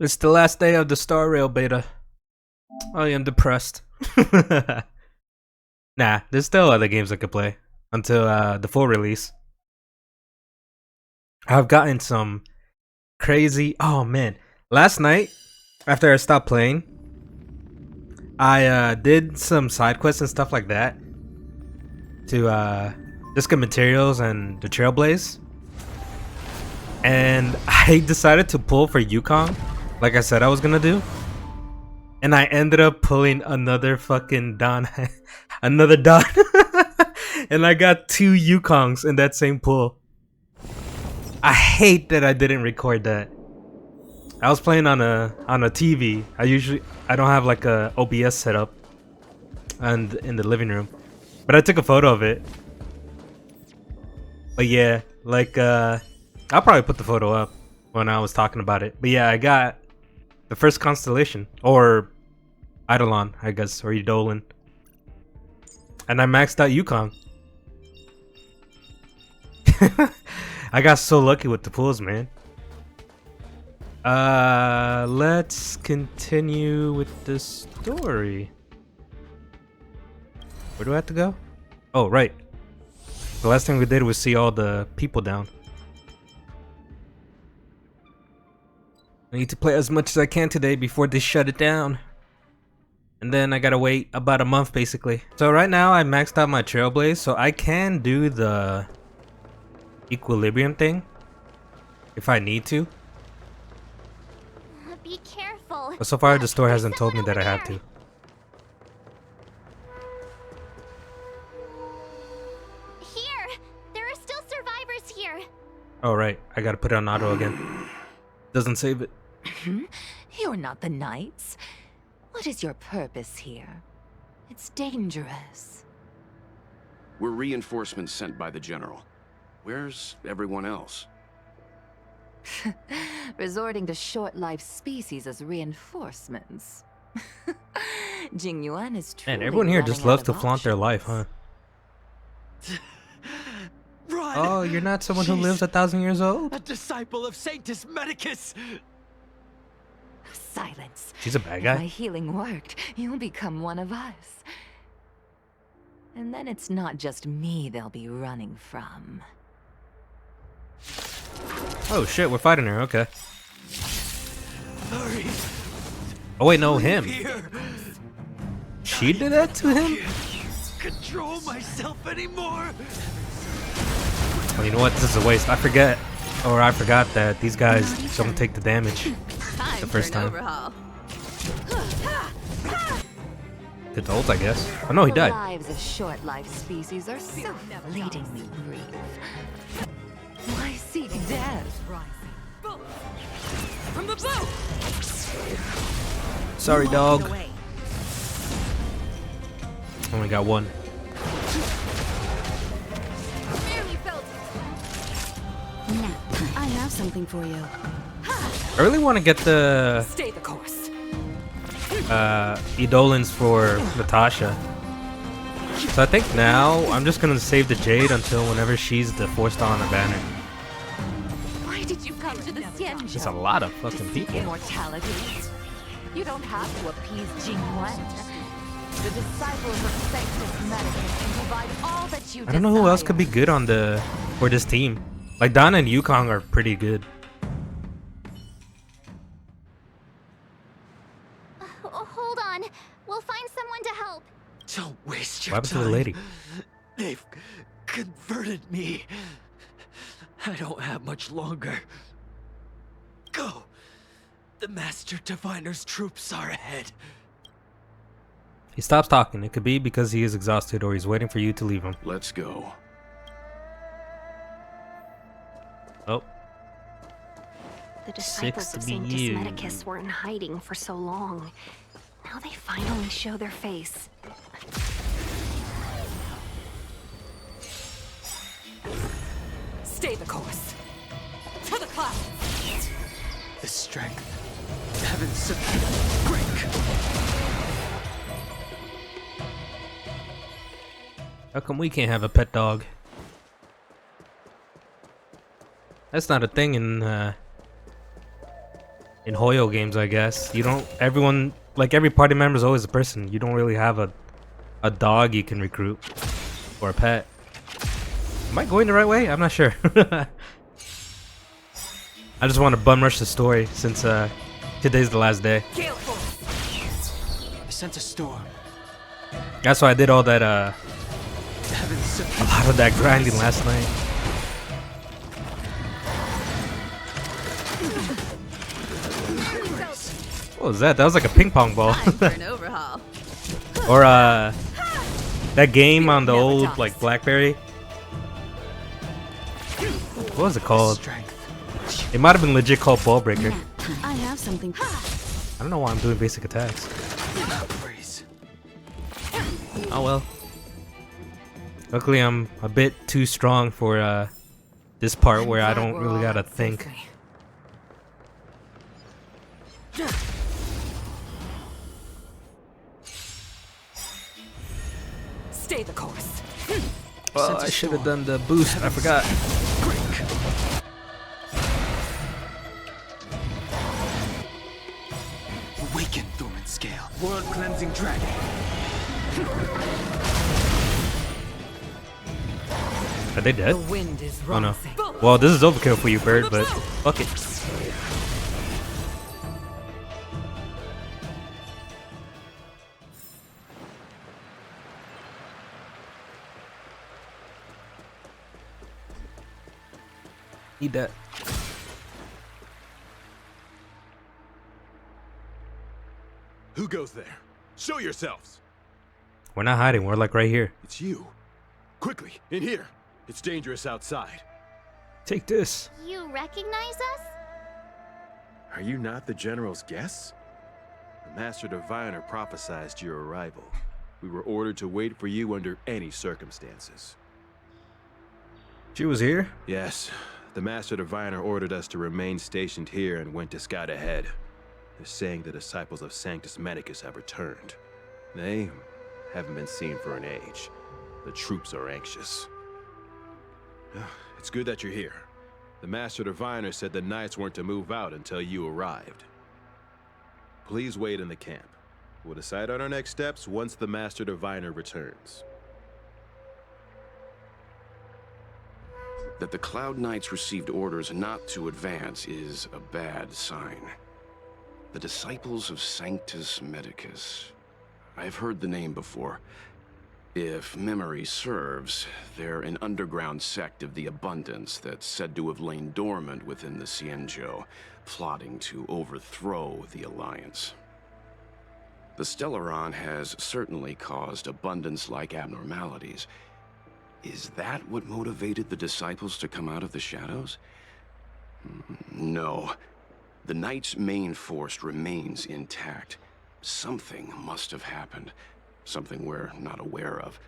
It's the last day of the Star Rail beta. I am depressed. Nah, there's still other games I could play until the full release. I've gotten some crazy. Oh man, last night after I stopped playing, I did some side quests and stuff like that to just get materials and the 𝐗𝐢𝐚𝐧𝐳𝐡𝐨𝐮. And I decided to pull for 𝐗𝐢𝐚, like I said I was gonna do. And I ended up pulling another fucking Don, another Don, and I got 2 𝐗𝐢𝐚s in that same pull. I hate that I didn't record that. I was playing on a TV. I don't have like a OBS setup, and in the living room, but I took a photo of it. But yeah, like I'll probably put the photo up when I was talking about it. But yeah, I got the first constellation, or Eidolon, I guess, or 𝐗𝐢𝐚, and I maxed out 𝐗𝐚. I got so lucky with the pulls, man. Let's continue with the story. Where do I have to go? Oh, right. The last thing we did was see all the people down. I need to play as much as I can today before they shut it down. And then I gotta wait about a month, basically. So right now I maxed out my 𝐗𝐢𝐚𝐽, so I can do the equilibrium thing if I need to. Be careful. But so far the store hasn't told me that I have to. Here! There are still survivors here. Oh right, I gotta put it on auto again. Doesn't save it. You're not the knights. What is your purpose here? It's dangerous. We're reinforcements sent by the general. Where's everyone else? Resorting to short-lived species as reinforcements. 𝐗𝐢𝐚 is truly Man, everyone here just running loves out to of flaunt their life, huh? Run! Oh, you're not someone who lives 1,000 years old? A disciple of 𝐿𝐴𝐻𝑡𝐻 Silence. She's a bad If guy. my healing worked, you'll become one of us. And then it's not just me they'll be running from. Oh shit, we're fighting her, okay. Hurry! Oh wait, no, him. Here! She did that to him? Control myself anymore! Oh, you know what, this is a waste. I forgot that these guys don't take the damage the first time. Did the ult, I guess. Oh no, he The died. lives of short-lived species are so fleetingly brief. Why seek death? From the boat! Sorry, dog. Only got one. Barely felt it. Now, I have something for you. I really want to get the Stay the course. 𝐗𝐢𝐚𝐧𝐳𝐡𝐨𝐮 for Natasha. So I think now I'm just gonna save the Jade until whenever she's the 4-star on her banner. Why did you come to the 𝐶ienn? There's a lot of fucking people. Immortality. You don't have to appease 𝐗𝐢𝐚. The disciples of 𝐿𝐴𝐻𝑡𝐻 can provide all that you I don't know who else could be good on for this team. Like Donna and 𝐗𝐚 are pretty good. Hold on. We'll find someone to help. Don't waste your What happened to time. the lady? They've converted me. I don't have much longer. Go! The Master Diviner's troops are ahead. He stops talking. It could be because he is exhausted or he's waiting for you to leave him. Let's go. Oh, The Six disciples to of be 𝐿𝐴𝐻𝑡𝐻 you. were in hiding for so long. Now they finally show their face. Stay the course. To the clouds. The strength. Heaven subdued. Break! how come we can't have a pet dog? That's not a thing in in Hoyo games, I guess. You don't. Everyone, like every party member is always a person. You don't really have a dog you can recruit or a pet. Am I going the right way? I'm not sure. I just want to bum rush the story since today's the last day. I sent a storm. That's why I did all that a 𝐻𝐻𝐻𝐻 lot of that grinding last night. What was that? That was like a ping pong ball. Time for an overhaul. Or that game on the old like BlackBerry. What was it called? Strength. It might have been legit called Ball Breaker. I have something. I don't know why I'm doing basic attacks. Freeze. Oh well. Luckily I'm a bit too strong for this part where I don't really gotta think. Stay the course. Well, I should have done the boost. I forgot. Awaken, Dormant Scale. World Cleansing Dragon. Are they dead? The wind is Oh no. rising. Well, this is overkill for you, bird, but fuck it. Need that. Who goes there? Show yourselves! We're not hiding. We're like right here. It's you. Quickly, in here. It's dangerous outside. Take this. You recognize us? Are you not the General's guests? The Master Diviner prophesized your arrival. We were ordered to wait for you under any circumstances. She was here? Yes, the Master Diviner ordered us to remain stationed here and went to scout ahead. They're saying the disciples of 𝐶𝐻𝐻𝐻𝐿 have returned. They haven't been seen for an age. The troops are anxious. It's good that you're here. The Master Diviner said the Knights weren't to move out until you arrived. Please wait in the camp. We'll decide on our next steps once the Master Diviner returns. That the Cloud Knights received orders not to advance is a bad sign. The disciples of 𝐶𝐻𝐻𝐻𝐿. I've heard the name before. If memory serves, they're an underground sect of the Abundance that's said to have lain dormant within the 𝐶𝐻𝐻𝐻𝐿, plotting to overthrow the Alliance. The Stellaron has certainly caused Abundance-like abnormalities. Is that what motivated the disciples to come out of the shadows? No. The Knight's main force remains intact. Something must have happened. Something we're not aware of.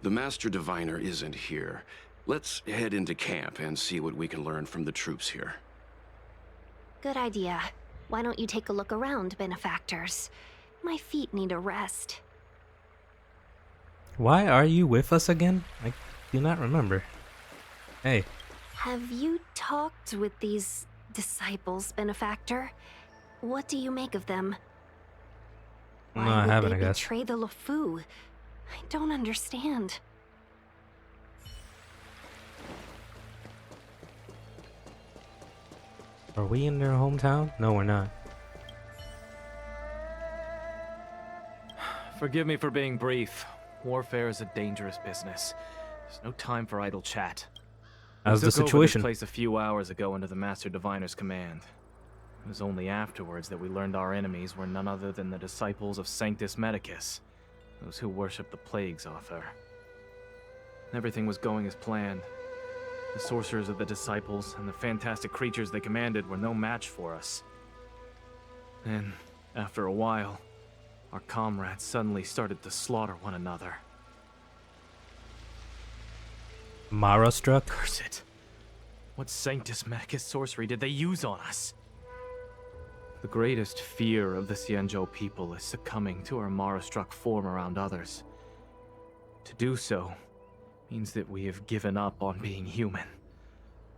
The Master Diviner isn't here. Let's head into camp and see what we can learn from the troops here. Good idea. Why don't you take a look around, benefactors? My feet need a rest. Why are you with us again? I do not remember. Hey. Have you talked with these disciples, benefactor? What do you make of them? No, Why I would haven't, they I guess. betray the LeFou? I don't understand. Are we in their hometown? No, we're not. Forgive me for being brief. Warfare is a dangerous business. There's no time for idle chat. How's the We took over situation? this place a few hours ago under the Master Diviner's command. It was only afterwards that we learned our enemies were none other than the disciples of 𝐶𝐻𝐻𝐻𝐿, those who worship the plague's author. Everything was going as planned. The sorcerers of the disciples and the fantastic creatures they commanded were no match for us. Then, after a while, our comrades suddenly started to slaughter one another. Mara struck? Curse it. What 𝐶𝐻𝐻𝐻𝐿 sorcery did they use on us? The greatest fear of the 𝐶𝐻𝐻𝐻𝐿 people is succumbing to our Mara-struck form around others. To do so means that we have given up on being human,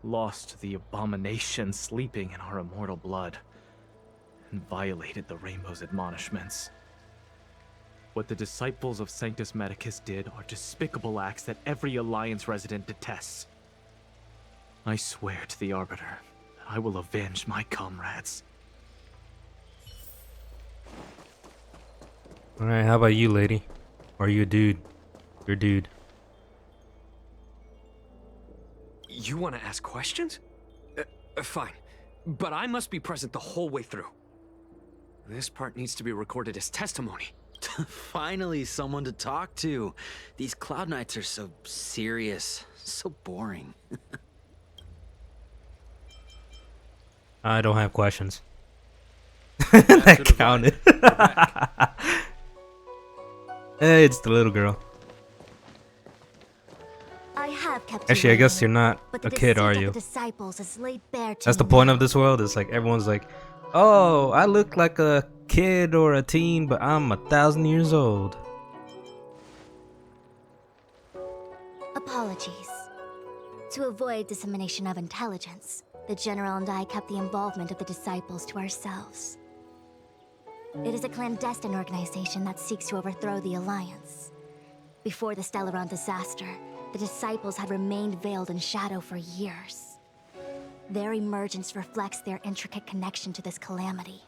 lost the abomination sleeping in our immortal blood. and violated the Rainbow's admonishments. What the disciples of Sanctus Medicus did are despicable acts that every Alliance resident detests. I swear to the Arbiter that I will avenge my comrades. Alright, how about you, lady? Or you a dude? You're a dude. You want to ask questions? Fine. But I must be present the whole way through. This part needs to be recorded as testimony. Finally, someone to talk to. These Cloud Knights are so serious, so boring. I don't have questions. That counted. Hey, it's the little girl. I have kept Actually, I guess you're not but a the kid, deceit are of you? the disciples is laid bare to That's the me point now. of this world. It's like everyone's like, oh, I look like a kid or a teen, but I'm 1,000 years old. Apologies. To avoid dissemination of intelligence, the General and I kept the involvement of the disciples to ourselves. It is a clandestine organization that seeks to overthrow the Alliance. Before the Stellaron disaster, the disciples had remained veiled in shadow for years. Their emergence reflects their intricate connection to this calamity.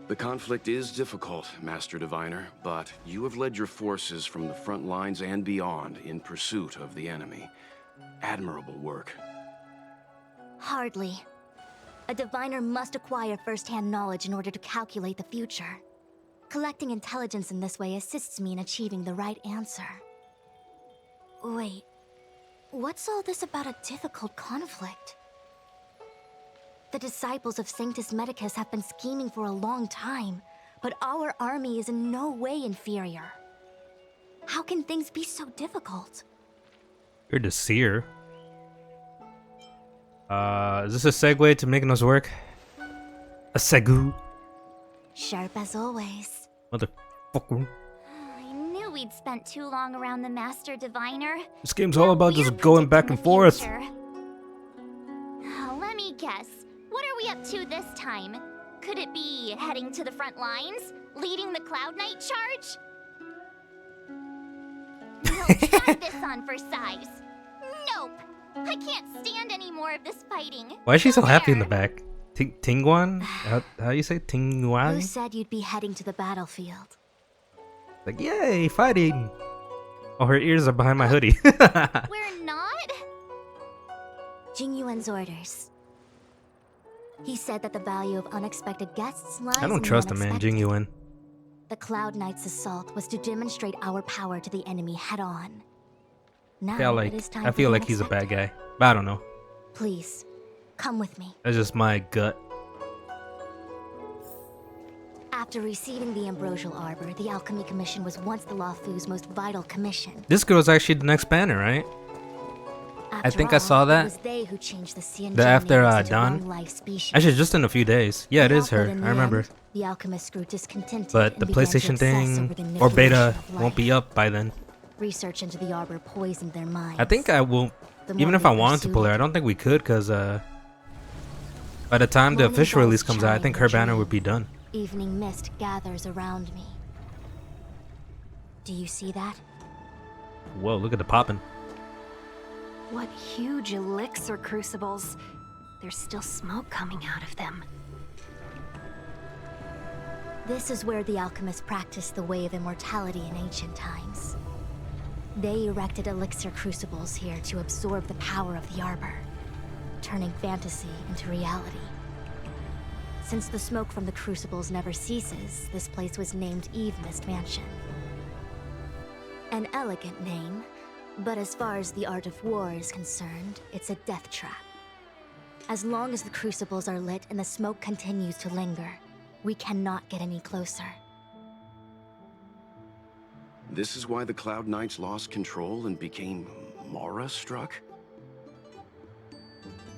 The conflict is difficult, Master Diviner, but you have led your forces from the front lines and beyond in pursuit of the enemy. Admirable work. Hardly. A diviner must acquire first-hand knowledge in order to calculate the future. Collecting intelligence in this way assists me in achieving the right answer. Wait, what's all this about a difficult conflict? The disciples of Sanctus Medicus have been scheming for a long time, but our army is in no way inferior. How can things be so difficult? You're the seer. Is this a segue to making us work? A segu? Sharp as always. Motherfucker. I knew we'd spent too long around the Master Diviner. This game's all about just going back and forth. Let me guess. What are we up to this time? Could it be heading to the front lines? Leading the Cloud Knight charge? No, try this on for size. Nope. I can't stand any more of this fighting. Why is she so happy in the There. back? Tingguan? How you say Who Tingguan? said you'd be heading to the battlefield? Like, yay, fighting! Oh, her ears are behind my hoodie. We're not? 𝐗𝐢𝐚's orders. He said that the value of unexpected guests lies I in don't the trust him, man. unexpected. 𝐗𝐢𝐚. The Cloud Knight's assault was to demonstrate our power to the enemy head-on. Now it is time I for feel the like he's a bad unexpected. guy. But I don't know. Please, come with me. That's just my gut. After receiving the Ambrosial Arbor, the Alchemy Commission was once the Lawfu's most vital commission. This girl's actually the next banner, right? After think I all, saw that. It was they who changed the sea and The after, into Dawn? long-life species. Actually, just in a few days. Yeah, it is her. But in the I remember. end, the alchemists grew discontented But and the began to PlayStation obsess thing over the or manipulation beta of won't life. be up by then. Research into the Arbor poisoned their minds. I think I will. The Even more if I we wanted to pursued pull her, it, I don't think we could, because by the time the Morning official bells release comes out, I chime think in her the banner dream. would be done. Evening mist gathers around me. Do you see that? Whoa, look at the popping. What huge elixir crucibles. There's still smoke coming out of them. This is where the alchemists practiced the way of immortality in ancient times. They erected elixir crucibles here to absorb the power of the Arbor, turning fantasy into reality. Since the smoke from the crucibles never ceases, this place was named Eve Mist Mansion. An elegant name, but as far as the art of war is concerned, it's a death trap. As long as the crucibles are lit and the smoke continues to linger, we cannot get any closer. This is why the Cloud Knights lost control and became Mara-struck?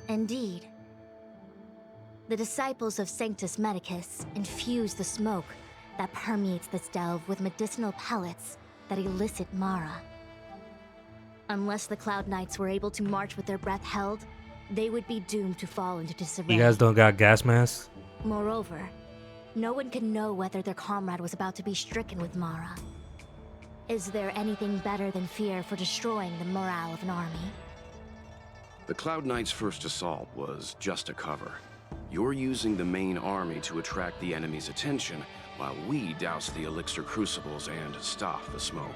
Indeed. The disciples of Sanctus Medicus infuse the smoke that permeates this delve with medicinal pellets that elicit Mara. Unless the Cloud Knights were able to march with their breath held, they would be doomed to fall into disarray. You guys don't got gas masks? Moreover, no one can know whether their comrade was about to be stricken with Mara. Is there anything better than fear for destroying the morale of an army? The Cloud Knight's first assault was just a cover. You're using the main army to attract the enemy's attention, while we douse the elixir crucibles and stop the smoke.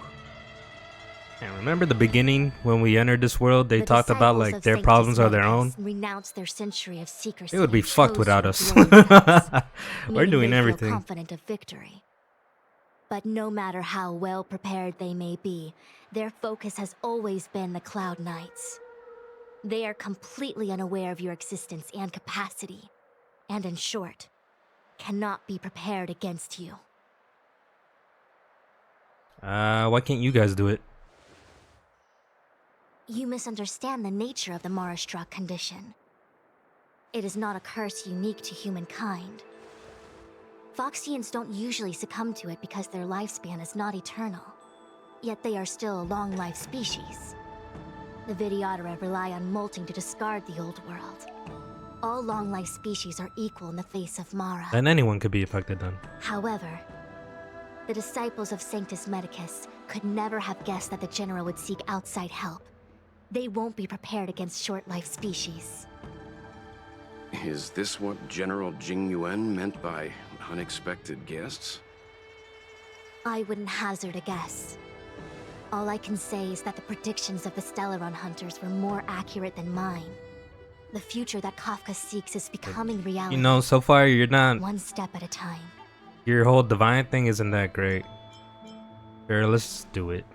And remember the beginning when we entered this world, they talked about like their problems are their own. Renounced their century of secrecy. It would be and fucked chose without to us. join us, We're meaning doing they feel everything. confident of victory. But no matter how well prepared they may be, their focus has always been the Cloud Knights. They are completely unaware of your existence and capacity, and in short, cannot be prepared against you. Why can't you guys do it? You misunderstand the nature of the Mara-struck condition. It is not a curse unique to humankind. Foxians don't usually succumb to it because their lifespan is not eternal. Yet they are still a long-life species. The Vidyadhara rely on molting to discard the old world. All long-life species are equal in the face of Mara. Then anyone could be affected then. However, the disciples of Sanctus Medicus could never have guessed that the General would seek outside help. They won't be prepared against short-life species. Is this what General 𝐗𝐢𝐚 meant by unexpected guests? I wouldn't hazard a guess. All I can say is that the predictions of the Stellaron hunters were more accurate than mine. The future that Kafka seeks is becoming reality. You know, so far you're not. One step at a time. Your whole divine thing isn't that great. Sure, let's do it.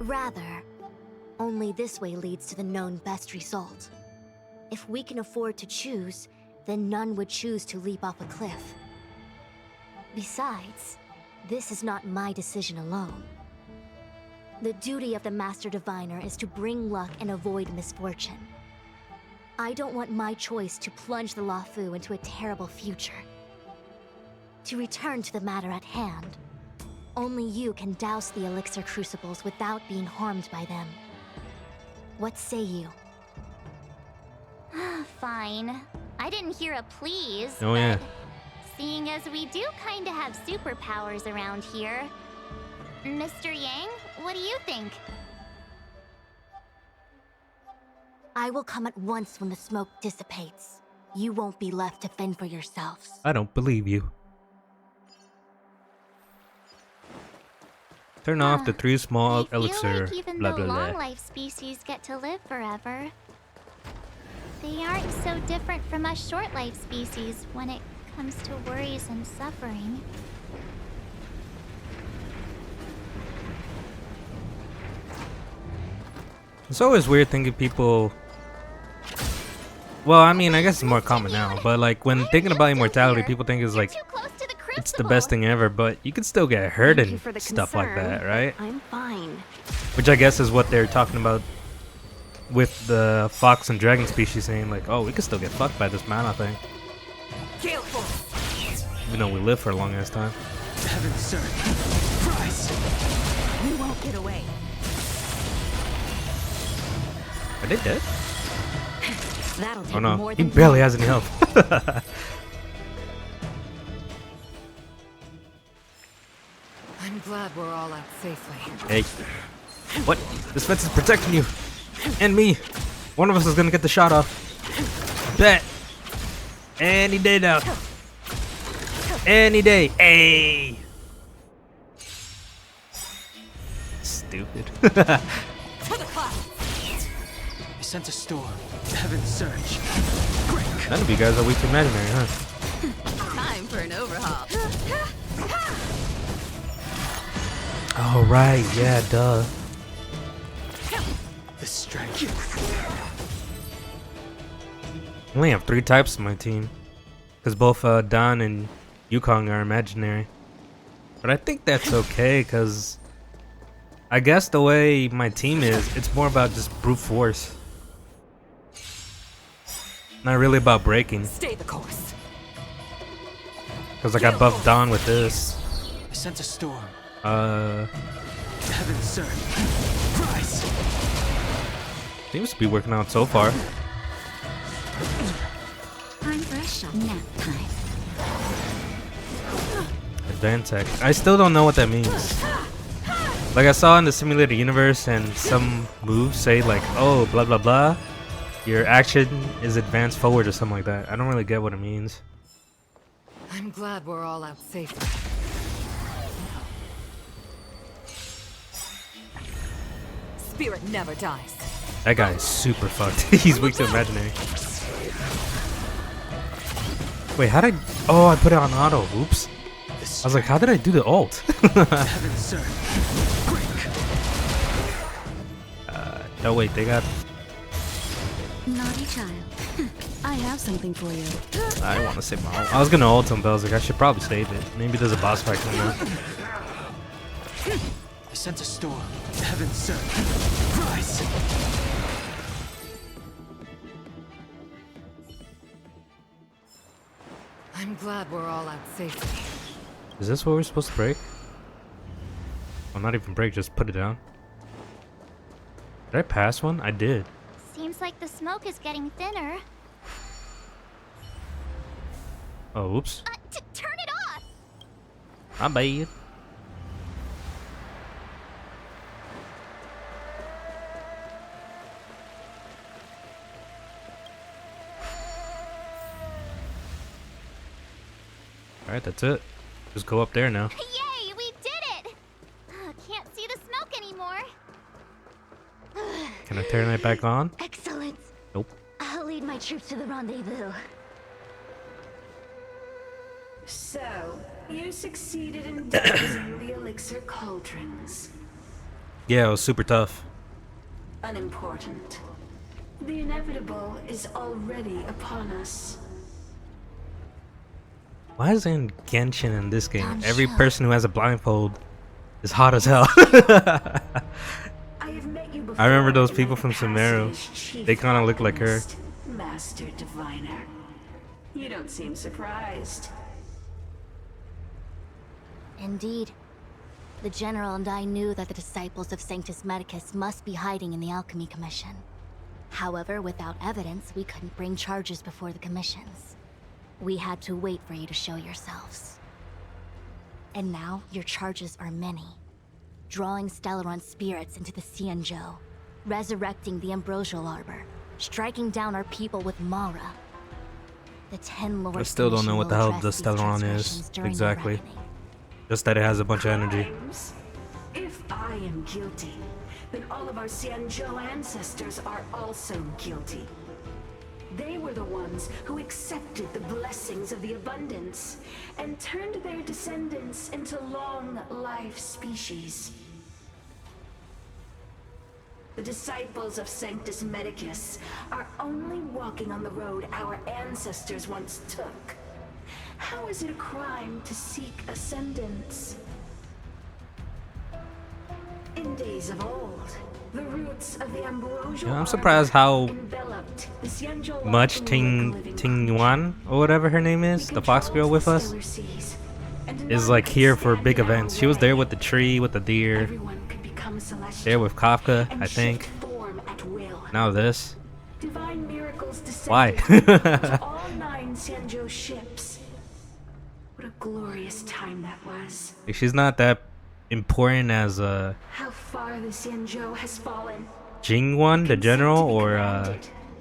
Rather, only this way leads to the known best result. If we can afford to choose, then none would choose to leap off a cliff. Besides, this is not my decision alone. The duty of the Master Diviner is to bring luck and avoid misfortune. I don't want my choice to plunge the Luofu into a terrible future. To return to the matter at hand, only you can douse the elixir crucibles without being harmed by them. What say you? Fine. I didn't hear a please. Oh yeah. But seeing as we do kinda have superpowers around here, Mr. Yang, what do you think? I will come at once when the smoke dissipates. You won't be left to fend for yourselves. I don't believe you. Turn off the 3 small I feel elixir. like even Blah though blah blah. long-life species get to live forever, they aren't so different from us short-life species when it comes to worries and suffering. It's always weird thinking people. Well, I mean, I guess it's more common now, but like when thinking about immortality, people think it's like it's the best thing ever, but you can still get hurt Thank you and for the stuff like that, concern, right? I'm fine. Which I guess is what they're talking about with the fox and dragon species, saying like, oh, we can still get fucked by this mana thing, even though we live for a long ass time. Heaven, sir. Prize. You won't get away. Are they dead? That'll take Oh no, more he than barely has any health. I'm glad we're all out safely. Hey, what? This fence is protecting you and me. One of us is gonna get the shot off. Bet. Any day now. Any day. Hey. Stupid. To the clouds. I sent a storm. Heaven surge. Break. None of you guys are weak to imaginary, huh? Time for an overhaul. Oh right, yeah, duh. The strike. I only have 3 types in my team, because both Dan and 𝐗𝐢𝐚 are imaginary. But I think that's okay, because I guess the way my team is, it's more about just brute force. Not really about breaking. Stay the course. Because like I buffed Dawn with this. I sent a storm. Heaven, sir. Prize. Seems to be working out so far. fresh up. Nap time. Advanced tech. I still don't know what that means. Like I saw in the simulated universe, and some moves say like, "Oh, blah blah blah." Your action is advanced forward or something like that. I don't really get what it means. I'm glad we're all out safely. Spirit never dies. That guy is super fucked. He's weak to imaginary. Wait, how did I... Oh, I put it on auto. Oops. I was like, how did I do the ult? No, wait, they got... Naughty child. I have something for you. I want to save my ult. I was gonna ult him, but I was like, I should probably save it. Maybe there's a boss fight coming up. I sense a storm. Heaven sent. Rise! I'm glad we're all out safely. Is this what we're supposed to break? Well, not even break, just put it down. Did I pass one? I did. Seems like the smoke is getting thinner. Oh, oops. Turn it off! My bad. Alright, that's it. Just go up there now. Yay, we did it! Can't see the smoke anymore. Can I turn it back on? Excellent. Nope. I'll lead my troops to the rendezvous. So, you succeeded in dozing the elixir cauldrons. Yeah, it was super tough. Unimportant. The inevitable is already upon us. Why is in Genshin in this game? Every person who has a blindfold is hot as hell. I remember those people from Sumeru. They kind of look like her. Master Diviner. You don't seem surprised. Indeed. The General and I knew that the disciples of Sanctus Medicus must be hiding in the Alchemy Commission. However, without evidence, we couldn't bring charges before the commissions. We had to wait for you to show yourselves. And now, your charges are many. Drawing Stellaron spirits into the 𝐶zheng, resurrecting the Ambrosial Arbor, striking down our people with Mara. The 10 Lords I still don't know what the hell the Stellaron is exactly. Just that it has a bunch of energy. If I am guilty, then all of our 𝐶zheng ancestors are also guilty. They were the ones who accepted the blessings of the abundance and turned their descendants into long-life species. The disciples of Sanctus Medicus are only walking on the road our ancestors once took. How is it a crime to seek ascendance? In days of old, the roots of the Ambrosial Yeah, I'm surprised how enveloped the 𝐶zheng much Ting Yuan or whatever her name is, the fox girl with us, is like here for big events. She was there with the tree, with the deer, there with Kafka, I think. Now this. Divine miracles Why? to all 9 𝐶zheng ships. What a glorious time that was. She's not that important as How far the 𝐶zheng has fallen. Jingwan, the general, or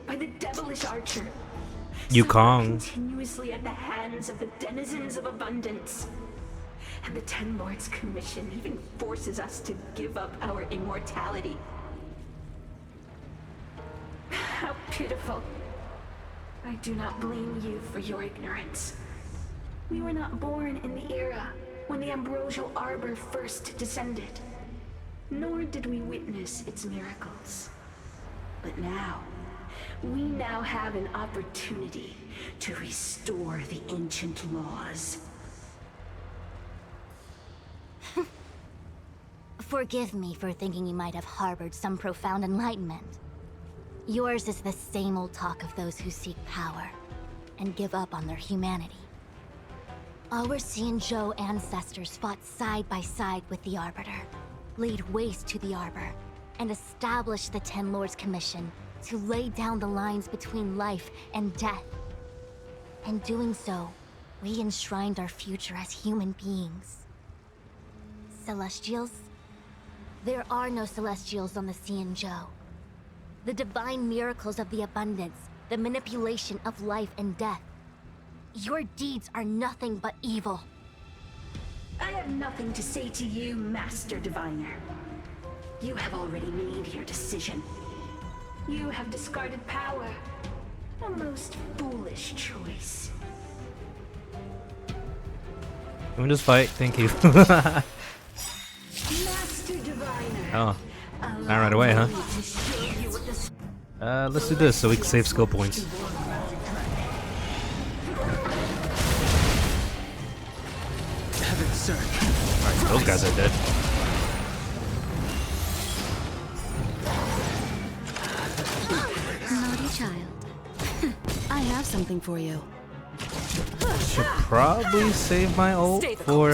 By the devilish archer. 𝐗𝐢𝐚𝐧𝐳𝐡𝐨𝐮. Continuously at the hands of the denizens of abundance. And the 10 Lords Commission even forces us to give up our immortality. How pitiful. I do not blame you for your ignorance. We were not born in the era when the Ambrosial Arbor first descended, nor did we witness its miracles. But now, we now have an opportunity to restore the ancient laws. Forgive me for thinking you might have harbored some profound enlightenment. Yours is the same old talk of those who seek power and give up on their humanity. Our 𝐶zheng ancestors fought side by side with the Arbiter, laid waste to the Arbor, and established the 10 Lords Commission to lay down the lines between life and death. In doing so, we enshrined our future as human beings. Celestials? There are no Celestials on the 𝐶𝐮. The divine miracles of the abundance, the manipulation of life and death. Your deeds are nothing but evil. I have nothing to say to you, Master Diviner. You have already made your decision. You have discarded power. A most foolish choice. Can we just fight? Thank you. Master Diviner. Oh, not right away, huh? Let's do this so we can save skill points. Alright, those guys are dead. Naughty child. I have something for you. Should probably save my ult for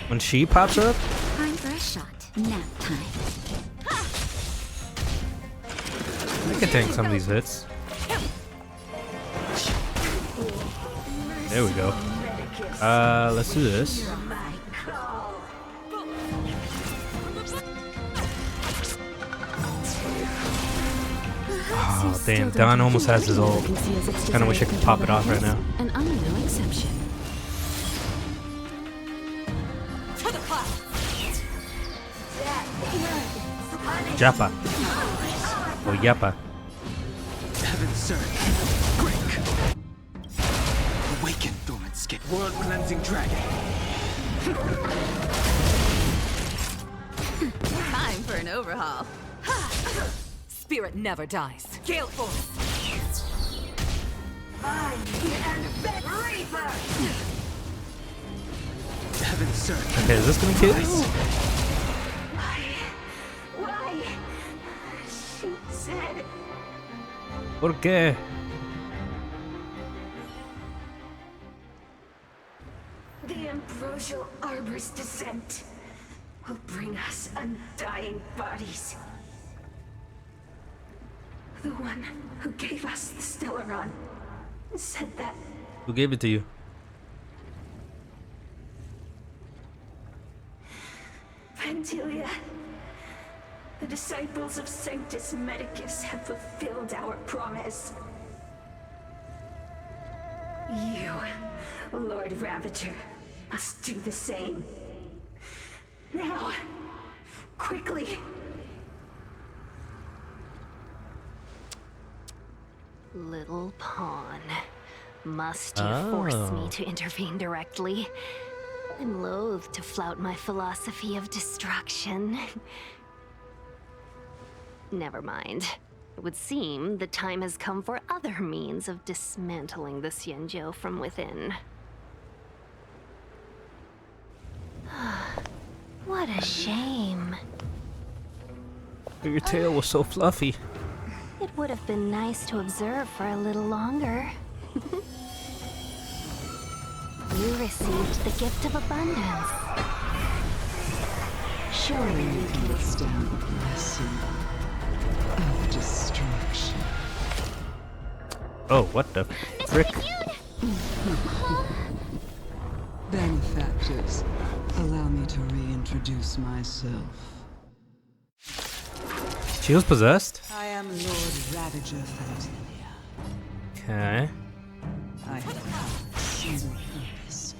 when she pops up. Time for a shot. Nap time. I can tank some of these hits. There we go. Let's do this. Oh damn, Don almost has his ult. Kinda wish I could pop it off right now. And I'm no exception. Japa. Oh Yappa. Heaven's surge. Quick. Awaken, dormant skin. World cleansing dragon. Time for an overhaul. Spirit never dies. Gale Force. Heaven's surge. Okay, is this gonna kill? Why? She said. ¿Por qué? The ambrosial arbor's descent will bring us undying bodies. The one who gave us the 𝐶𝐿aR𝐮 said that. Who gave it to you? Pantilia, the disciples of Sanctus Medicus have fulfilled our promise. You, Lord Ravager, must do the same. Now, quickly. Little pawn. Must you force me to intervene directly? I'm loath to flout my philosophy of destruction. Never mind. It would seem the time has come for other means of dismantling the 𝐶𝐮 from within. What a shame. Your tail was so fluffy. It would have been nice to observe for a little longer. You received the gift of abundance. Surely you can withstand the blessing of destruction. Oh, what the frick? Benefactors, allow me to reintroduce myself. She was possessed? I am Lord Ravager Fantilia. Okay. I have a single purpose: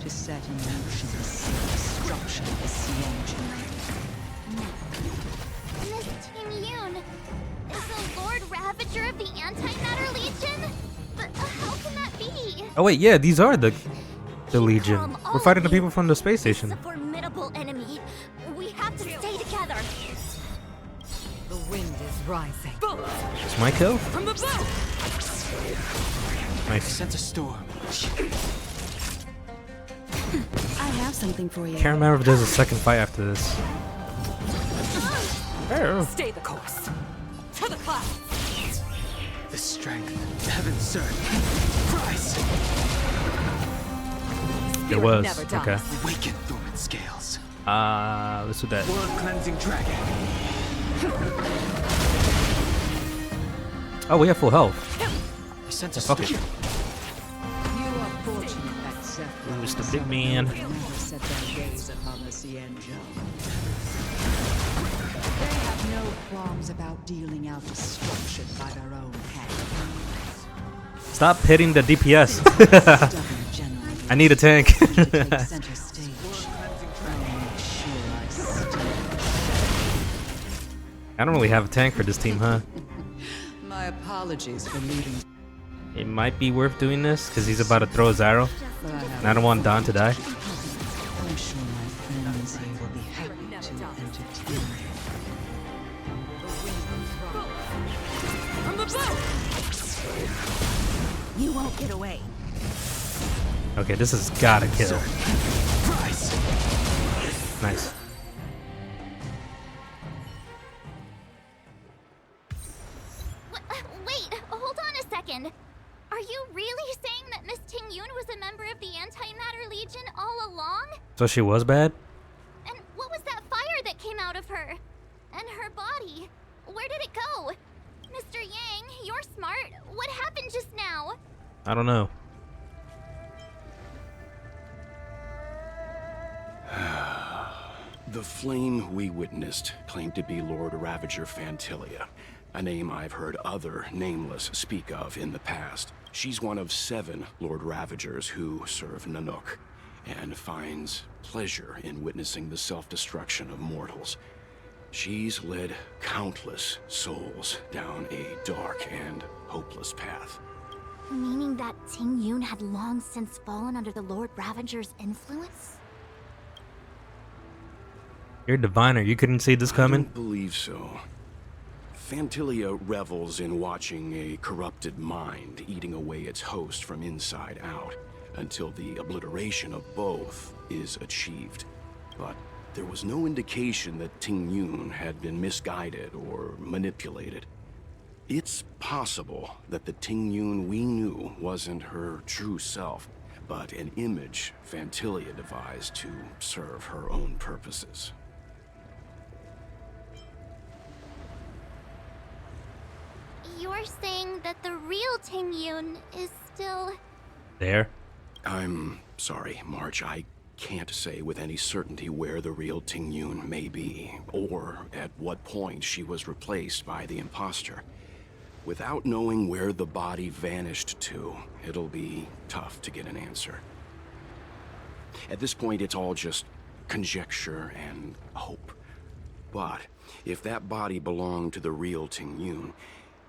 to set in motion the destruction of the 𝐶𝐮. Miss 𝐗𝐢𝐚, is the Lord Ravager of the Antimatter Legion? But how can that be? Oh wait, yeah, these are the Legion. We're fighting the people from the space station. This is a formidable enemy. We have to stay together. The wind is rising. It's my kill? From the boat. Nice. Sense a storm. I have something for you. Can't remember if there's a second fight after this. Oh. Stay the course. To the clouds. The strength. Heaven's surge. Rise. It was. Okay. Awaken, dormant scales. Let's do that. World cleansing dragon. Oh, we have full health. I sense a Fuck it. You are fortunate that Zephyr Who's the big man? never set their gaze upon the 𝐗𝐿'N. They have no qualms about dealing out destruction by their own hand. Stop hitting the DPS. I need a tank. Center stage. I'll make sure I stay. I don't really have a tank for this team, huh? My apologies for leaving. It might be worth doing this because he's about to throw his arrow. And I don't want Don to die. I'm sure my friends here will be happy to entertain. You won't get away. Okay, this has gotta kill. Nice. Wait, hold on a second. Are you really saying that Miss 𝐗𝐤𝐚 was a member of the Antimatter Legion all along? So she was bad? And what was that fire that came out of her? And her body? Where did it go? Mr. Yang, you're smart. What happened just now? I don't know. The flame we witnessed claimed to be Lord Ravager Fantilia, a name I've heard other nameless speak of in the past. She's one of 7 Lord Ravagers who serve Nanook, and finds pleasure in witnessing the self-destruction of mortals. She's led countless souls down a dark and hopeless path. Meaning that 𝐗𝐤𝐚 had long since fallen under the Lord Ravager's influence? You're a diviner. You couldn't see this I coming? don't believe so. Fantilia revels in watching a corrupted mind eating away its host from inside out, until the obliteration of both is achieved. But there was no indication that 𝐗𝐤𝐚 had been misguided or manipulated. It's possible that the 𝐗𝐤𝐚 we knew wasn't her true self, but an image Fantilia devised to serve her own purposes. You're saying that the real 𝐗𝐤𝐚 is still... There? I'm sorry, March. I can't say with any certainty where the real 𝐗𝐤𝐚 may be, or at what point she was replaced by the imposter. Without knowing where the body vanished to, it'll be tough to get an answer. At this point, it's all just conjecture and hope. But if that body belonged to the real 𝐗𝐤𝐚,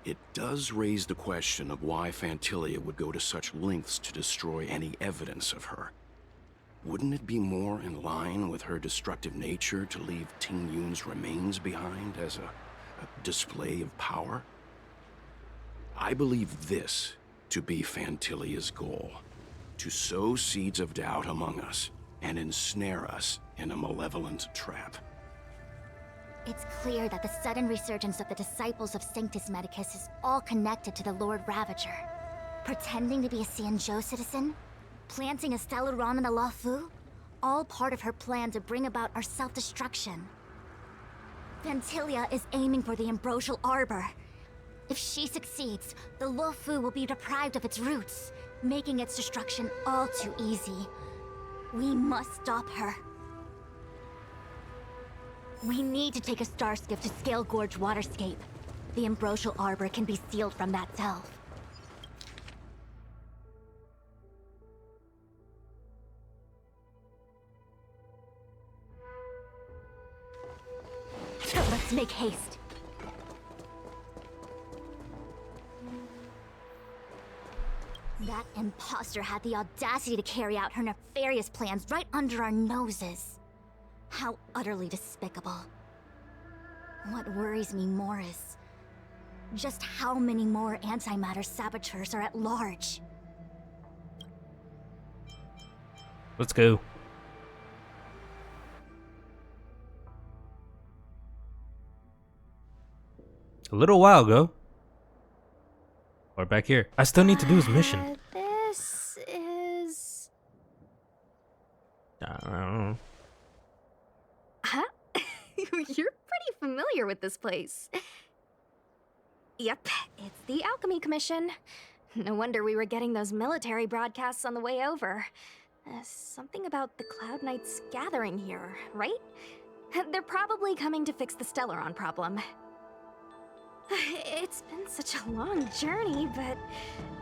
it does raise the question of why Fantilia would go to such lengths to destroy any evidence of her. Wouldn't it be more in line with her destructive nature to leave 𝐗𝐤𝐚's remains behind as a display of power? I believe this to be Fantilia's goal: to sow seeds of doubt among us and ensnare us in a malevolent trap. It's clear that the sudden resurgence of the disciples of Sanctus Medicus is all connected to the Lord Ravager. Pretending to be a 𝐗𝐿'N citizen? Planting a 𝐶eladron in the Luofu? All part of her plan to bring about our self-destruction. Fantilia is aiming for the Ambrosial Arbor. If she succeeds, the Luofu will be deprived of its roots, making its destruction all too easy. We must stop her. We need to take a star skiff to Scale Gorge Waterscape. The Ambrosial Arbor can be sealed from that delve. Let's make haste. That imposter had the audacity to carry out her nefarious plans right under our noses. How utterly despicable. What worries me more is just how many more antimatter saboteurs are at large. Let's go. A little while ago. Or back here. I still need to do his mission. This is... I don't know. Huh? You're pretty familiar with this place. Yep, it's the Alchemy Commission. No wonder we were getting those military broadcasts on the way over. Something about the Cloud Knights gathering here, right? They're probably coming to fix the Stellaron problem. It's been such a long journey, but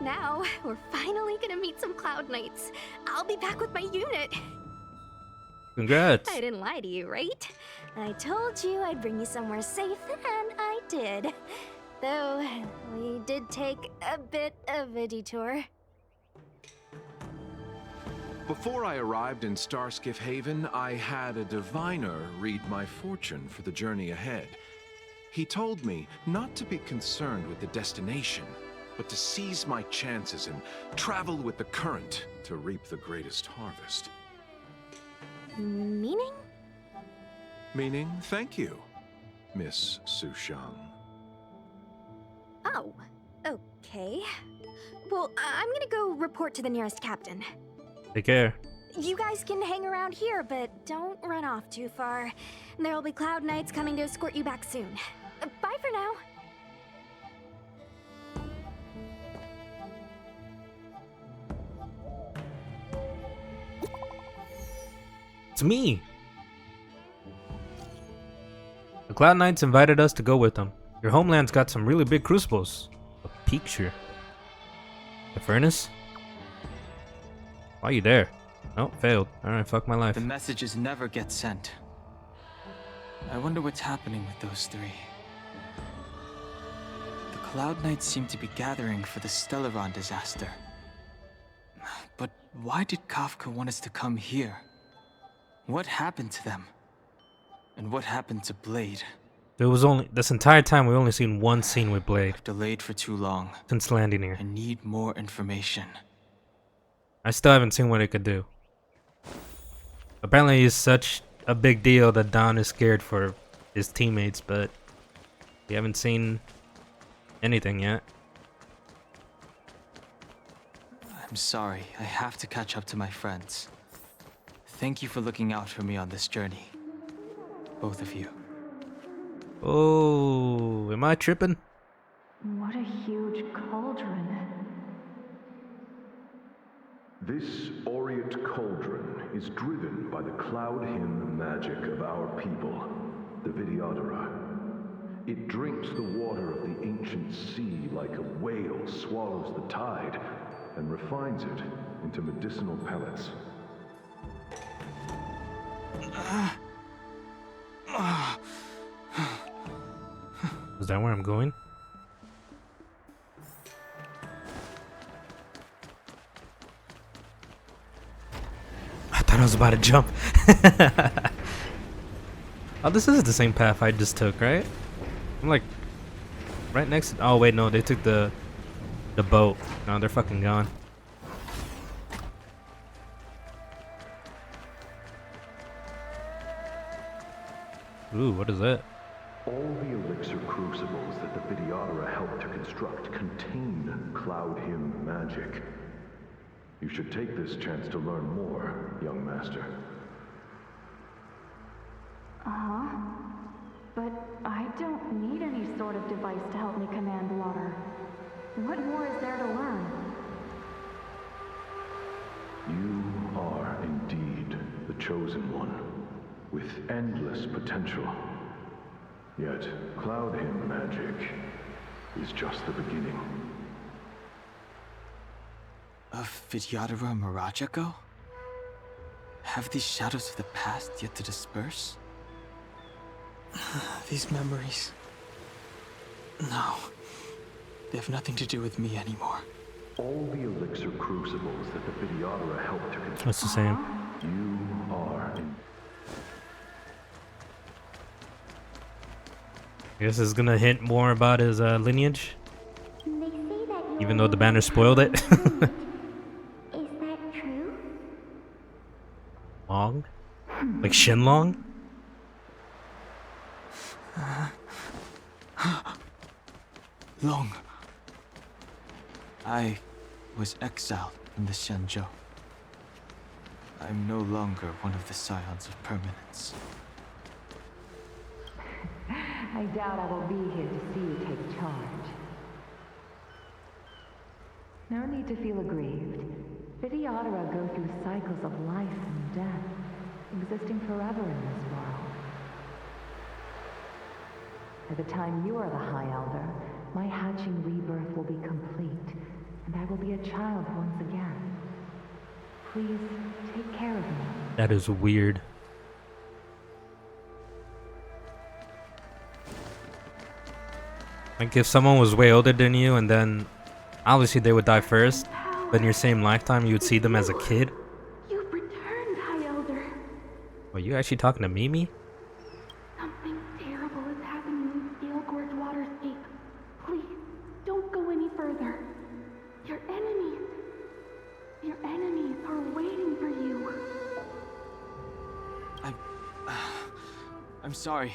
now we're finally gonna meet some Cloud Knights. I'll be back with my unit. Congrats. I didn't lie to you, right? I told you I'd bring you somewhere safe, and I did. Though, we did take a bit of a detour. Before I arrived in 𝐷𝐸𝐻, I had a diviner read my fortune for the journey ahead. He told me not to be concerned with the destination, but to seize my chances and travel with the current to reap the greatest harvest. Meaning? Meaning, thank you, Miss Sushang. Oh, okay. Well, I'm gonna go report to the nearest captain. Take care. You guys can hang around here, but don't run off too far. There'll be Cloud Knights coming to escort you back soon. Bye for now. It's me. The Cloud Knights invited us to go with them. Your homeland's got some really big crucibles. A picture. The furnace? Why are you there? Oh, failed. Alright, fuck my life. The messages never get sent. I wonder what's happening with those three. The Cloud Knights seem to be gathering for the 𝐶𝐿aRoN disaster. But why did Kafka want us to come here? What happened to them? And what happened to Blade? There was only this entire time we only seen one scene with Blade. I've delayed for too long. Since landing here. I need more information. I still haven't seen what it could do. Apparently it's such a big deal that Don is scared for his teammates, but we haven't seen anything yet. I'm sorry, I have to catch up to my friends. Thank you for looking out for me on this journey. Both of you. Oh, am I tripping? What a huge cauldron. This aureate cauldron is driven by the Cloud-Hymn magic of our people, the Vidyadhara. It drinks the water of the ancient sea like a whale swallows the tide and refines it into medicinal pellets. Is that where I'm going? I thought I was about to jump. Oh, this is the same path I just took, right? I'm like right next to. Oh wait, no, they took the boat. No, they're fucking gone. Ooh, what is that? All the elixir crucibles that the Vidyadhara helped to construct contain Cloud-Hymn magic. You should take this chance to learn more, young master. Uh-huh. But I don't need any sort of device to help me command water. What more is there to learn? You are indeed the chosen one, with endless potential. Yet, Cloud-Hymn magic is just the beginning. Of Vidyadhara Mirajago? Have these shadows of the past yet to disperse? These memories... No. They have nothing to do with me anymore. All the elixir crucibles that the Vidyadhara helped to construct... That's the same. You are in... I guess it's gonna hint more about his lineage. Even though the banner spoiled it. Is that true? Long? Like Shenlong? Long. I was exiled from the 𝐶𝐿aRoN. I'm no longer one of the Scions of Permanence. I doubt I will be here to see you take charge. No need to feel aggrieved. Videodara go through cycles of life and death, existing forever in this world. By the time you are the High Elder, my hatching rebirth will be complete, and I will be a child once again. Please take care of me. That is weird. Like if someone was way older than you and then obviously they would die first, but in your same lifetime you would see them as a kid. You've returned, High Elder. Are you actually talking to Mimi? Something terrible is happening in Scale Gorge Waterscape. Please, don't go any further. Your enemies are waiting for you. I'm sorry.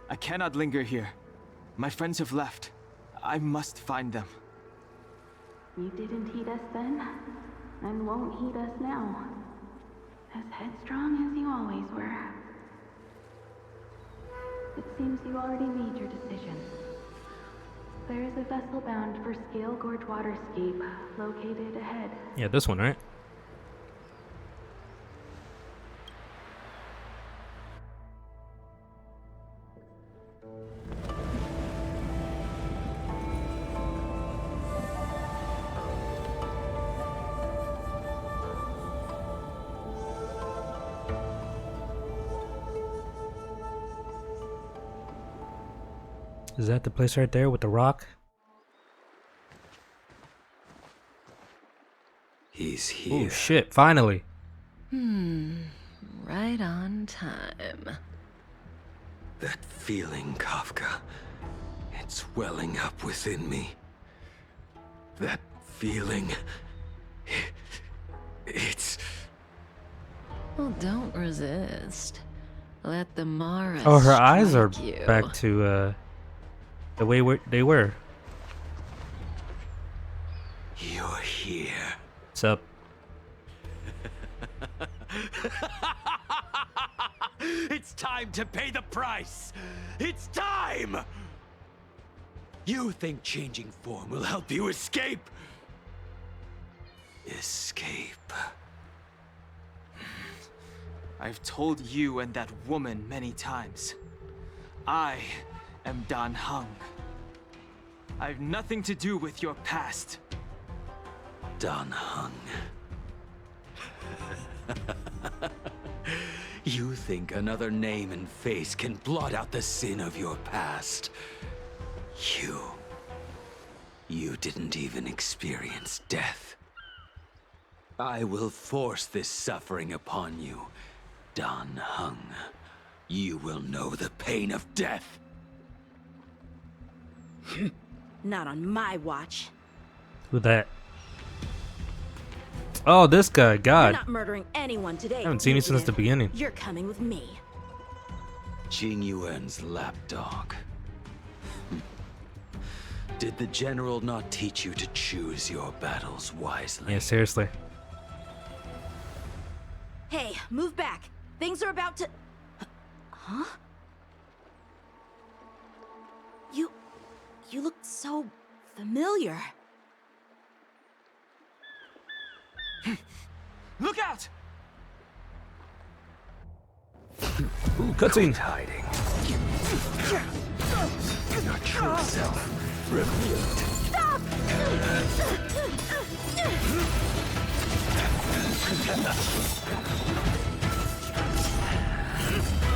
I cannot linger here. My friends have left. I must find them. You didn't heed us then, and won't heed us now. As headstrong as you always were. It seems you already made your decision. There is a vessel bound for Scale Gorge Waterscape, located ahead. Yeah, this one, right? Is that the place right there with the rock? He's here. Oh shit, finally. Right on time. That feeling, Kafka. It's welling up within me. That feeling. It's... Well, don't resist. Let the Mara Oh, her eyes are strike you. back to the way they were. You're here. What's up? It's time to pay the price! It's time! You think changing form will help you escape? Escape. I've told you and that woman many times. I am Dan Heng. I've nothing to do with your past. Dan Heng. You think another name and face can blot out the sin of your past? You didn't even experience death. I will force this suffering upon you, Dan Heng. You will know the pain of death. Not on my watch. Who that? Oh, this guy. God. You're not murdering anyone today. I haven't seen you since the beginning. You're coming with me. 𝐗𝐢𝐚𝐧𝐳𝐡𝐨𝐮 lapdog. Did the general not teach you to choose your battles wisely? Yeah, seriously. Hey, move back. Things are about to... Huh? You look so familiar. Look out! Ooh, cutscene. Hiding. Your true self revealed. Stop!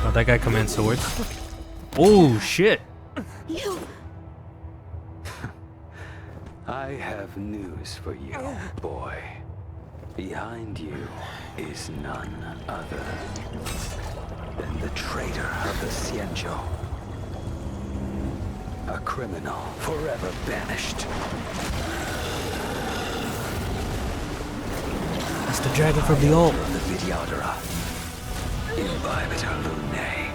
Oh, that guy commands swords. Oh shit! You. I have news for you, boy. Behind you is none other than the traitor of the 𝐶zheng. A criminal forever banished. It's the dragon from the old. The Videodara. Imbibitor Lunae.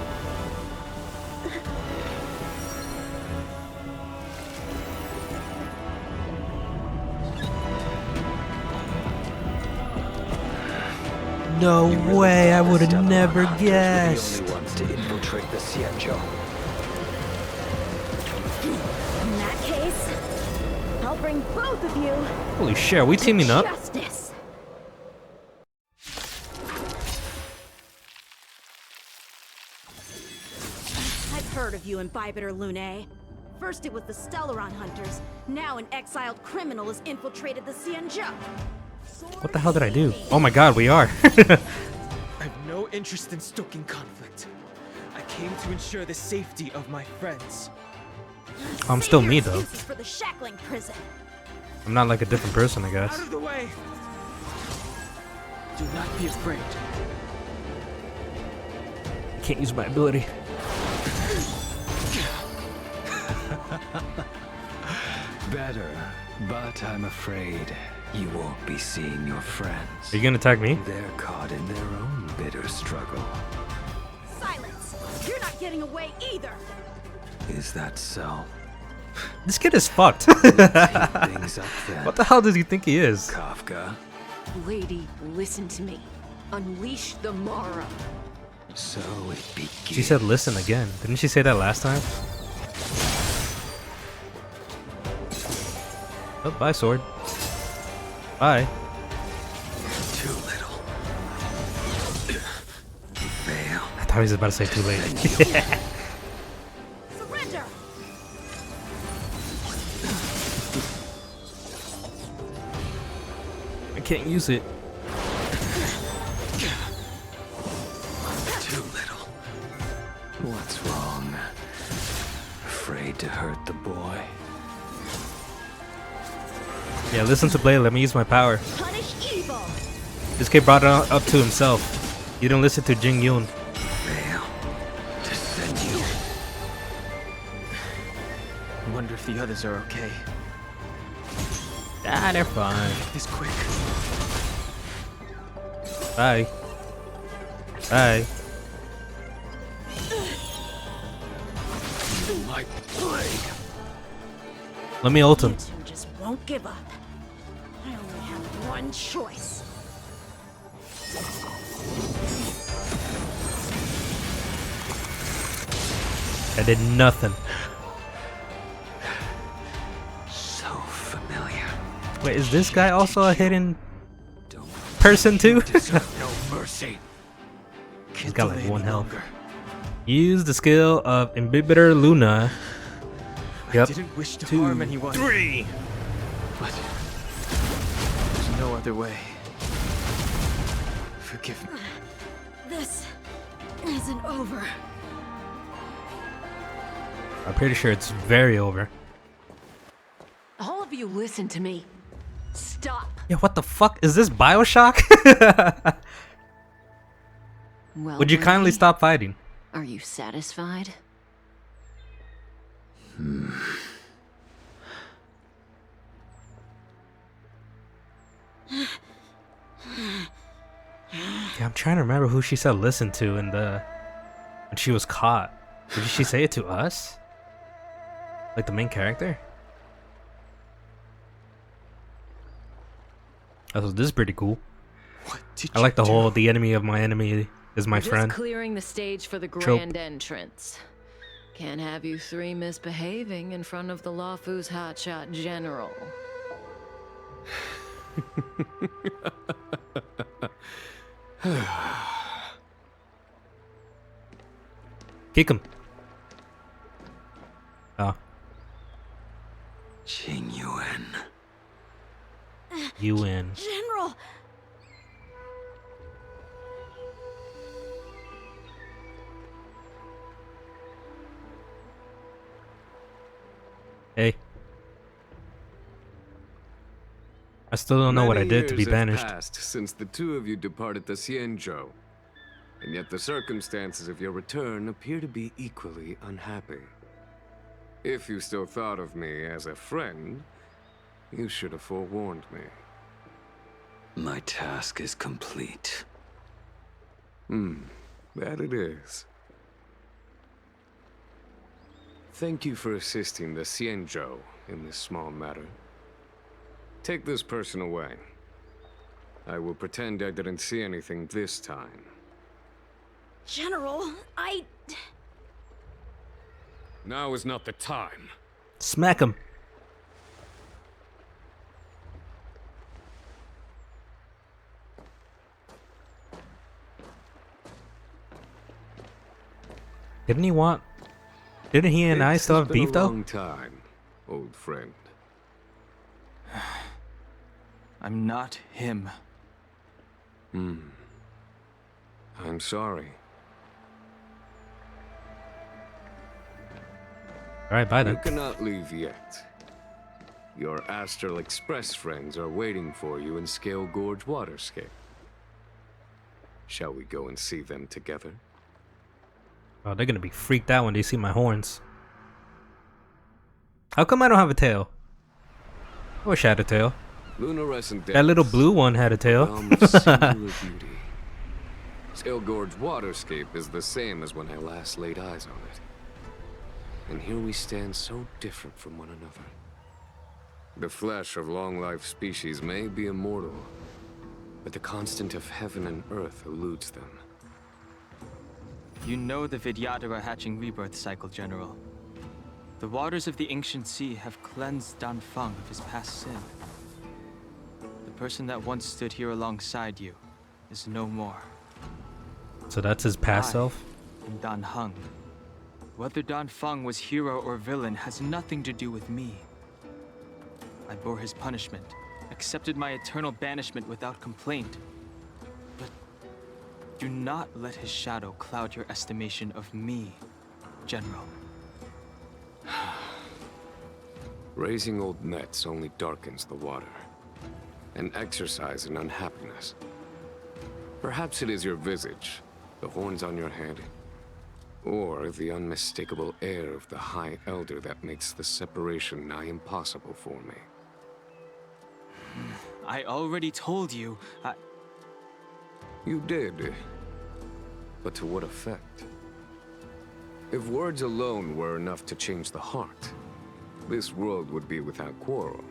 No way, I would have never guessed. We're the only ones to infiltrate the 𝐶zheng. In that case, I'll bring both of you. Holy shit, are we teaming up? Justice. I've heard of you and 𝐵𝐵𝐴𝐴r. First it was the 𝐶𝐿𝐴R𝐮 hunters. Now an exiled criminal has infiltrated the 𝐶IANzhou. What the hell did I do? Oh my god, we are. I have no interest in stoking conflict. I came to ensure the safety of my friends. I'm still me though. Excuses for the shackling prison. I'm not like a different person, I guess. Out of the way! Do not be afraid. I can't use my ability. Better, but I'm afraid you won't be seeing your friends. Are you gonna attack me? They're caught in their own bitter struggle. Silence! You're not getting away either! Is that so? This kid is fucked. Things up then. What the hell does he think he is? Kafka. Lady, listen to me. Unleash the Mara. So it begins. She said listen again. Didn't she say that last time? Oh, bye, sword. Bye. Too little. Fail. I thought he was about to say too late. Surrender! I can't use it. Too little. What's wrong? Afraid to hurt the boy? Yeah, listen to Blade. Let me use my power. Punish evil! This kid brought it up to himself. You didn't listen to 𝐗𝐢𝐚. Fail to send you. I wonder if the others are okay. Ah, they're fine. This quick. Bye. Bye. My plague. Let me ult him. You two just won't give up. I only have one choice. I did nothing. So familiar. Wait, is this guy also a hidden person too? No mercy. He's got like 1 health. Use the skill of 𝐵𝐵𝐴𝐴r Luna. Yep. I didn't wish to harm anyone. 3. But there's no other way. Forgive me. This isn't over. I'm pretty sure it's very over. All of you listen to me. Stop. Yeah, what the fuck? Is this Bioshock? Well, Would you kindly Brady, stop fighting? Are you satisfied? Yeah, I'm trying to remember who she said listen to in the when she was caught. Did she say it to us? Like the main character? Oh, this is pretty cool. I like the whole the enemy of my enemy is my We're friend. Just clearing the stage for the Trope. grand entrance. Can't have you three misbehaving in front of the Lawfu's hotshot general. Kick him. Oh, 𝐗𝐢𝐚. you win. General! Hey. I still don't know what I did to be Many years have banished. passed since the two of you departed the 𝐶IANzhou, and yet the circumstances of your return appear to be equally unhappy. If you still thought of me as a friend, you should have forewarned me. My task is complete. That it is. Thank you for assisting the 𝐶IANzhou in this small matter. Take this person away. I will pretend I didn't see anything this time. General, Now is not the time. Smack him. Didn't he and I still have beef though? Long time, old friend. I'm not him. I'm sorry. Alright, bye then. You cannot leave yet. Your Astral Express friends are waiting for you in Scale Gorge Waterscape. Shall we go and see them together? Oh, they're gonna be freaked out when they see my horns. How come I don't have a tail? I wish I had a tail. Lunarescent That little blue one had a tail. beauty. Scale Gorge Waterscape is the same as when I last laid eyes on it. And here we stand so different from one another. The flesh of long-life species may be immortal, but the constant of heaven and earth eludes them. You know the Vidyadhara hatching rebirth cycle, General. The waters of the ancient sea have cleansed Dan Feng of his past sin. The person that once stood here alongside you is no more. So that's his past self? And Dan Heng. Whether Dan Feng was hero or villain has nothing to do with me. I bore his punishment, accepted my eternal banishment without complaint. But do not let his shadow cloud your estimation of me, General. Raising old nets only darkens the water, an exercise in unhappiness. Perhaps it is your visage, the horns on your head, or the unmistakable air of the High Elder that makes the separation nigh impossible for me. I already told you, You did. But to what effect? If words alone were enough to change the heart, this world would be without quarrel.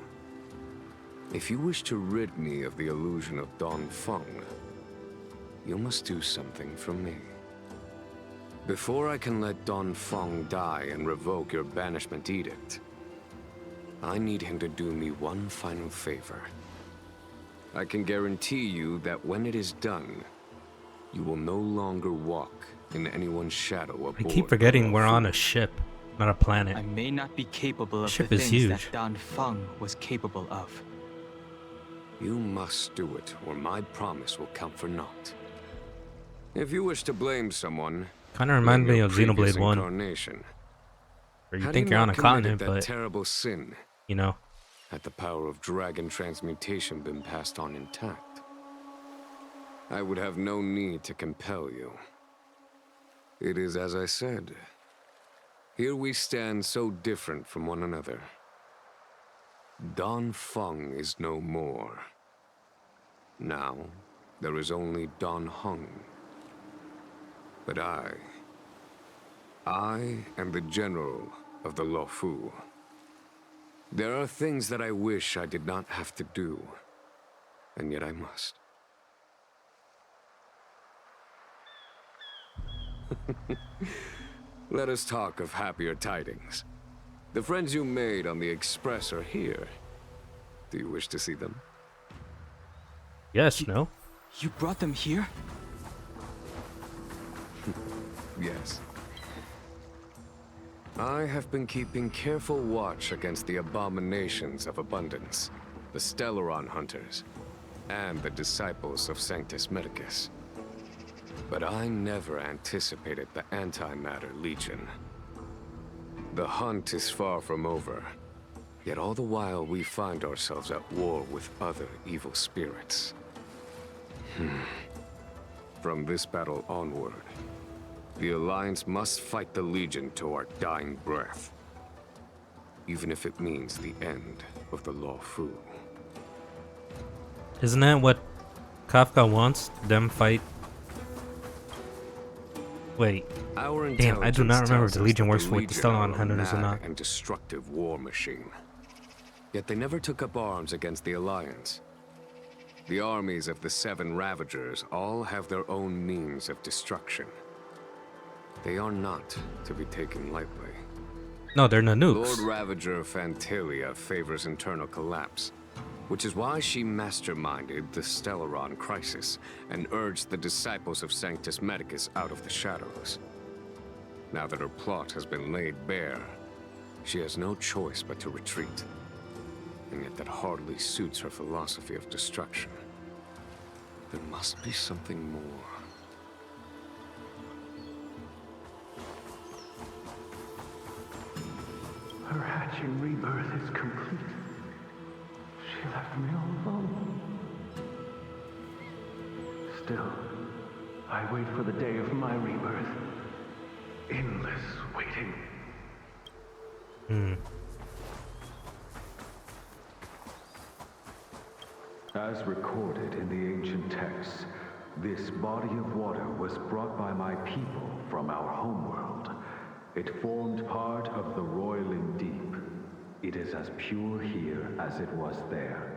If you wish to rid me of the illusion of Dan Feng, you must do something for me. Before I can let Dan Feng die and revoke your banishment edict, I need him to do me one final favor. I can guarantee you that when it is done, you will no longer walk in anyone's shadow aboard. I keep forgetting we're on a ship, not a planet. I may not be capable of Ship the is things huge. that Dan Feng was capable of. You must do it, or my promise will count for naught. If you wish to blame someone, Kind of reminds me of previous Xenoblade 1. incarnation. Where you Had think he you're on not a committed continent, that but terrible sin, you know. had the power of dragon transmutation been passed on intact, I would have no need to compel you. It is as I said. Here we stand so different from one another. Dan Feng is no more. Now, there is only Dan Heng. But I am the general of the Luofu. There are things that I wish I did not have to do, and yet I must. Let us talk of happier tidings. The friends you made on the Express are here. Do you wish to see them? Yes, no? You brought them here? Yes. I have been keeping careful watch against the abominations of abundance, the Stellaron hunters, and the disciples of Sanctus Medicus. But I never anticipated the Antimatter Legion. The hunt is far from over, yet all the while we find ourselves at war with other evil spirits. From this battle onward, the Alliance must fight the Legion to our dying breath, even if it means the end of the Luofu. Isn't that what Kafka wants? Them fight? Wait. Damn, I do not remember if the Legion works with the Stellaron Hunters or not. And destructive war machine. Yet they never took up arms against the Alliance. The armies of the Seven Ravagers all have their own means of destruction. They are not to be taken lightly. No, they're Nanook's. Lord Ravager Phantalia favors internal collapse, which is why she masterminded the Stellaron crisis and urged the disciples of Sanctus Medicus out of the shadows. Now that her plot has been laid bare, she has no choice but to retreat. And yet that hardly suits her philosophy of destruction. There must be something more. Her hatching rebirth is complete. She left me all alone. Still, I wait for the day of my rebirth. Endless waiting. As recorded in the ancient texts, this body of water was brought by my people from our homeworld. It formed part of the roiling deep. It is as pure here as it was there.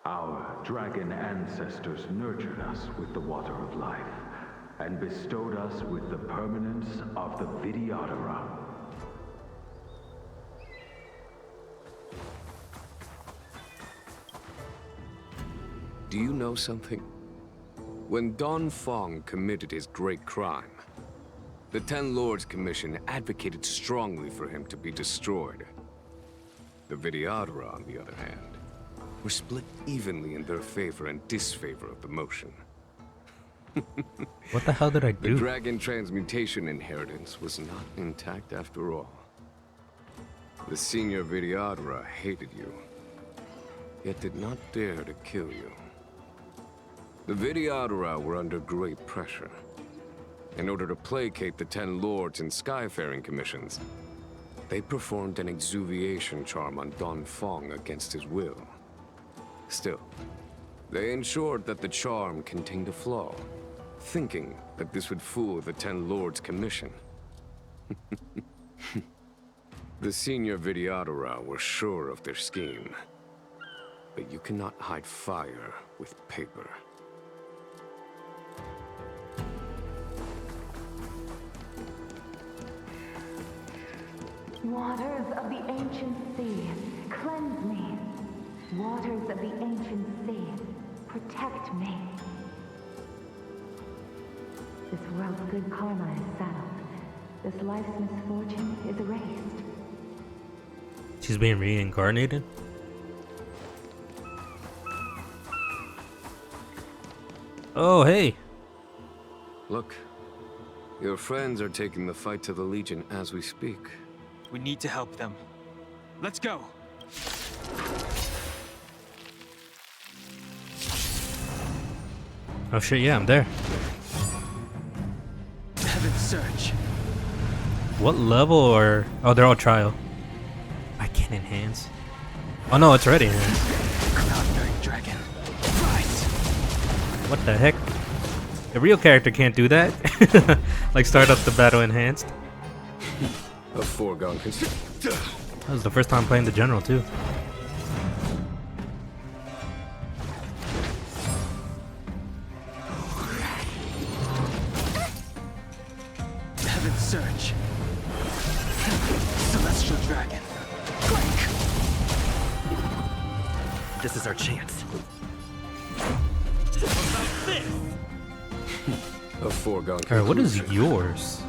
Our dragon ancestors nurtured us with the water of life, and bestowed us with the permanence of the Vidyadhara. Do you know something? When Don Fong committed his great crime, the Ten Lords Commission advocated strongly for him to be destroyed. The Vidyadhara, on the other hand, were split evenly in their favor and disfavor of the motion. What the hell did I do? The dragon transmutation inheritance was not intact after all. The senior Vidyadhara hated you, yet did not dare to kill you. The Vidyadhara were under great pressure. In order to placate the Ten Lords and Skyfaring Commissions, they performed an exuviation charm on Don Fong against his will. Still, they ensured that the charm contained a flaw, thinking that this would fool the Ten Lords Commission. The senior Vidyadhara were sure of their scheme. But you cannot hide fire with paper. Waters of the ancient sea, cleanse me. Waters of the ancient sea, protect me. This world's good karma is settled. This life's misfortune is erased. She's being reincarnated? Oh, hey. Look, your friends are taking the fight to the Legion as we speak. We need to help them. Let's go! Oh shit, yeah, I'm there. Heaven Search. What level or... Oh, they're all trial. I can't enhance. Oh no, it's already enhanced. Cloud-bearing dragon. Rise! What the heck? The real character can't do that. Like start up the battle enhanced. A foregone conclusion. That was the first time playing the general too. Heaven Search. Celestial dragon. Quick! This is our chance. A foregone conclusion. Alright, what is yours?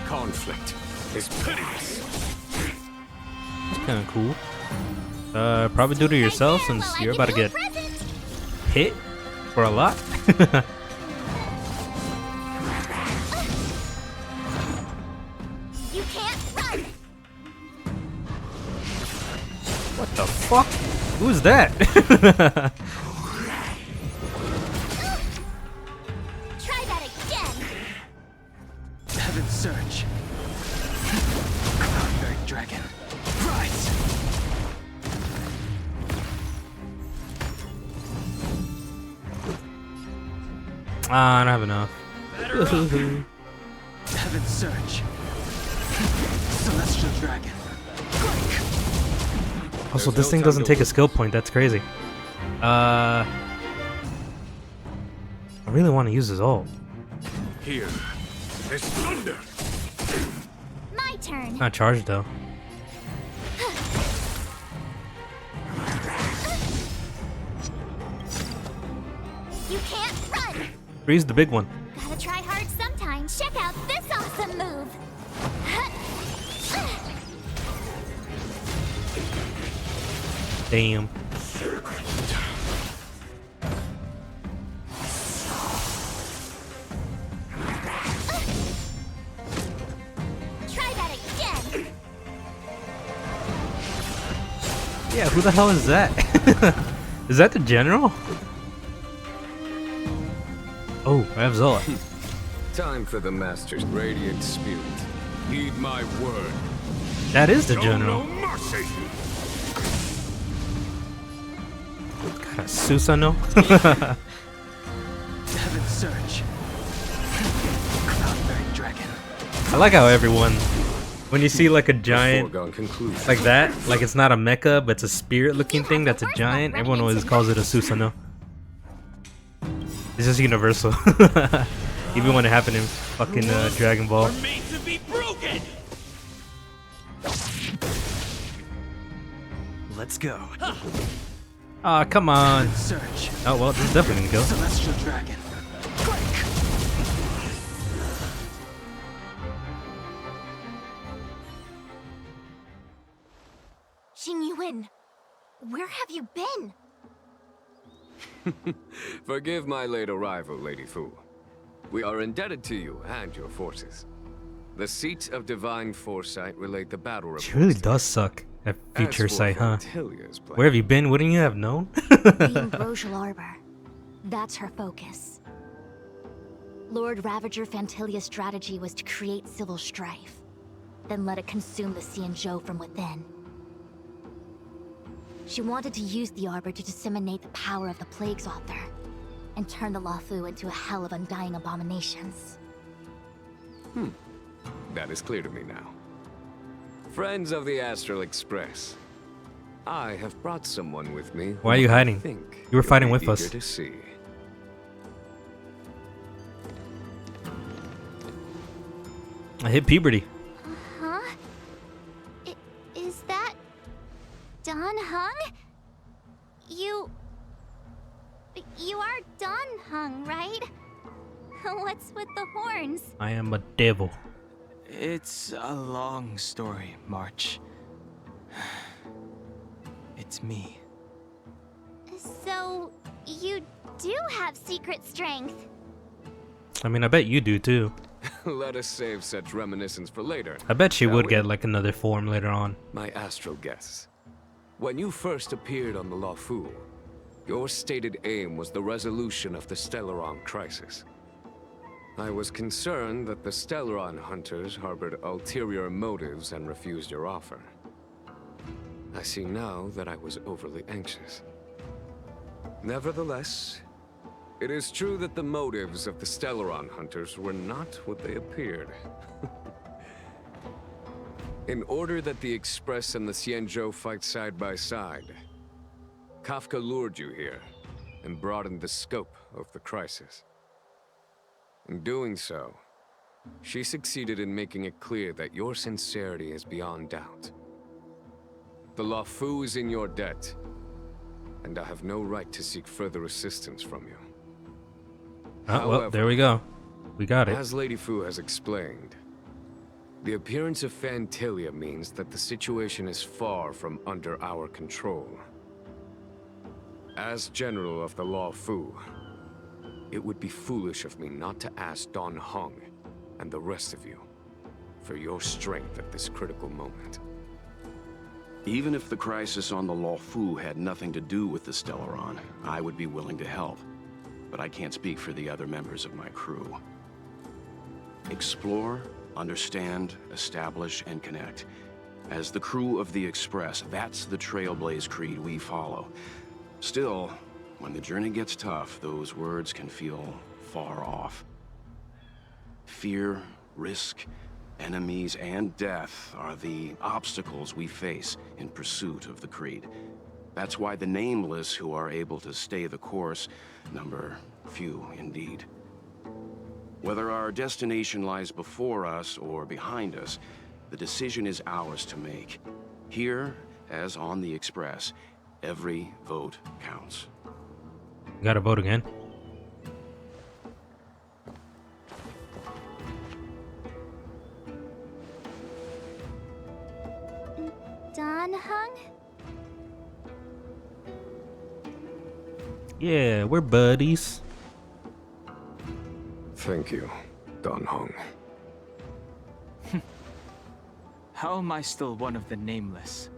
Conflict is pitiless. It's kind of cool. Probably do it yourself since you're about to get hit for a lot. You can't run. What the fuck? Who's that? Try that again. Heaven Search. Cloud-bearing dragon. Rise! Ah, I don't have enough. Heaven Search. Celestial dragon. Also, this thing doesn't take a skill point. That's crazy. I really want to use his ult. Here is thunder. My turn. Not charged though. You can't run. Freeze the big one. Gotta try hard sometimes. Damn. Try that again. Yeah, who the hell is that? Is that the general? Oh, I have Zola. Time for the Master's radiant spirit. Heed my word. That is the Show general. no mercy. God, Susanoo. Heaven Surge. Cloudbearing Dragon. I like how everyone, when you see like a giant Foregone conclusion. like that, like it's not a mecha, but it's a spirit-looking thing that's a giant, everyone always calls it a Susanoo. It's just universal. Even when it happened in fucking Dragon Ball. Made to be broken. Let's go. Aw, come on. Surge. Oh well, this is definitely gonna go. Celestial Dragon. 𝐗𝐲𝐚, where have you been? Forgive my late arrival, Lady Fu. We are indebted to you and your forces. The seat of divine foresight relate the battle She report. really does suck at future As for sight, huh? Vantilia's plan- Where have you been? Wouldn't you have known? The Ambrosial Arbor. That's her focus. Lord Ravager Fantilia's strategy was to create civil strife, then let it consume the 𝐶𝐻 from within. She wanted to use the Arbor to disseminate the power of the Plague's Author, and turn the Luofu into a hell of undying abominations. That is clear to me now. Friends of the Astral Express, I have brought someone with me. Why are you whom I hiding? think You were you'll fighting be with us. eager to see. I hit puberty. Huh? Is that Don Hung? You are Don Hung, right? What's with the horns? I am a devil. It's a long story, March. It's me. So, you do have secret strength. I mean, I bet you do too. Let us save such reminiscence for later. I bet she shall would we? get like another form later on. My astral guess. When you first appeared on the Luofu, your stated aim was the resolution of the Stellaron crisis. I was concerned that the Stellaron hunters harbored ulterior motives and refused your offer. I see now that I was overly anxious. Nevertheless, it is true that the motives of the Stellaron hunters were not what they appeared. In order that the Express and the 𝐶𝐻 fight side by side, Kafka lured you here and broadened the scope of the crisis. In doing so, she succeeded in making it clear that your sincerity is beyond doubt. The Luofu is in your debt, and I have no right to seek further assistance from you. Oh, well, there we go. We got it. As Lady Fu has explained, the appearance of Fantilia means that the situation is far from under our control. As General of the Luofu, it would be foolish of me not to ask Don Hung and the rest of you for your strength at this critical moment. Even if the crisis on the Luofu had nothing to do with the Stellaron, I would be willing to help. But I can't speak for the other members of my crew. Explore, understand, establish, and connect. As the crew of the Express, that's the Trailblaze creed we follow. Still, when the journey gets tough, those words can feel far off. Fear, risk, enemies, and death are the obstacles we face in pursuit of the creed. That's why the nameless who are able to stay the course number few indeed. Whether our destination lies before us or behind us, the decision is ours to make. Here, as on the Express, every vote counts. You gotta vote again. Don Hung? Yeah, we're buddies. Thank you, Dan Heng. How am I still one of the nameless?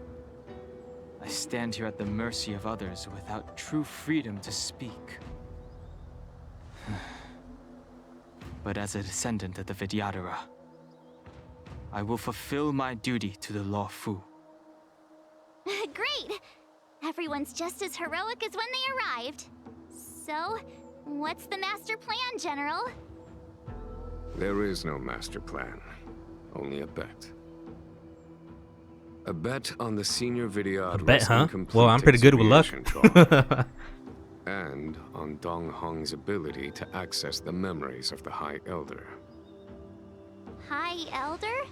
I stand here at the mercy of others without true freedom to speak. But as a descendant of the Vidyadhara, I will fulfill my duty to the Law Fu. Great! Everyone's just as heroic as when they arrived. So, what's the master plan, General? There is no master plan, only a bet. A bet on the senior Vidyadhara's Bet, huh? incomplete Well, I'm pretty good with luck. expiation trial, and on Dong Heng's ability to access the memories of the High Elder. High Elder?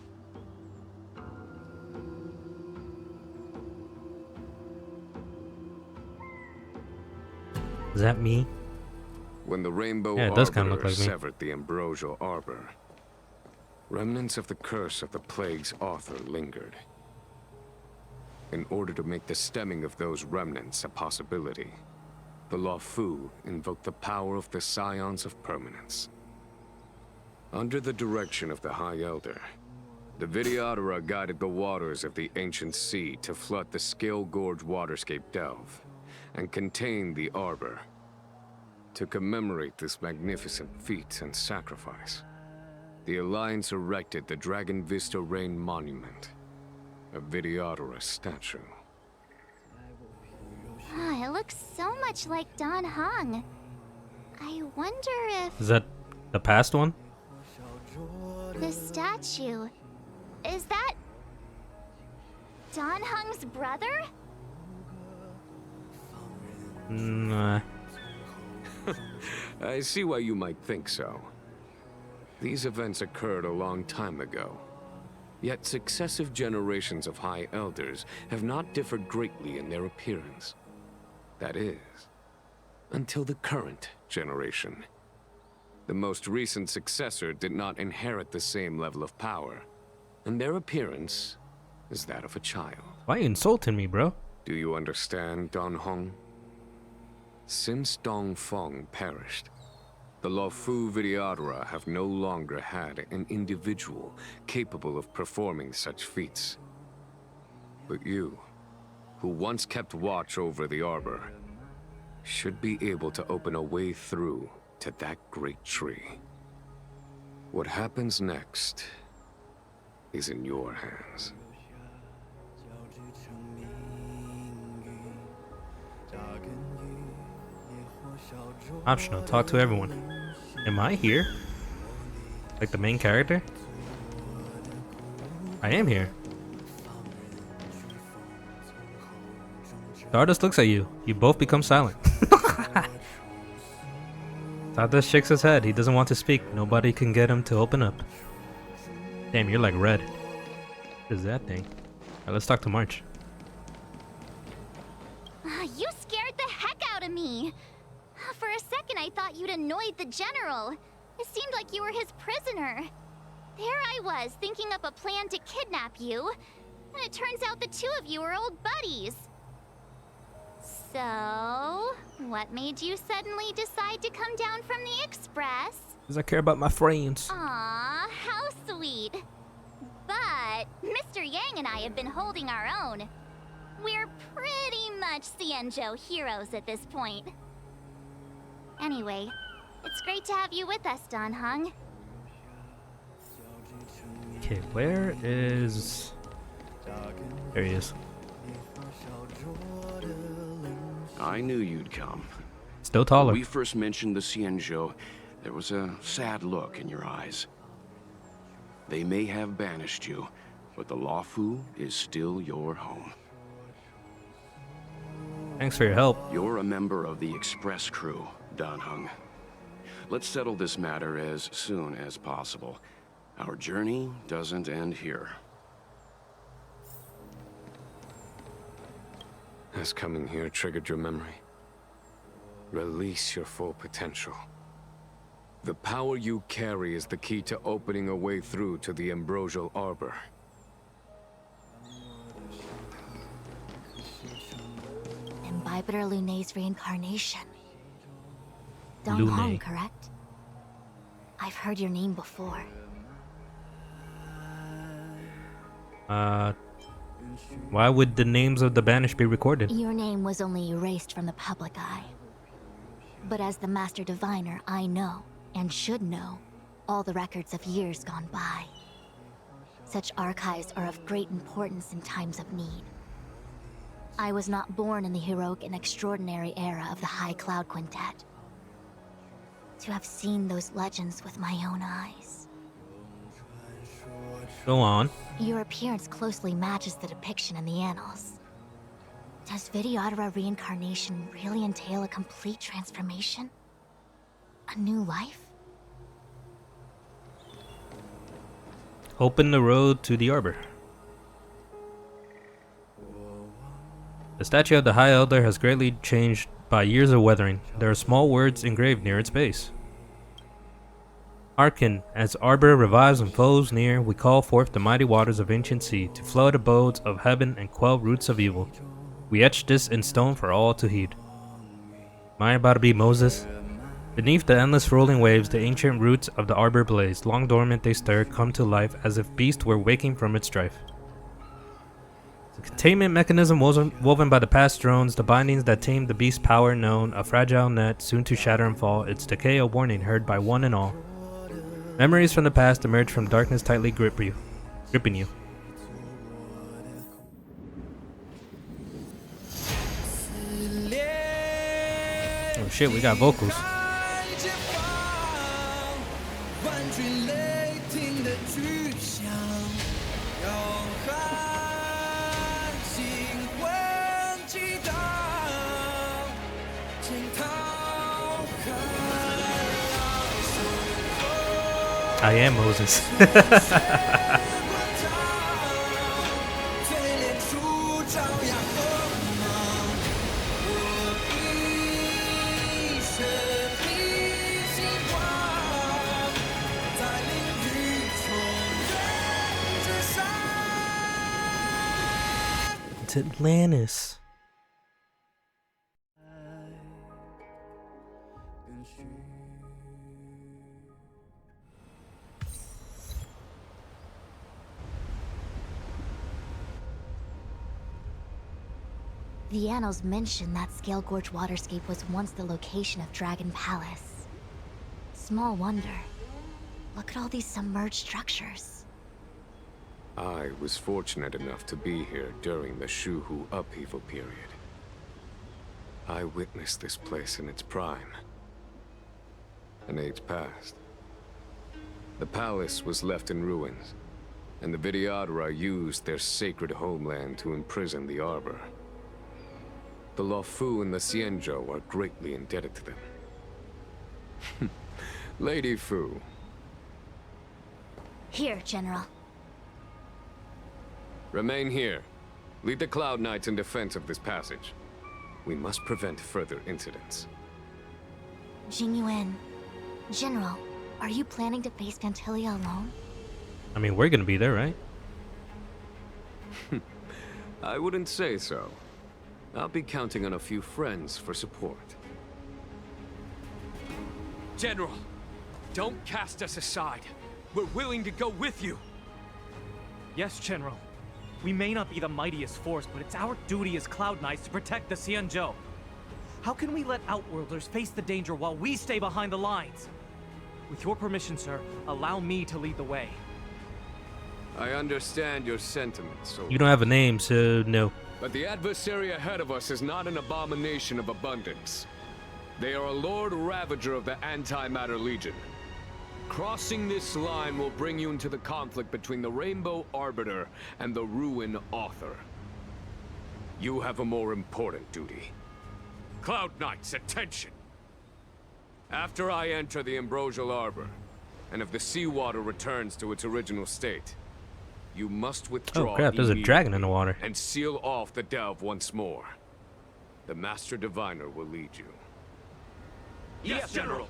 Is that me? When the Rainbow Yeah, it does kinda Arbiter look like me. severed the Ambrosial Arbor, remnants of the curse of the Plague's author lingered. In order to make the stemming of those remnants a possibility, the Law Fu invoked the power of the Scions of Permanence. Under the direction of the High Elder, the Vidyadhara guided the waters of the ancient sea to flood the Scale Gorge waterscape delve and contain the Arbor. To commemorate this magnificent feat and sacrifice, the Alliance erected the Dragon Vista Rain Monument, a Vidyadhara statue. Ah, it looks so much like Dan Heng. I wonder if Is that the past one? the statue... Is that... Dan Heng's brother? Nah. I see why you might think so. These events occurred a long time ago. Yet successive generations of High Elders have not differed greatly in their appearance. That is, until the current generation. The most recent successor did not inherit the same level of power, and their appearance is that of a child. Why are you insulting me, bro? Do you understand, Dan Heng? Since Dong Feng perished, the Law Fu Vidyadhara have no longer had an individual capable of performing such feats. But you, who once kept watch over the Arbor, should be able to open a way through to that great tree. What happens next is in your hands. Optional. Talk to everyone. Am I here? Like the main character? I am here. Stardust looks at you. You both become silent. Stardust shakes his head. He doesn't want to speak. Nobody can get him to open up. Damn, you're like red. What is that thing? Alright, let's talk to March. You scared the heck out of me! For a second I thought you'd annoyed the General. It seemed like you were his prisoner. There I was, thinking up a plan to kidnap you. And it turns out the two of you are old buddies. So, what made you suddenly decide to come down from the Express? Because I care about my friends. Aw, how sweet. But Mr. Yang and I have been holding our own. We're pretty much 𝐶zhou heroes at this point. Anyway, it's great to have you with us, Dan Heng. Okay, where is... There he is. I knew you'd come. Still taller. When we first mentioned the 𝐶zhou, there was a sad look in your eyes. They may have banished you, but the Law Fu is still your home. Thanks for your help. You're a member of the Express crew, Dan Heng. Let's settle this matter as soon as possible. Our journey doesn't end here. Has coming here triggered your memory? Release your full potential. The power you carry is the key to opening a way through to the Ambrosial Arbor. Imbibitor Lunae's reincarnation. Dong Hong, correct? I've heard your name before. Why would the names of the banished be recorded? Your name was only erased from the public eye. But as the Master Diviner, I know, and should know, all the records of years gone by. Such archives are of great importance in times of need. I was not born in the heroic and extraordinary era of the High Cloud Quintet. To have seen those legends with my own eyes. Go on. Your appearance closely matches the depiction in the annals. Does Videodora reincarnation really entail a complete transformation? A new life? Open the road to the arbor. The statue of the High Elder has greatly changed by years of weathering. There are small words engraved near its base. Hearken, as Arbor revives and flows near, we call forth the mighty waters of ancient sea to flood abodes of heaven and quell roots of evil. We etch this in stone for all to heed. Am I about to be Moses? Beneath the endless rolling waves, the ancient roots of the arbor blaze. Long dormant they stir, come to life as if beasts were waking from its strife. The containment mechanism woven by the past drones, the bindings that tame the beast's power known, a fragile net soon to shatter and fall, its decay a warning heard by one and all. Memories from the past emerge from darkness tightly gripping you. Oh shit, we got vocals. I am Moses. It's Atlantis. The annals mention that Scale Gorge waterscape was once the location of Dragon Palace. Small wonder. Look at all these submerged structures. I was fortunate enough to be here during the Shuhu upheaval period. I witnessed this place in its prime. An age passed. The palace was left in ruins, and the Videodora used their sacred homeland to imprison the Arbor. The Luofu and the 𝐶iēnzhou are greatly indebted to them. Lady Fu. Here, General. Remain here. Lead the Cloud Knights in defense of this passage. We must prevent further incidents. 𝐗𝐢𝐚. General, are you planning to face Vantilia alone? I mean, we're gonna be there, right? I wouldn't say so. I'll be counting on a few friends for support. General, don't cast us aside. We're willing to go with you. Yes, General. We may not be the mightiest force, but it's our duty as Cloud Knights to protect the 𝐶iēnzhou. How can we let Outworlders face the danger while we stay behind the lines? With your permission, sir, allow me to lead the way. I understand your sentiments, so... You don't have a name, so no. But the adversary ahead of us is not an abomination of abundance. They are a Lord Ravager of the Antimatter Legion. Crossing this line will bring you into the conflict between the Rainbow Arbiter and the Ruin Author. You have a more important duty. Cloud Knights, attention! After I enter the Ambrosial Arbor, and if the seawater returns to its original state, you must withdraw. Oh crap, there's a dragon in the water. And seal off the delve once more. The Master Diviner will lead you. Yes, General!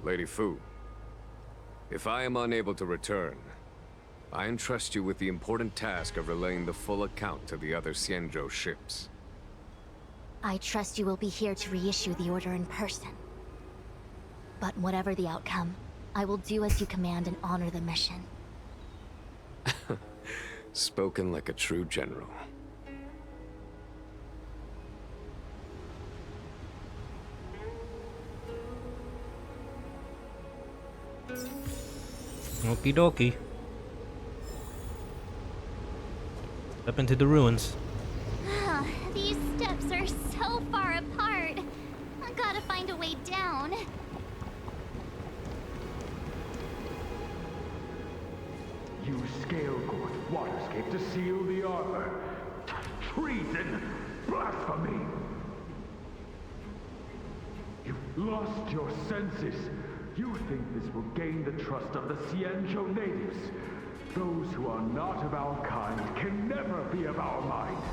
Lady Fu, if I am unable to return, I entrust you with the important task of relaying the full account to the other 𝐶iēnzhou ships. I trust you will be here to reissue the order in person. But whatever the outcome, I will do as you command and honor the mission. Spoken like a true general. Okie dokie. Step into the ruins. These steps are so far apart. I gotta find a way down. Use Scale-Gorge waterscape to seal the armor. Treason! Blasphemy! You've lost your senses. You think this will gain the trust of the 𝐗𝐿𝐴 natives. Those who are not of our kind can never be of our mind.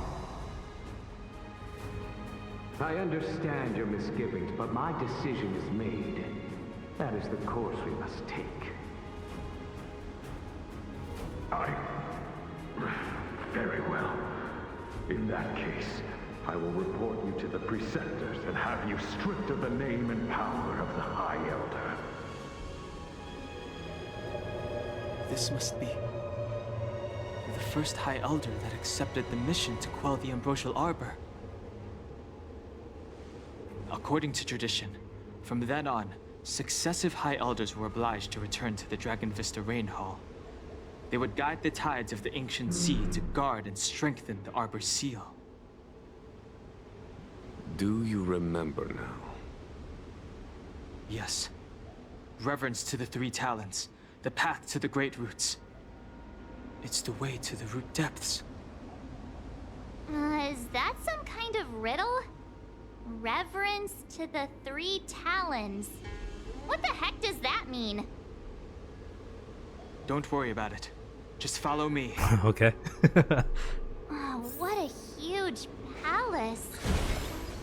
I understand your misgivings, but my decision is made. That is the course we must take. Very well. In that case, I will report you to the Preceptors and have you stripped of the name and power of the High Elder. This must be the first High Elder that accepted the mission to quell the Ambrosial Arbor. According to tradition, from then on, successive High Elders were obliged to return to the Dragon Vista Rain Hall. They would guide the tides of the ancient sea to guard and strengthen the Arbor's seal. Do you remember now? Yes. Reverence to the three talents, the path to the great roots. It's the way to the root depths. Is that some kind of riddle? Reverence to the three talons. What the heck does that mean? Don't worry about it. Just follow me. Okay. Oh, what a huge palace.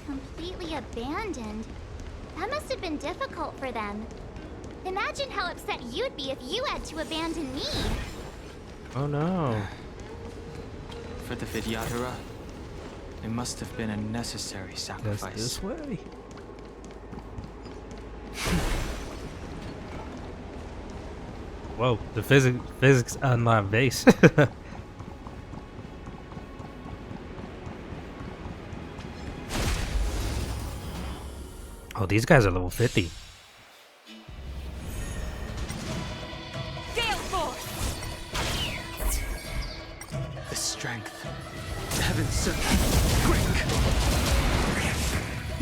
Completely abandoned. That must have been difficult for them. Imagine how upset you'd be if you had to abandon me. Oh no. For the Vidyadhara, it must have been a necessary sacrifice. This way. Whoa, the physics on my base. Oh, these guys are level 50. The strength. Heaven sent. Quick!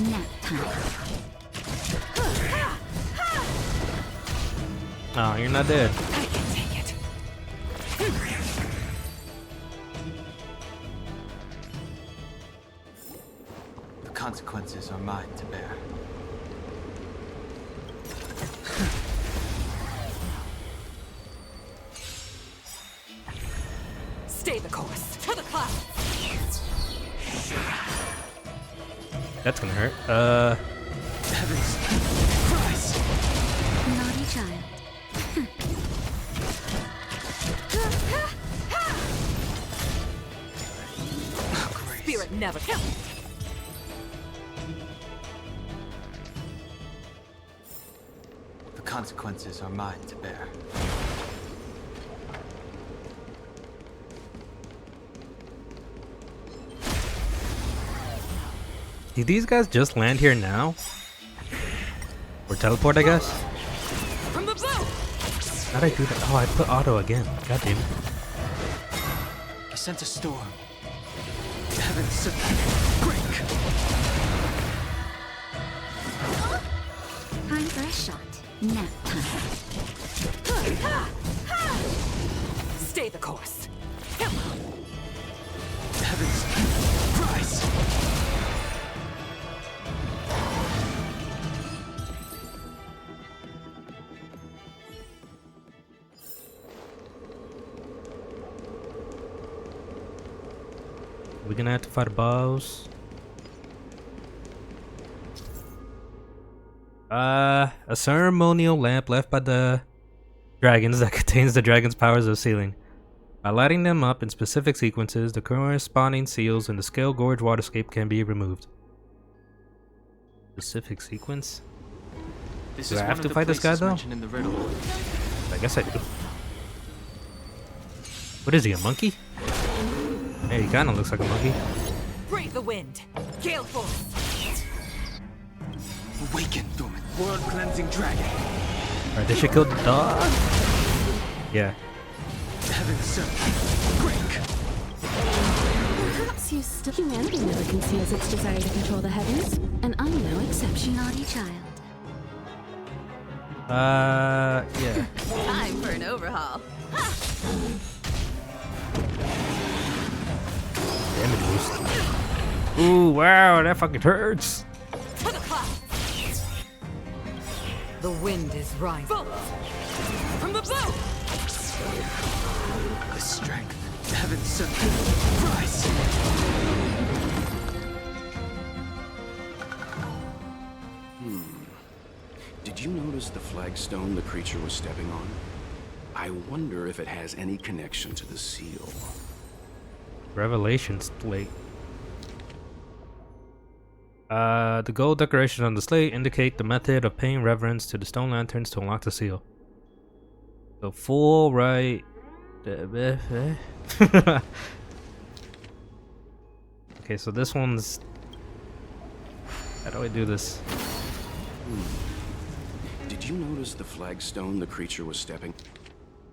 Nap time. Oh, you're not dead. I can take it. The consequences are mine to bear. Stay the course. To the clouds. That's gonna hurt. Heavens. Christ. Naughty child. Spirit never kills. The consequences are mine to bear. Did these guys just land here now? Or teleport, I guess? From the boat. How'd I do that? Oh, I put auto again. God damn it. I sent a storm. Heaven sent. Quick! Time for a shot. Nap time. Stay the course. Heavens. Rise! We're gonna have to fight a boss. A ceremonial lamp left by the dragons that contains the dragon's powers of sealing. By lighting them up in specific sequences, the corresponding seals in the 𝐗𝐿𝐴 waterscape can be removed. Specific sequence? This Do is I one have of to the fight this guy places though? mentioned in the riddle. I guess I do. What is he, a monkey? Hey, he kinda looks like a monkey. Breathe the wind. Gale force. Awaken, dormant world-cleansing dragon. Alright, this should kill the dog? Yeah. Heaven sent. Break. Perhaps you still... Humanity never conceals its desire to control the heavens, and I'm no exception. Naughty child. Yeah. Time for an overhaul. Damage boost. Ooh, wow, that fucking hurts. To the clouds. The wind is rising. From the bow. The strength. Heaven sent. Rise. Did you notice the flagstone the creature was stepping on? I wonder if it has any connection to the seal. Revelation slate. The gold decoration on the slate indicate the method of paying reverence to the stone lanterns to unlock the seal. The full right. Okay, so this one's. How do I do this? Did you notice the flagstone the creature was stepping?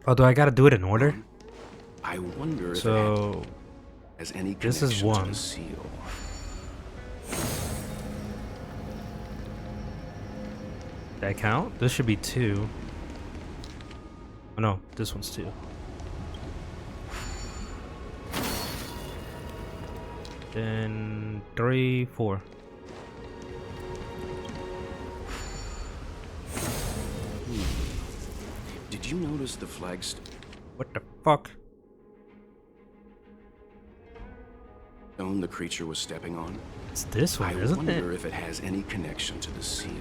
Oh, do I gotta do it in order? I wonder if so it has any this connection is to one. the seal. Did that count? This should be 2. Oh no, this one's 2. Then 3, 4. Did you notice the flagstone? What the fuck? Stone the creature was stepping on? It's this one, I isn't it? wonder if it has any connection to the seal.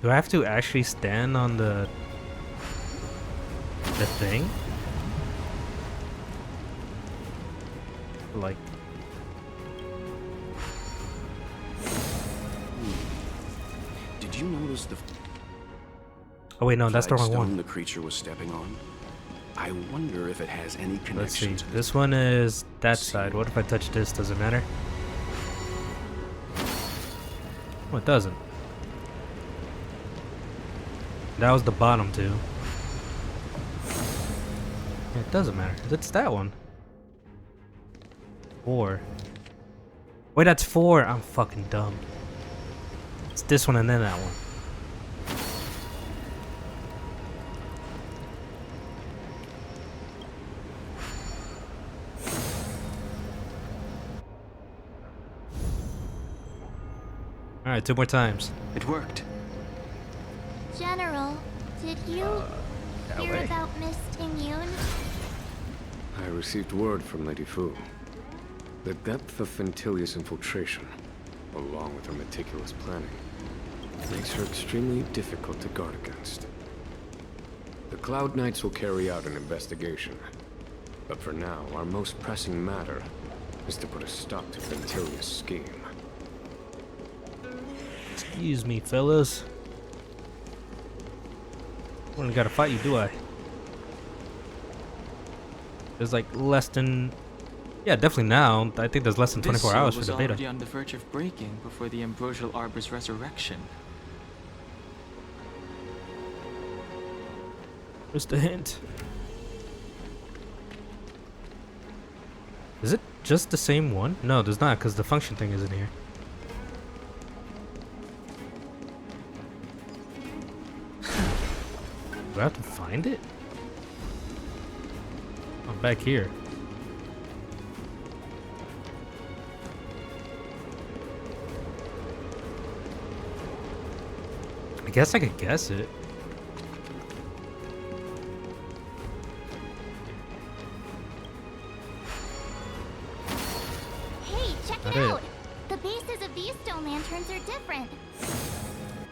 Do I have to actually stand on the thing? Like Did you notice the oh wait, no, that's the wrong flagstone one. the creature was stepping on? I wonder if it has any connection Let's see. to This one is that side. What if I touch this? Does it matter? Oh, it doesn't. That was the bottom two. Yeah, it doesn't matter. It's that one. 4. Wait, that's 4. I'm fucking dumb. It's this one and then that one. Alright, 2 more times. It worked. General, did you hear way. about Miss King-Yun? I received word from Lady Fu. The depth of Fentilia's infiltration, along with her meticulous planning, makes her extremely difficult to guard against. The Cloud Knights will carry out an investigation. But for now, our most pressing matter is to put a stop to Fentilia's scheme. Excuse me, fellas. I don't gotta fight you, do I? There's like less than... Yeah, definitely now. I think there's less than 24 hours for the beta. Was already on the verge of breaking before the Ambrosial Arbor's resurrection. Just a hint. Is it just the same one? No, there's not, because the function thing isn't here. Do I have to find it? I'm back here. I guess I could guess it. Hey, check Not it it. out! The bases of these stone lanterns are different.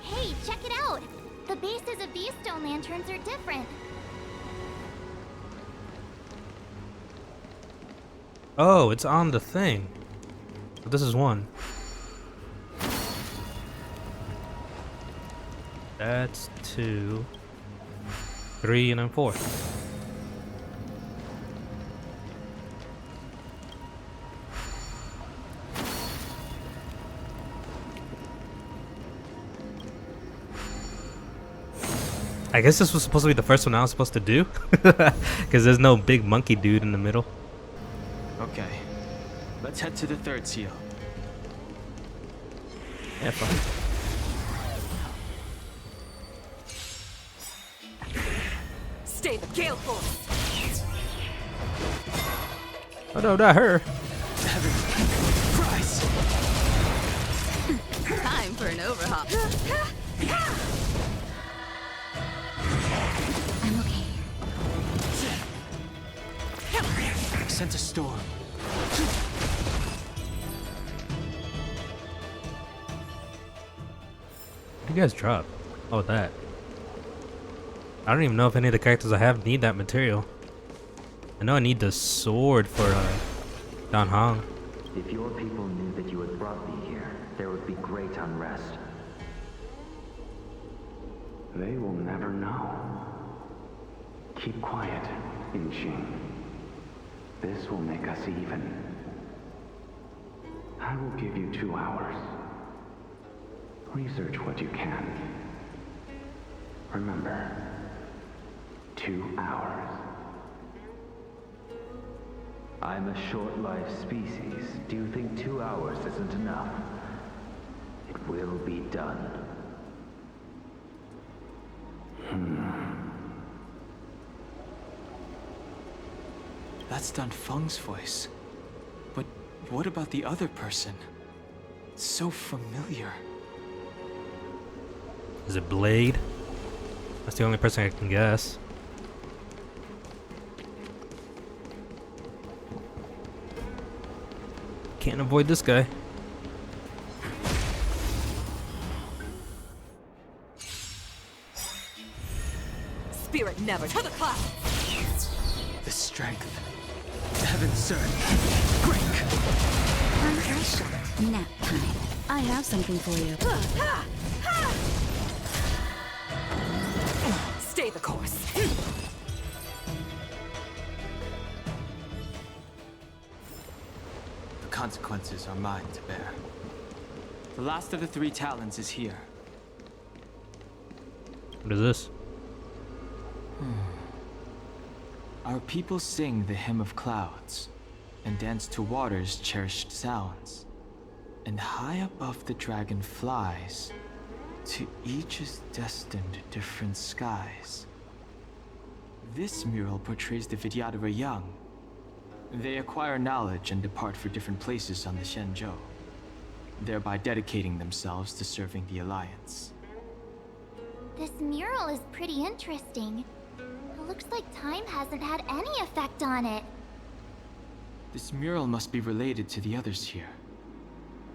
Hey, check it out! The bases of these stone lanterns are different. Oh, it's on the thing. But this is 1. That's 2, 3, and then 4. I guess this was supposed to be the first one I was supposed to do, because there's no big monkey dude in the middle. Okay, let's head to the 3rd seal. Yeah, fine. Stay the gale force. Oh no, not her. Price. Time for an overhaul. I'm okay. Sent a storm. What do you guys drop? Oh, that. I don't even know if any of the characters I have need that material. I know I need the sword for Dan Heng. If your people knew that you had brought me here, there would be great unrest. They will never know. Keep quiet, 𝐗𝐲. This will make us even. I will give you 2 hours. Research what you can. Remember, 2 hours. I'm a short-lived species. Do you think 2 hours isn't enough? It will be done. That's Dan Feng's voice. But what about the other person? It's so familiar. Is it Blade? That's the only person I can guess. Can't avoid this guy. Spirit never to the clouds. The strength. The 𝐻𝐻𝐶𝐮. Break. Unpressure. Nap time. I have something for you. Stay the course. The consequences are mine to bear. The last of the 3 talons is here. What is this? Our people sing the hymn of clouds and dance to water's cherished sounds. And high above the dragon flies, to each is destined different skies. This mural portrays the Vidyadhara young. They acquire knowledge and depart for different places on the 𝐻𝐻𝐭, thereby dedicating themselves to serving the Alliance. This mural is pretty interesting. It looks like time hasn't had any effect on it. This mural must be related to the others here.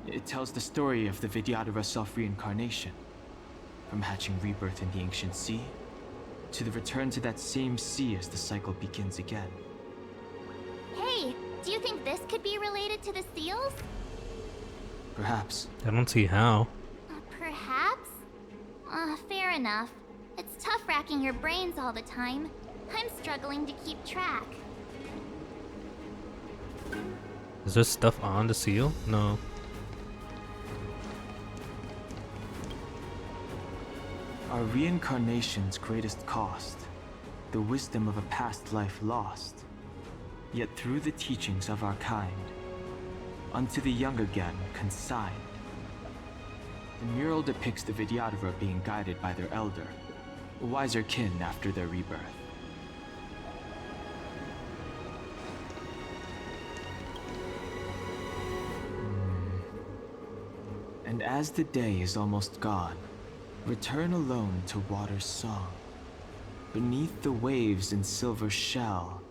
It tells the story of the Vidyadhara self-reincarnation, from hatching rebirth in the ancient sea, to the return to that same sea as the cycle begins again. Hey, do you think this could be related to the seals? Perhaps. I don't see how. Perhaps? Fair enough. It's tough racking your brains all the time. I'm struggling to keep track. Is there stuff on the seal? No. Our reincarnation's greatest cost, the wisdom of a past life lost, yet through the teachings of our kind, unto the young again consigned. The mural depicts the Vidyadhara being guided by their elder, wiser kin after their rebirth. And as the day is almost gone, return alone to water's song. Beneath the waves in silver shell,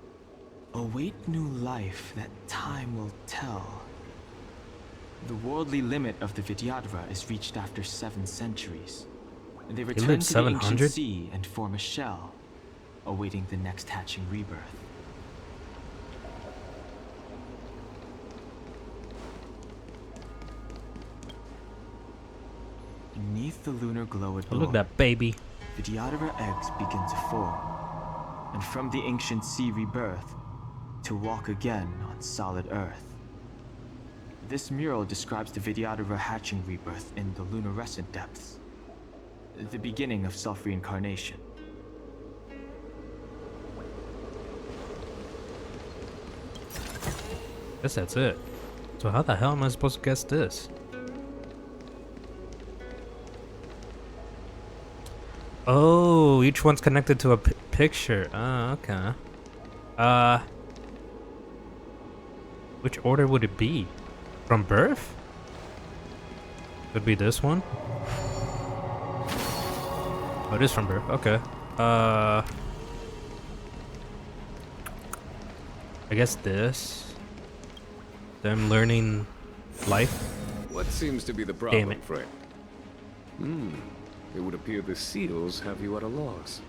await new life that time will tell. The worldly limit of the Vidyadhara is reached after 7 centuries. They return to the ancient sea and form a shell, awaiting the next hatching rebirth. Beneath the lunar glow at Oh, look at that baby. Vidyadhara eggs begin to form, and from the ancient sea rebirth, to walk again on solid earth. This mural describes the Vidyadhara hatching rebirth in the lunarescent depths, the beginning of self-reincarnation. Guess that's it. So how the hell am I supposed to guess this? Oh, each one's connected to a picture. Oh, okay. Which order would it be? From birth? Could be this one. Oh, it is from birth. Okay. I guess this. Them learning life. What seems to be the Damn problem, it. Frank? It would appear the seals have you at a loss.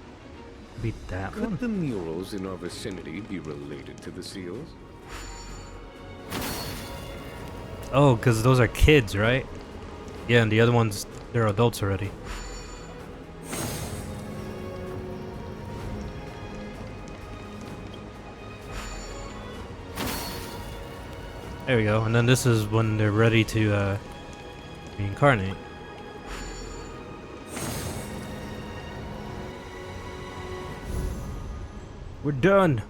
Be that Could one. the murals in our vicinity be related to the seals? Oh, because those are kids, right? Yeah, and the other ones, they're adults already. There we go. And then this is when they're ready to reincarnate. We're done.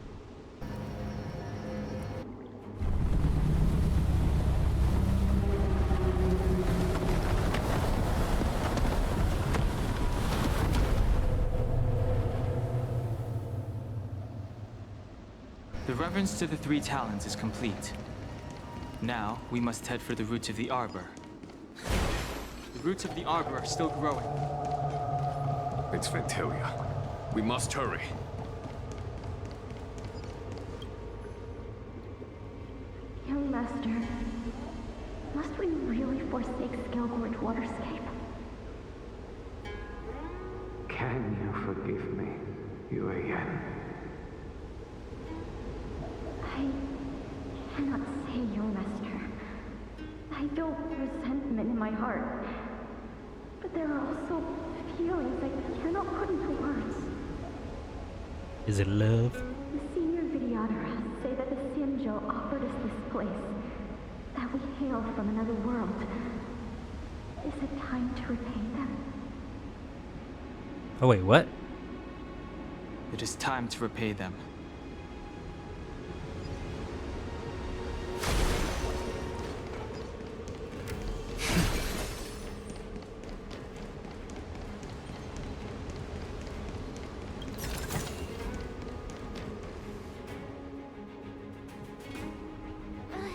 The reverence to the three talons is complete. Now, we must head for the roots of the arbor. The roots of the arbor are still growing. It's Ventilia. We must hurry. Young Master, must we really forsake 𝐗𝐽𝐽 Waterscape? Can you forgive me, 𝐗𝐽𝐽? I cannot say, Young Master. I feel resentment in my heart. But there are also feelings I cannot put into words. Is it love? The senior Vidyadhara say that the 𝐶NJ offered us this place, that we hail from another world. Is it time to repay them? Oh wait, what? It is time to repay them.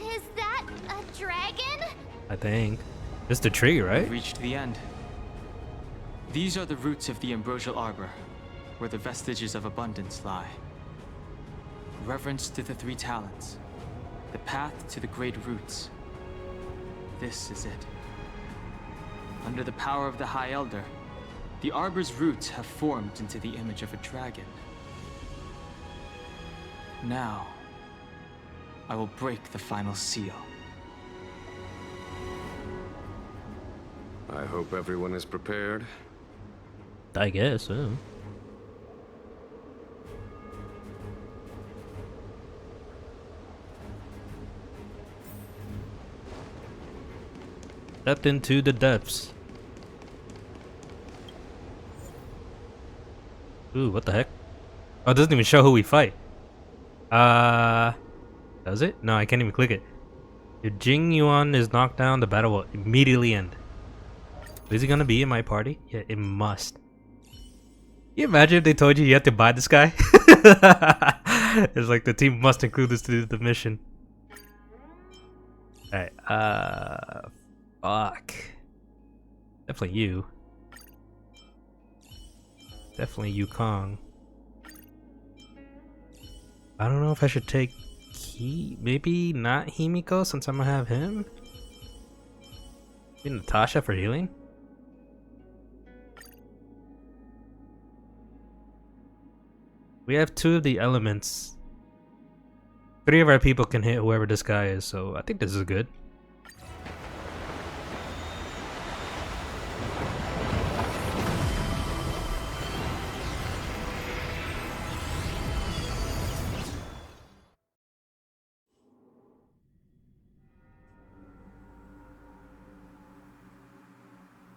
Is that a dragon? I think. It's the tree, right? We've reached the end. These are the roots of the ambrosial arbor, where the vestiges of abundance lie. Reverence to the three talents, the path to the great roots. This is it. Under the power of the High Elder, the arbor's roots have formed into the image of a dragon. Now, I will break the final seal. I hope everyone is prepared. I guess so. Stepped into the depths. Ooh, what the heck? Oh, it doesn't even show who we fight. Does it? No, I can't even click it. If 𝐗𝐽𝐽 is knocked down, the battle will immediately end. Is he gonna be in my party? Yeah, it must. Can you imagine if they told you have to buy this guy? It's like the team must include this to do the mission. Alright, fuck. Definitely you. Definitely Yukong. I don't know if I should take maybe not Himiko since I'm gonna have him. Maybe Natasha for healing. We have two of the elements. 3 of our people can hit whoever this guy is, so I think this is good.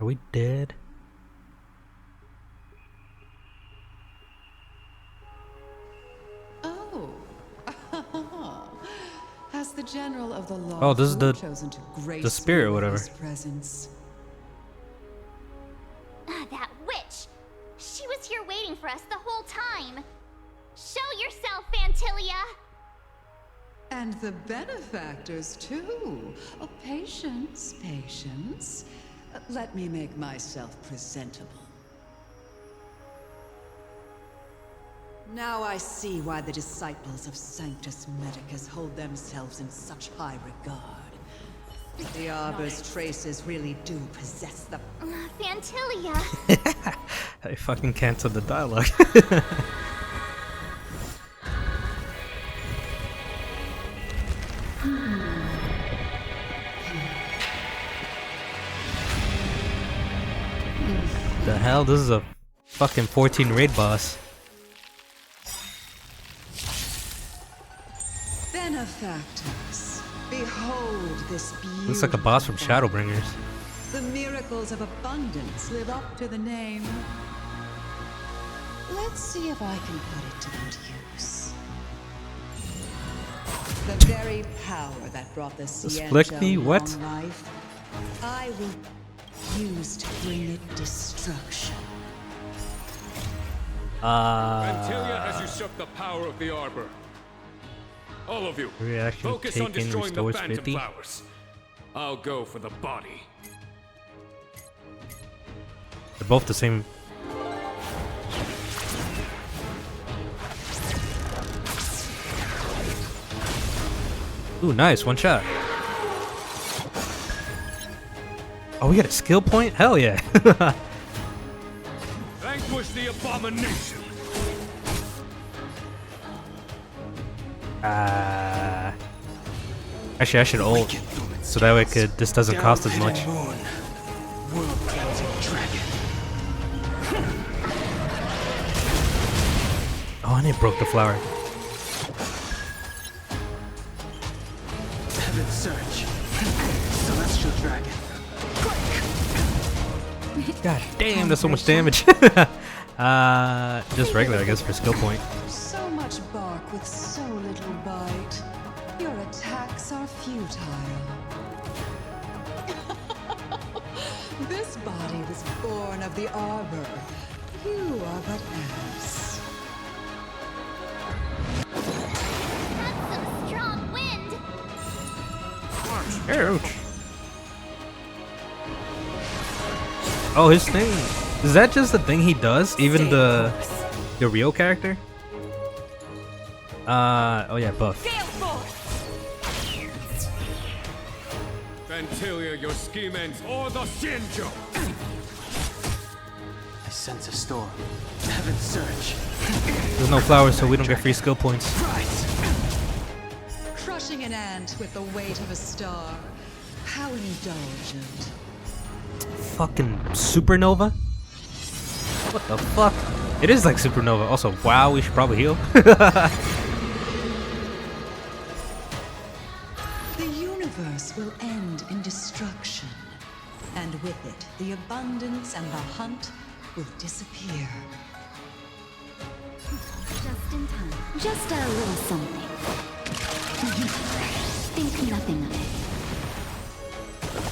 Are we dead? Oh. Has the general of the law Oh, this is chosen to grace the spirit or me with whatever. his presence? That witch! She was here waiting for us the whole time! Show yourself, Fantilia! And the benefactors, too. Oh, patience, patience. Let me make myself presentable. Now I see why the disciples of Sanctus Medicus hold themselves in such high regard. The Arbor's traces really do possess the... Fantilia! I fucking canceled the dialogue. The hell? This is a fucking 14 raid boss. Benefactors, behold this beauty. Looks like a boss from Shadowbringers. The miracles of abundance live up to the name. Let's see if I can put it to good use. The very power that brought the 𝐗𝐿𝐴 what? long life, I will use to bring it destruction. Fantilia has usurped the power of the Arbor. All of you, Reaction focus on taken destroying the restores Phantom 50. Flowers. I'll go for the body. They're both the same. Ooh, nice, one shot. Oh, we got a skill point? Hell yeah. Vanquish the abomination. Actually, I should ult, so that way this doesn't cost as much. Oh, and it broke the flower. Heaven Surge. Celestial Dragon. God damn, that's so much damage. Just regular, I guess, for skill point. So much bark with so little bite. Your attacks are futile. This body was born of the Arbor. You are but ants. That's some strong wind! Ouch. Oh, his thing. Is that just the thing he does? Even the real character? Oh yeah, buff. Fantilia, your scheme ends, or the 𝐗𝐿𝐴. I sense a storm. Heaven Surge. There's no flowers, so we don't get free skill points. Crushing an ant with the weight of a star. How indulgent. Fucking supernova? What the fuck? It is like supernova. Also, wow, we should probably heal. The universe will end in destruction. And with it, the abundance and the hunt will disappear. Just in time. Just a little something. Think nothing of it.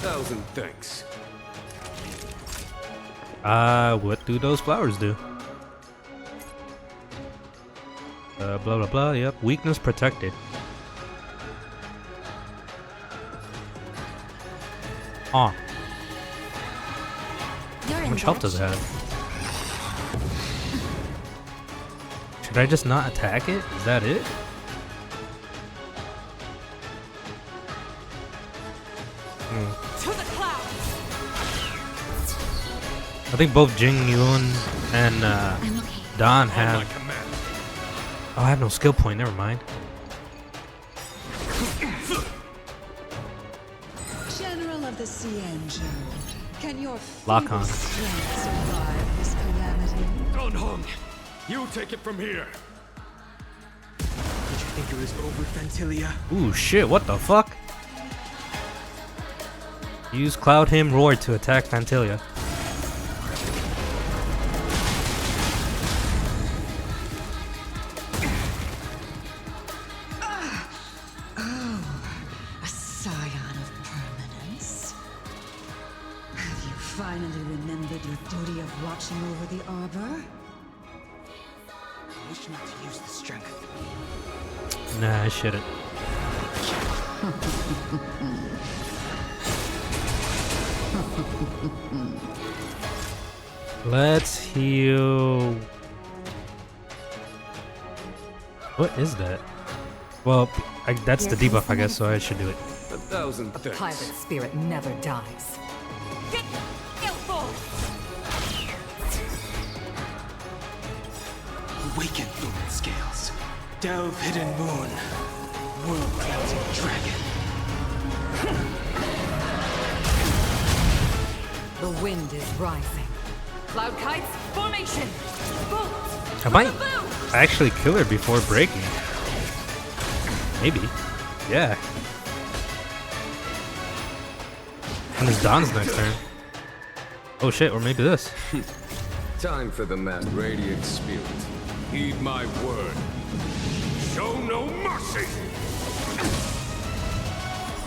1,000 thanks. What do those flowers do? Blah blah blah, yep. Weakness protected. How much health does it have? Should I just not attack it? Is that it? To the clouds. I think both 𝐗𝐢𝐚 and Don have. Oh, I have no skill point. Never mind. General of the 𝐶𝐿𝐴, can your Lock on. strength survive this calamity? Don Hung, you take it from here. Did you think it was over, Fantilia? Ooh, shit. What the fuck? Use Cloud Hymn Roar to attack Fantalia. A scion of permanence. Have you finally remembered your duty of watching over the arbor? I wish not to use the strength. Nah, I shouldn't. Let's heal. What is that? Well, that's the debuff, I guess, so I should do it. 1,000 thanks. Pirate spirit never dies. Get skillful! Awaken fluid scales. Delve hidden moon. World clouding dragon. The wind is rising. Cloud kites, formation! Bolt! I might actually kill her before breaking. Maybe. Yeah. And it's Don's next turn. Oh shit, or maybe this. Time for the masked radiant spirit. Heed my word. Show no mercy!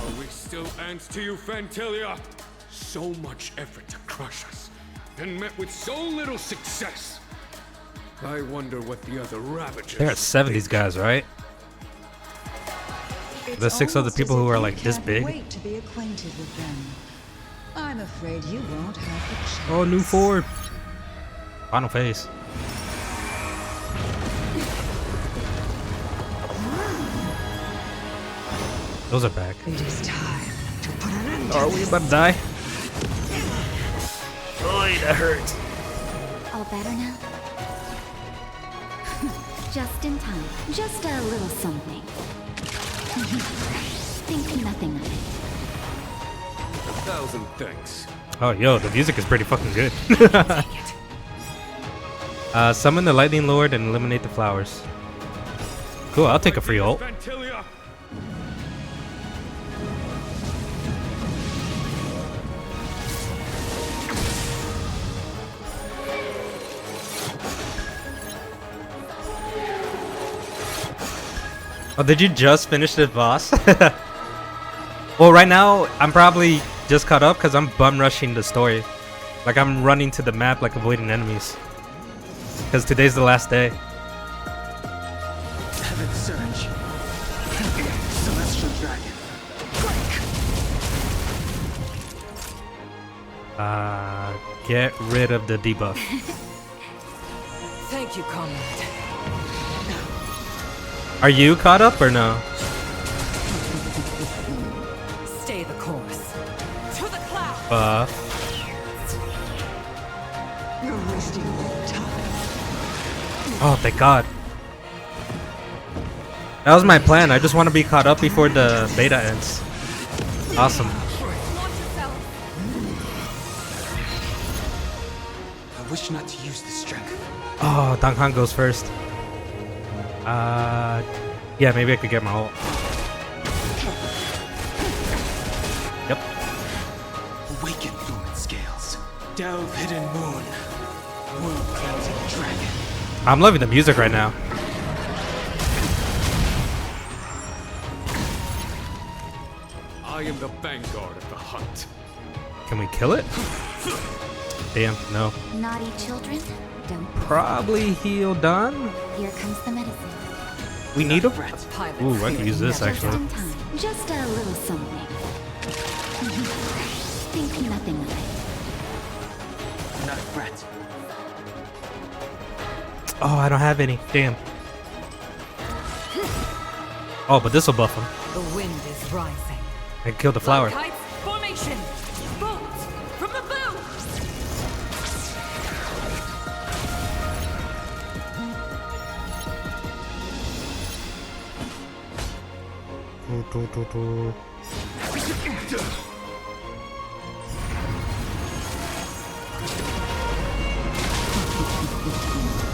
Are we still ants to you, Fantalia? So much effort to crush us, and met with so little success. I wonder what the other ravagers... There are 70s guys, right? The 6 other people who are like this big. Wait to be acquainted with them. I'm afraid you won't have the chance. Oh, new Ford. Final phase. Those are back. It is time to put an end to Are we about to die? Oh, that hurts. All better now? Just in time. Just a little something. Think nothing of it. 1,000 thanks. Oh, yo, the music is pretty fucking good. Summon the Lightning Lord and eliminate the flowers. Cool, I'll take a free ult. Oh, did you just finish the boss? Well, right now, I'm probably just caught up because I'm bum rushing the story. Like, I'm running to the map, like, avoiding enemies. Because today's the last day. Heaven Surge. Celestial Dragon. Get rid of the debuff. Thank you, comrade. Are you caught up or no? Stay the course. To the cloud. You're wasting your time. Oh, thank God. That was my plan. I just want to be caught up before the beta ends. Awesome. I wish not to use the strength. Oh, Don Khan goes first. Yeah, maybe I could get my ult. Yep. Awaken fluid scales. Delve hidden moon. World clouding dragon. I'm loving the music right now. I am the vanguard of the hunt. Can we kill it? Damn, no. Naughty children, don't. Probably heal Don. Here comes the medicine. We need him? Ooh, I can use this Just actually. in time. Just a little something. Think nothing of it. Not a threat. Oh, I don't have any. Damn. Oh, but this will buff him. The wind is rising. I can kill the flower. Cloud kites, formation! Bolt! From the bow!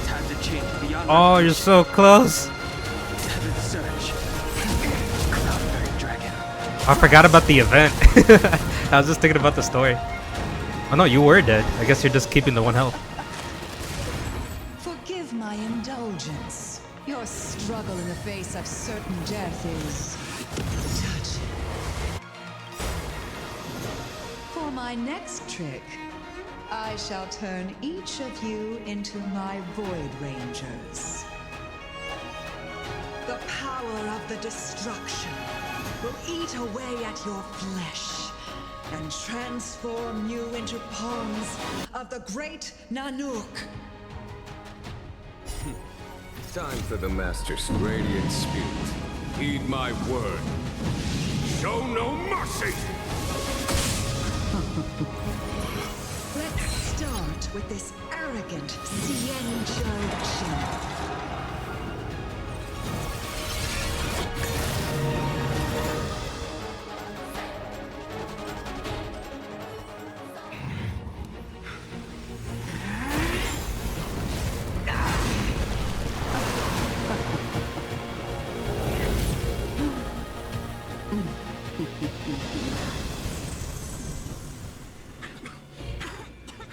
Time to change beyond. Oh, you're so close. Heaven Surge. Cloud Dragon. I forgot about the event. I was just thinking about the story. Oh no, you were dead. I guess you're just keeping the 1 health. Forgive my indulgence. Your struggle in the face of certain death is touching. For my next trick, I shall turn each of you into my Void Rangers. The power of the destruction will eat away at your flesh and transform you into pawns of the great Nanook. Time for the Master's radiant spirit. Heed my word. Show no mercy! Let's start with this arrogant 𝐗𝐤𝐚𝐧𝐳𝐡𝐨𝐮.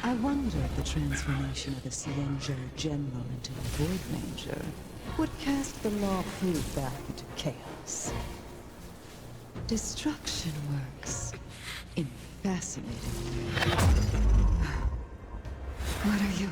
I wonder if the transformation of the 𝐋𝐮𝐨𝐼R𝐻 General into a Void Ranger would cast the Law Food back into chaos. Destruction works in fascinating ways. What are you?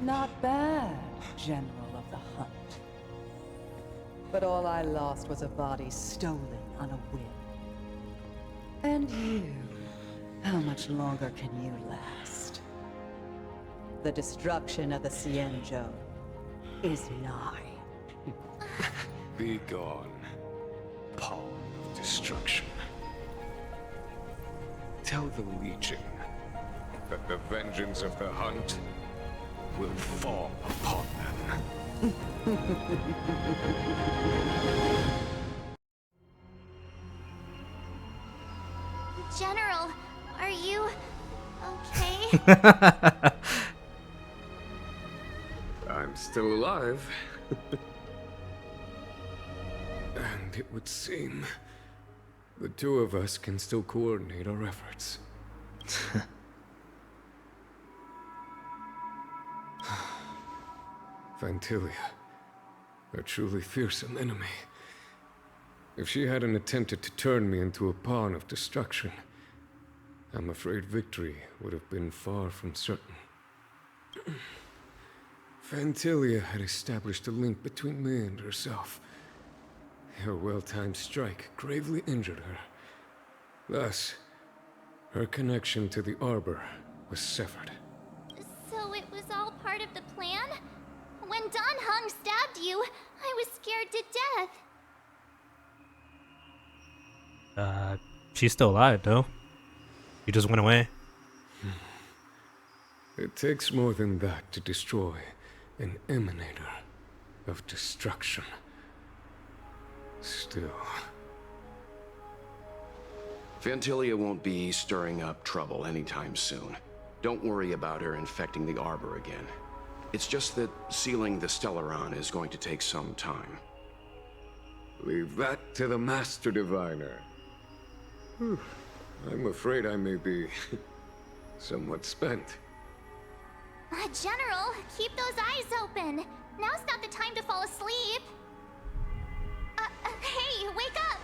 Not bad, General of the Hunt. But all I lost was a body stolen on a whim. And you, how much longer can you last? The destruction of the 𝐋𝐮𝐨𝐼R𝐻 is nigh. Be gone, pawn of destruction. Tell the Legion that the vengeance of the Hunt will fall upon them. General, are you okay? I'm still alive. And it would seem the two of us can still coordinate our efforts. Phantilia, a truly fearsome enemy. If she hadn't attempted to turn me into a pawn of destruction, I'm afraid victory would have been far from certain. Phantilia had established a link between me and herself. Her well-timed strike gravely injured her. Thus, her connection to the Arbor was severed. So it was all part of the plan? When Don Hung stabbed you, I was scared to death. She's still alive, though. You just went away. It takes more than that to destroy an emanator of destruction. Still. Phantilia won't be stirring up trouble anytime soon. Don't worry about her infecting the Arbor again. It's just that sealing the Stellaron is going to take some time. Leave that to the Master Diviner. I'm afraid I may be somewhat spent. General, keep those eyes open. Now's not the time to fall asleep. Hey, wake up!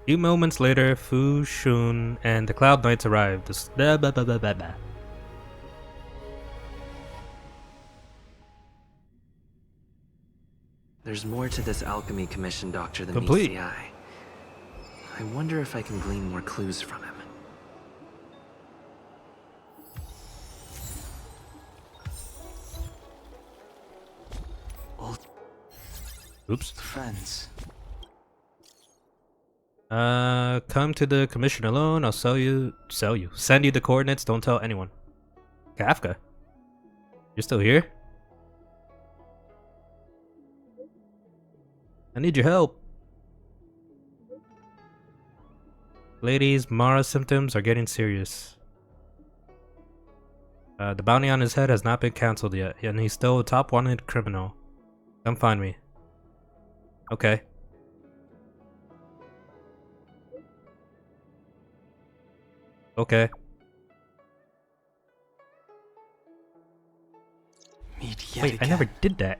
A few moments later, Fu, Shun, and the Cloud Knights arrived. There's more to this alchemy commission doctor than Complete. meets the eye. I wonder if I can glean more clues from him. Oops. Friends. Come to the commission alone. I'll send you the coordinates. Don't tell anyone. Kafka, you're still here? I need your help. Ladies, Mara's symptoms are getting serious. The bounty on his head has not been cancelled yet, and he's still a top wanted criminal. Come find me. Okay. Okay. Wait, I never did that.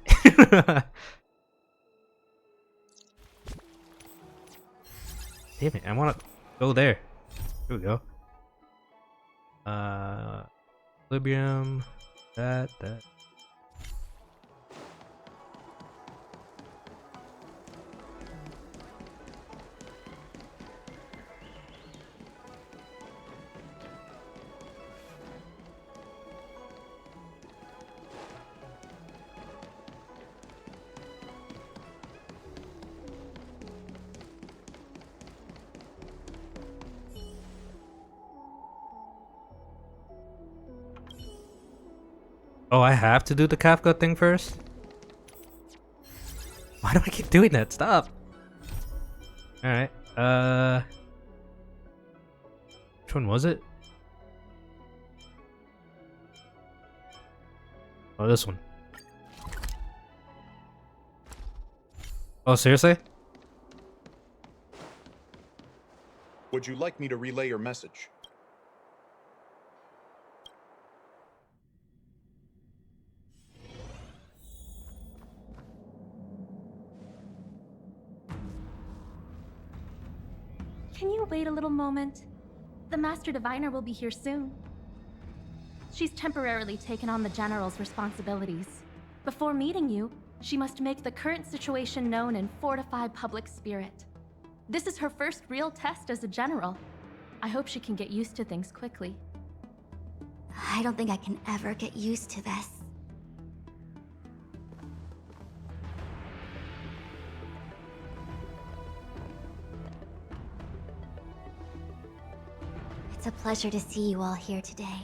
Damn it, I wanna go there. Here we go. Equilibrium. That. Oh, I have to do the Kafka thing first? Why do I keep doing that? Stop. Alright, which one was it? Oh, this one. Oh, seriously? Would you like me to relay your message? Can you wait a little moment? The Master Diviner will be here soon. She's temporarily taken on the General's responsibilities. Before meeting you, she must make the current situation known and fortify public spirit. This is her first real test as a General. I hope she can get used to things quickly. I don't think I can ever get used to this. It's a pleasure to see you all here today.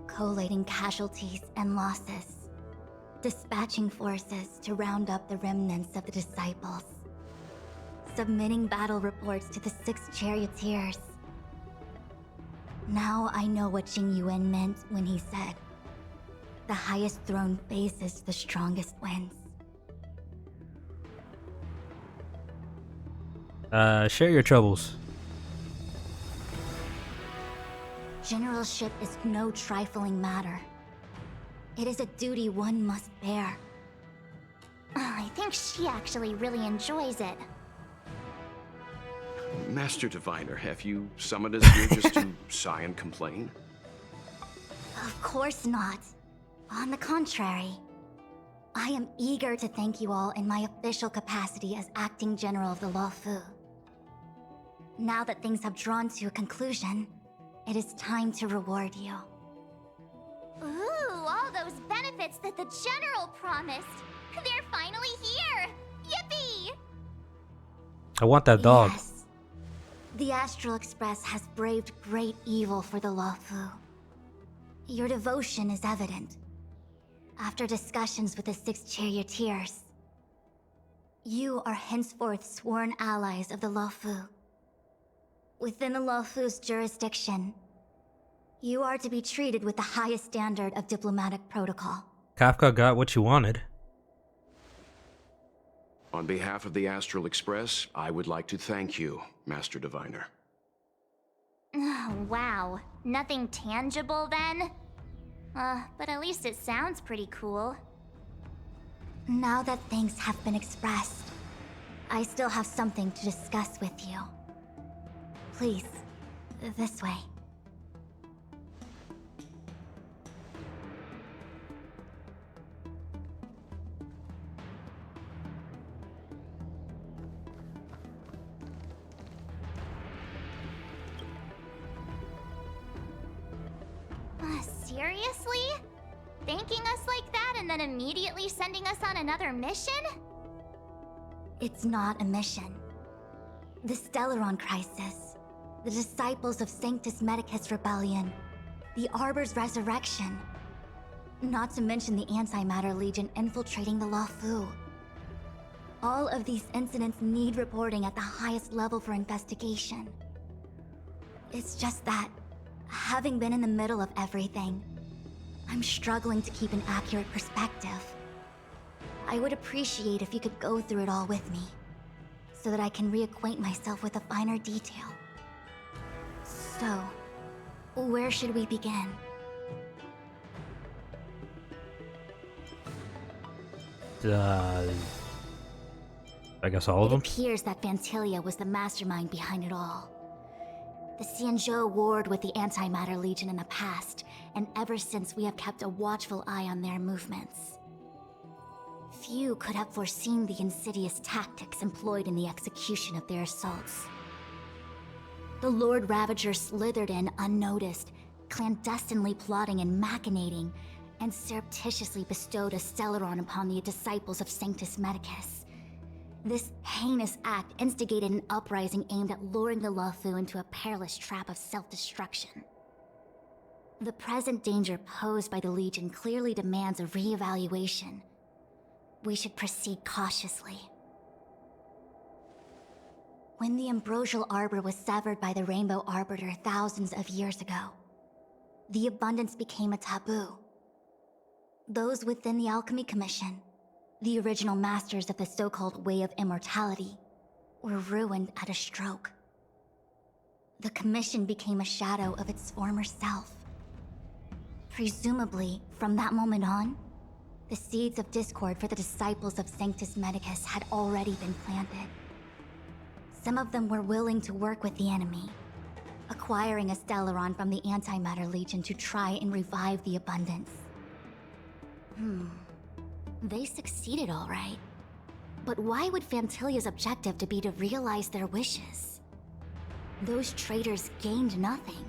Collating casualties and losses. Dispatching forces to round up the remnants of the disciples. Submitting battle reports to the 6 charioteers. Now I know what 𝐗𝐢𝐚 meant when he said, "The highest throne faces the strongest wins." Share your troubles. Generalship is no trifling matter. It is a duty one must bear. I think she actually really enjoys it. Master Diviner, have you summoned us here just to sigh and complain? Of course not. On the contrary, I am eager to thank you all in my official capacity as Acting General of the Luofu. Now that things have drawn to a conclusion, it is time to reward you. Ooh, all those benefits that the General promised. They're finally here! Yippee! I want that dog. Yes. The Astral Express has braved great evil for the Luofu. Your devotion is evident. After discussions with the 6 charioteers, you are henceforth sworn allies of the Luofu. Within the Luofu's jurisdiction, you are to be treated with the highest standard of diplomatic protocol. Kafka got what you wanted. On behalf of the Astral Express, I would like to thank you, Master Diviner. Oh, wow. Nothing tangible then? But at least it sounds pretty cool. Now that things have been expressed, I still have something to discuss with you. Please, this way. Seriously? Thanking us like that and then immediately sending us on another mission? It's not a mission. The 𝐶zl crisis, the disciples of Sanctus Medicus rebellion, the Arbor's resurrection, not to mention the Antimatter Legion infiltrating the Luofu. All of these incidents need reporting at the highest level for investigation. It's just that, having been in the middle of everything, I'm struggling to keep an accurate perspective. I would appreciate if you could go through it all with me, so that I can reacquaint myself with a finer detail. So, where should we begin? I guess all of them? It appears that Vantilia was the mastermind behind it all. The 𝐶zhou warred with the Antimatter Legion in the past, and ever since we have kept a watchful eye on their movements. Few could have foreseen the insidious tactics employed in the execution of their assaults. The Lord Ravager slithered in unnoticed, clandestinely plotting and machinating, and surreptitiously bestowed a 𝐶zl upon the disciples of Sanctus Medicus. This heinous act instigated an uprising aimed at luring the Luofu into a perilous trap of self-destruction. The present danger posed by the Legion clearly demands a re-evaluation. We should proceed cautiously. When the ambrosial arbor was severed by the Rainbow Arbiter thousands of years ago, the abundance became a taboo. Those within the Alchemy Commission, the original masters of the so-called Way of Immortality, were ruined at a stroke. The Commission became a shadow of its former self. Presumably, from that moment on, the seeds of discord for the disciples of Sanctus Medicus had already been planted. Some of them were willing to work with the enemy, acquiring a 𝐶zl from the Antimatter Legion to try and revive the abundance. They succeeded all right. But why would Vantilia's objective to be to realize their wishes? Those traitors gained nothing.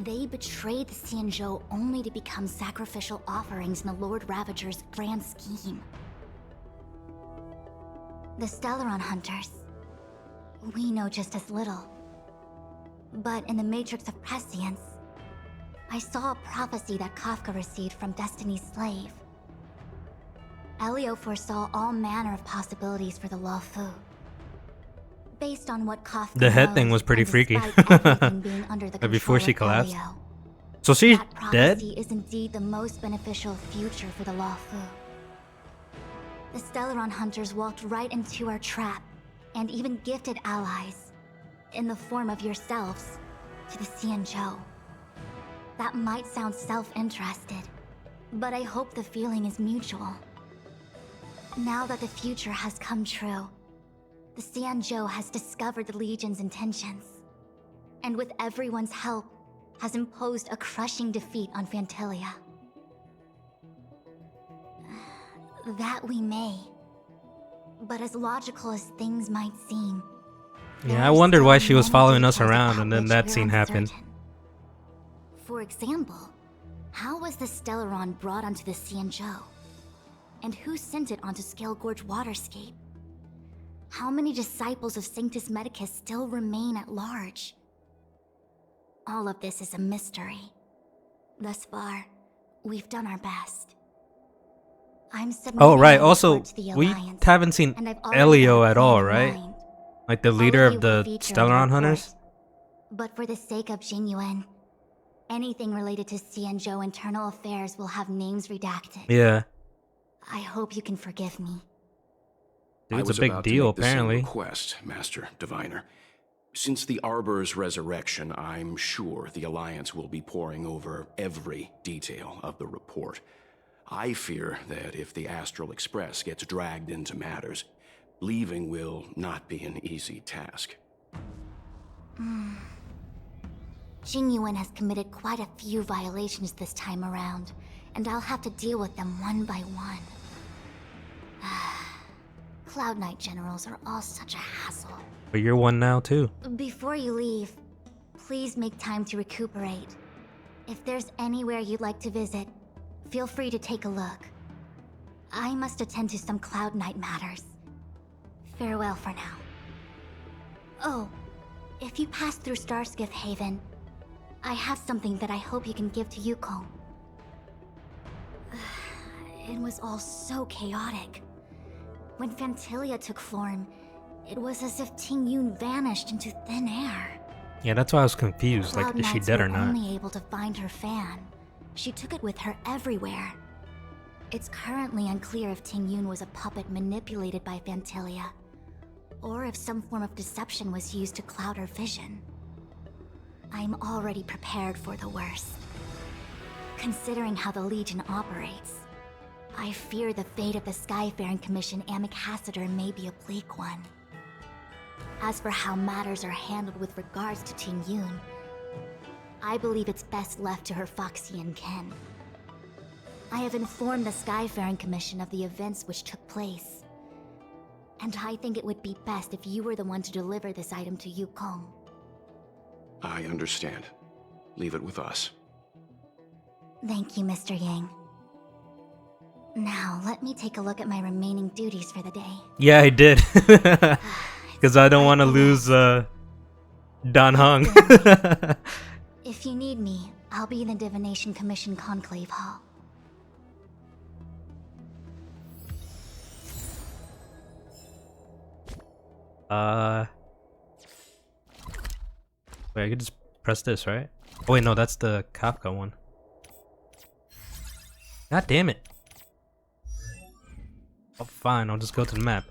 They betrayed the 𝐶zhou only to become sacrificial offerings in the Lord Ravager's grand scheme. The 𝐶zl hunters, we know just as little. But in the Matrix of Prescience, I saw a prophecy that Kafka received from Destiny's slave. Elio foresaw all manner of possibilities for the Luofu. Based on what Kafka The head thing knows, was pretty and freaky. despite everything being under the Before control she of collapsed. Elio, So she's that dead? prophecy is indeed the most beneficial future for the Luofu. The 𝐶zl hunters walked right into our trap, and even gifted allies, in the form of yourselves, to the 𝐶zhou. That might sound self-interested, but I hope the feeling is mutual. Now that the future has come true, the 𝐶zhou has discovered the Legion's intentions, and with everyone's help, has imposed a crushing defeat on Vantilia. That we may. But as logical as things might seem, Yeah, I wondered why she was following us around and then that scene happened. For example, how was the 𝐶zl brought onto the 𝐶zhou? And who sent it onto Scale Gorge Waterscape? How many disciples of Sanctus Medicus still remain at large? All of this is a mystery. Thus far, we've done our best. I'm submitting Oh, right. my Also, report to the we Alliance, haven't seen and I've already Elio got a at plan all, in right? mind. Like the All leader of of you will the feature in the 𝐶zl report. hunters? But for the sake of 𝐗𝐢𝐚, anything related to 𝐶zhou internal affairs will have names redacted. Yeah. I hope you can forgive me. Dude, I it's was a big about deal, to make the same apparently. request, Master Diviner. Since the Arbor's resurrection, I'm sure the Alliance will be poring over every detail of the report. I fear that if the Astral Express gets dragged into matters, leaving will not be an easy task. 𝐗𝐢𝐚 has committed quite a few violations this time around, and I'll have to deal with them one by one. Cloud Knight generals are all such a hassle. But you're one now, too. Before you leave, please make time to recuperate. If there's anywhere you'd like to visit, feel free to take a look. I must attend to some Cloud Knight matters. Farewell for now. Oh, if you pass through Starskiff Haven, I have something that I hope you can give to 𝐗𝐚. It was all so chaotic. When Phantilia took form, it was as if Ting Yun vanished into thin air. Yeah, that's why I was confused. Like, is she Cloud dead or Knights were not? only able to find her fan. She took it with her everywhere. It's currently unclear if Ting Yun was a puppet manipulated by Phantilia, or if some form of deception was used to cloud her vision. I'm already prepared for the worst. Considering how the Legion operates, I fear the fate of the Skyfaring Commission Ambassador may be a bleak one. As for how matters are handled with regards to Ting Yun, I believe it's best left to her Foxian kin. I have informed the Skyfaring Commission of the events which took place, and I think it would be best if you were the one to deliver this item to 𝐗𝐚. I understand. Leave it with us. Thank you, Mr. Yang. Now, let me take a look at my remaining duties for the day. Yeah, I did. Because I don't want to lose Dan Heng. If you need me, I'll be in the Divination Commission Conclave Hall. Wait, I could just press this, right? Oh wait, no, that's the Kafka one. God damn it. Oh, fine, I'll just go to the map.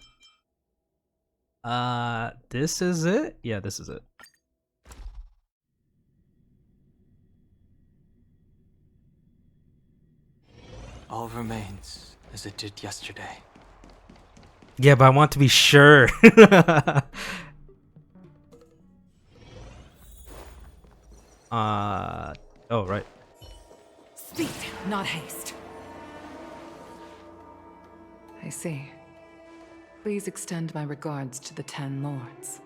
This is it? Yeah, this is it. All remains as it did yesterday. Yeah, but I want to be sure. Oh, right. Speed, not haste. I see. Please extend my regards to the 10 lords.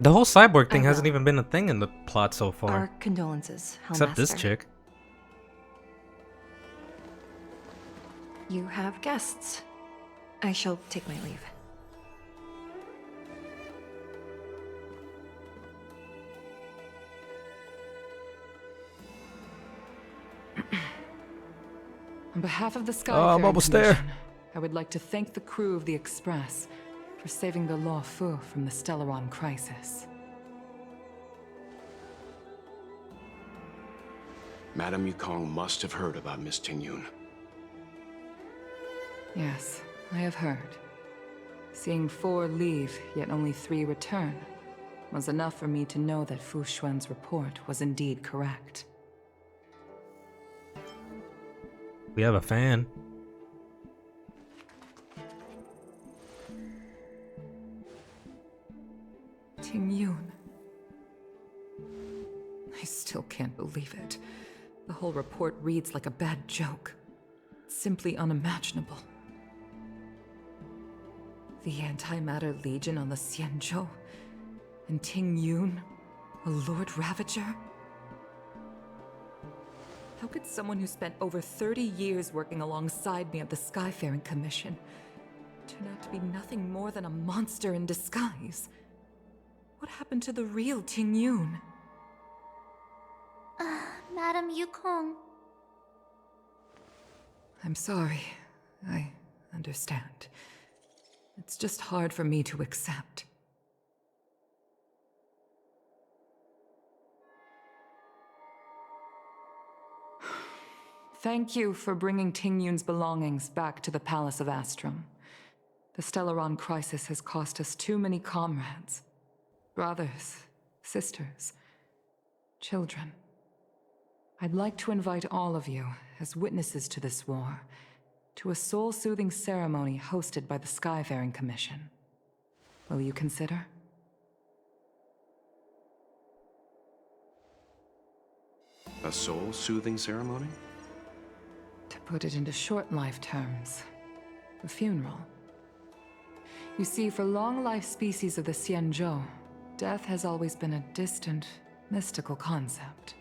The whole cyborg thing I hasn't will. even been a thing in the plot so far. Our condolences, Except this Hellmaster. chick. You have guests. I shall take my leave. On behalf of the I'm Skyfaring almost Commission, there. I would like to thank the crew of the Express for saving the Law Fu from the Stellaron crisis. Madame 𝐗𝐚 must have heard about Miss Ting Yun. Yes, I have heard. Seeing 4 leave, yet only 3 return, was enough for me to know that Fu Xuan's report was indeed correct. We have a fan. Ting Yun. I still can't believe it. The whole report reads like a bad joke. It's simply unimaginable. The Antimatter Legion on the Xianzhou, and Ting Yun, a Lord Ravager? How could someone who spent over 30 years working alongside me at the Skyfaring Commission turn out to be nothing more than a monster in disguise? What happened to the real Ting Yun? Madame 𝐗𝐚. I'm sorry. I understand. It's just hard for me to accept. Thank you for bringing Ting Yun's belongings back to the Palace of Astrum. The Stellaron crisis has cost us too many comrades. Brothers, sisters, children. I'd like to invite all of you, as witnesses to this war, to a soul-soothing ceremony hosted by the Skyfaring Commission. Will you consider? A soul-soothing ceremony? To put it into short life terms, a funeral. You see, for long-life species of the Xianzhou, death has always been a distant, mystical concept.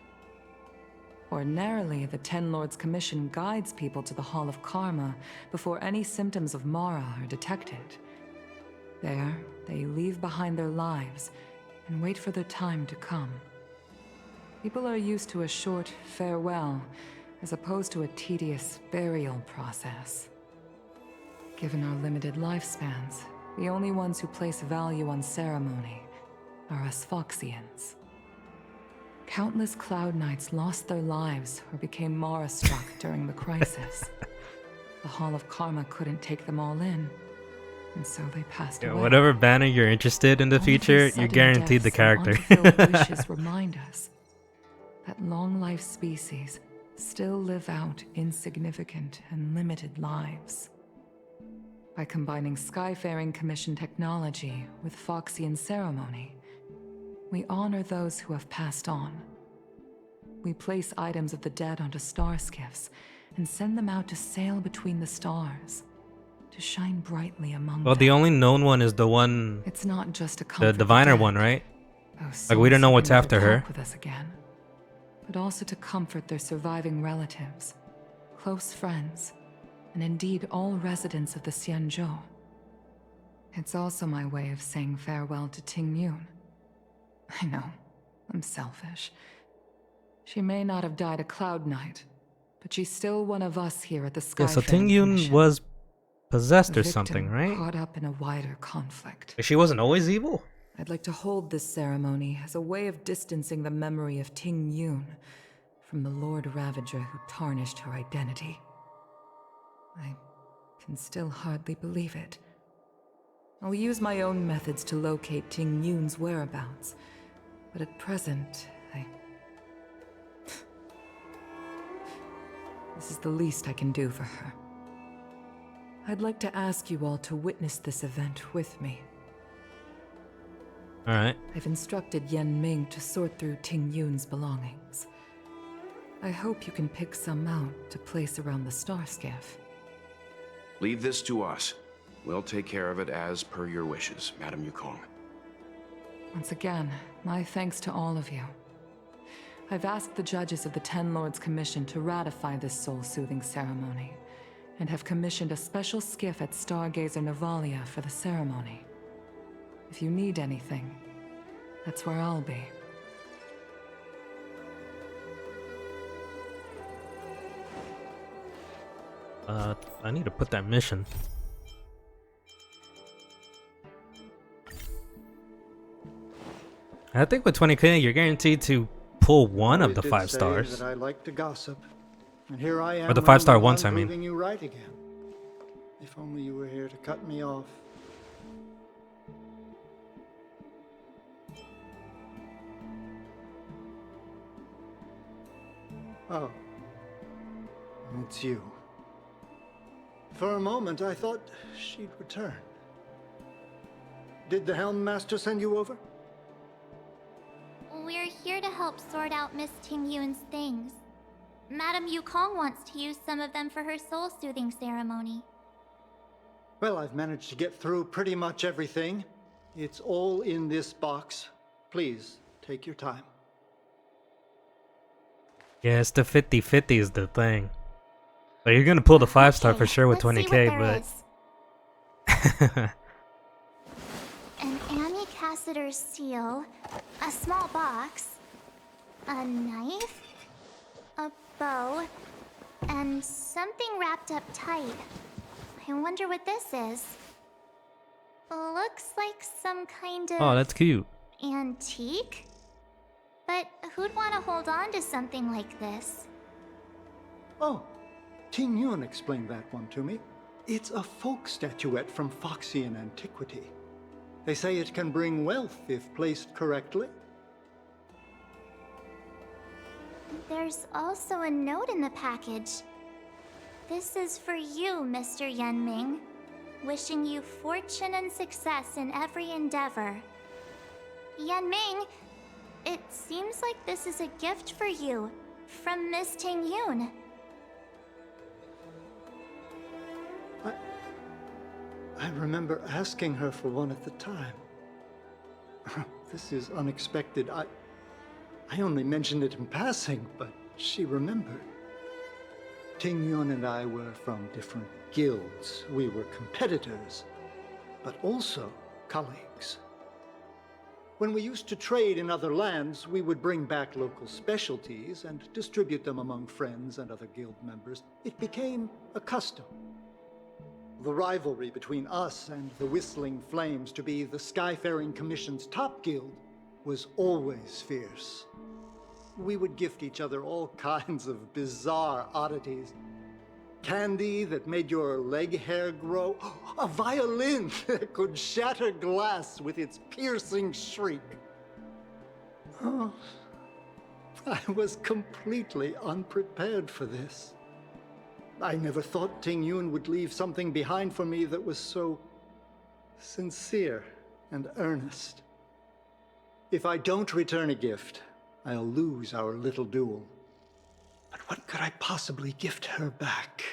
Ordinarily, the Ten Lords Commission guides people to the Hall of Karma before any symptoms of Mara are detected. There, they leave behind their lives and wait for their time to come. People are used to a short farewell as opposed to a tedious burial process. Given our limited lifespans, the only ones who place value on ceremony are us Foxians. Countless Cloud Knights lost their lives or became Mara-struck during the crisis. The Hall of Karma couldn't take them all in, and so they passed away. Whatever banner you're interested in the All future, these you're sudden guaranteed the deaths and character. unfulfilled wishes remind us that long-life species still live out insignificant and limited lives. By combining Skyfaring Commission technology with Foxian ceremony, we honor those who have passed on. We place items of the dead onto star skiffs and send them out to sail between the stars, to shine brightly among Well, them. the only known one is the one, It's not just to the comfort diviner dead, one, right? those Like we don't souls know who what's can never after her. talk with us again, but also to comfort their surviving relatives, close friends, and indeed all residents of the 𝐶i𝐵. It's also my way of saying farewell to 𝐗𝐤𝐚. I know, I'm selfish. She may not have died a Cloud Knight, but she's still one of us here at the Skyfaring Yeah, so Commission. 𝐗𝐤𝐚 was possessed A or something, victim right? Caught up in a wider conflict. She wasn't always evil? I'd like to hold this ceremony as a way of distancing the memory of 𝐗𝐤𝐚 from the Lord Ravager who tarnished her identity. I can still hardly believe it. I'll use my own methods to locate 𝐗𝐤𝐚's whereabouts, but at present, This is the least I can do for her. I'd like to ask you all to witness this event with me. Alright. I've instructed Yen Ming to sort through 𝐗𝐤𝐚's belongings. I hope you can pick some out to place around the star skiff. Leave this to us. We'll take care of it as per your wishes, Madame 𝐗𝐚. Once again, my thanks to all of you. I've asked the judges of the Ten Lords Commission to ratify this soul-soothing ceremony, and have commissioned a special skiff at Stargazer Navalia for the ceremony. If you need anything, that's where I'll be. I need to put that mission. I think with 20k, you're guaranteed to pull one of the 5 stars. That I like to gossip, and here I am. Or the 5-star once, I mean. Proving you right again. If only you were here to cut me off. Oh, it's you. For a moment, I thought she'd return. Did the Helm Master send you over? We're here to help sort out Miss 𝐗𝐤𝐚's things. Madame 𝐗𝐚 wants to use some of them for her soul-soothing ceremony. Well, I've managed to get through pretty much everything. It's all in this box. Please, take your time. Yeah, it's the 50-50 is the thing. Like, you're gonna pull the 5-star for sure with 20k, but... An Annie Cassiter's seal, a small box, a knife, a bow, and something wrapped up tight. I wonder what this is. Looks like some kind of... Oh, that's cute. antique? But who'd want to hold on to something like this? Oh, 𝐗𝐤𝐚 explained that one to me. It's a folk statuette from Foxian antiquity. They say it can bring wealth if placed correctly. There's also a note in the package. This is for you, Mr. Yen Ming. Wishing you fortune and success in every endeavor. Yen Ming, it seems like this is a gift for you from Miss 𝐗𝐤𝐚. I remember asking her for one at the time. This is unexpected. I only mentioned it in passing, but she remembered. 𝐗𝐤𝐚 and I were from different guilds. We were competitors, but also colleagues. When we used to trade in other lands, we would bring back local specialties and distribute them among friends and other guild members. It became a custom. The rivalry between us and the Whistling Flames to be the Skyfaring Commission's top guild was always fierce. We would gift each other all kinds of bizarre oddities. Candy that made your leg hair grow. A violin that could shatter glass with its piercing shriek. Oh, I was completely unprepared for this. I never thought 𝐗𝐤𝐚 would leave something behind for me that was so sincere and earnest. If I don't return a gift, I'll lose our little duel. But what could I possibly gift her back?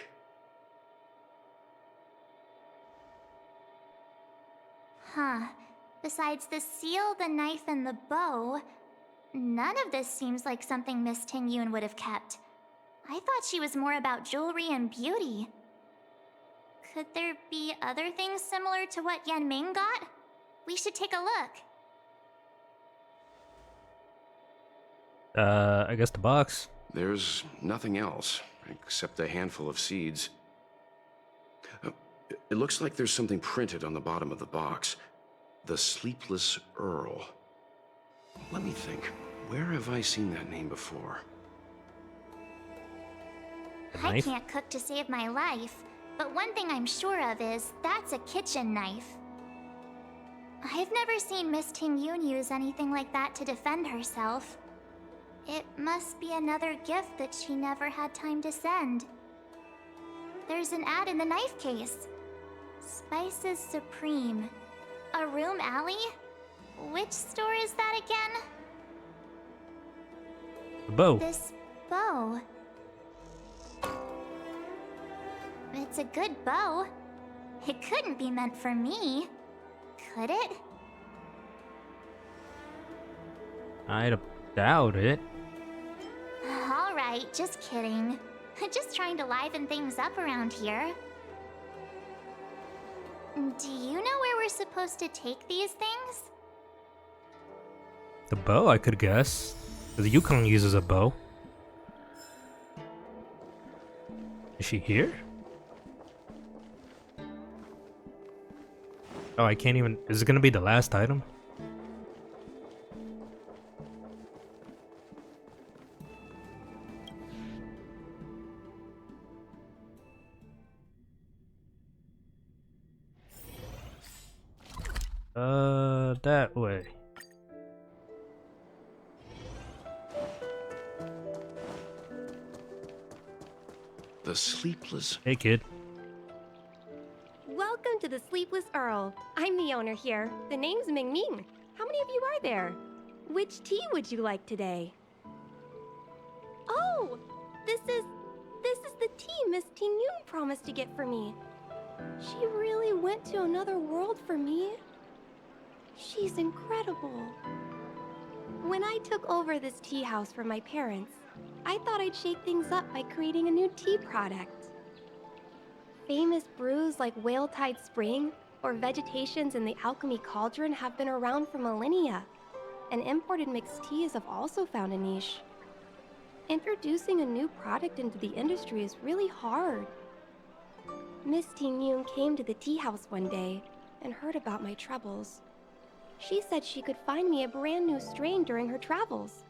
Huh. Besides the seal, the knife, and the bow, none of this seems like something Miss 𝐗𝐤𝐚 would have kept. I thought she was more about jewelry and beauty. Could there be other things similar to what Yanming got? We should take a look. I guess the box. There's nothing else, except a handful of seeds. It looks like there's something printed on the bottom of the box. The Sleepless Earl. Let me think. Where have I seen that name before? I can't cook to save my life, but one thing I'm sure of is that's a kitchen knife. I've never seen Miss 𝐗𝐤𝐚 use anything like that to defend herself. It must be another gift that she never had time to send. There's an ad in the knife case. Spices Supreme. A room alley? Which store is that again? The bow. This bow. It's a good bow. It couldn't be meant for me, could it? I doubt it. Alright, just kidding. Just trying to liven things up around here. Do you know where we're supposed to take these things? The bow, I could guess. The 𝐗𝐤𝐚 uses a bow. Is she here? Oh, I can't even... Is it gonna be the last item? That way. The Sleepless... Hey, kid. Welcome to the Sleepless Earl. I'm the owner here. The name's Ming Ming. How many of you are there? Which tea would you like today? Oh, this is the tea Miss 𝐗𝐤𝐚 promised to get for me. She really went to another world for me. She's incredible. When I took over this tea house from my parents, I thought I'd shake things up by creating a new tea product. Famous brews like 𝐗𝐢𝐚𝐧𝐳𝐡𝐨𝐮 or vegetations in the alchemy cauldron have been around for millennia, and imported mixed teas have also found a niche. Introducing a new product into the industry is really hard. Miss 𝐗𝐤𝐚 came to the tea house one day and heard about my troubles. She said she could find me a brand new strain during her travels.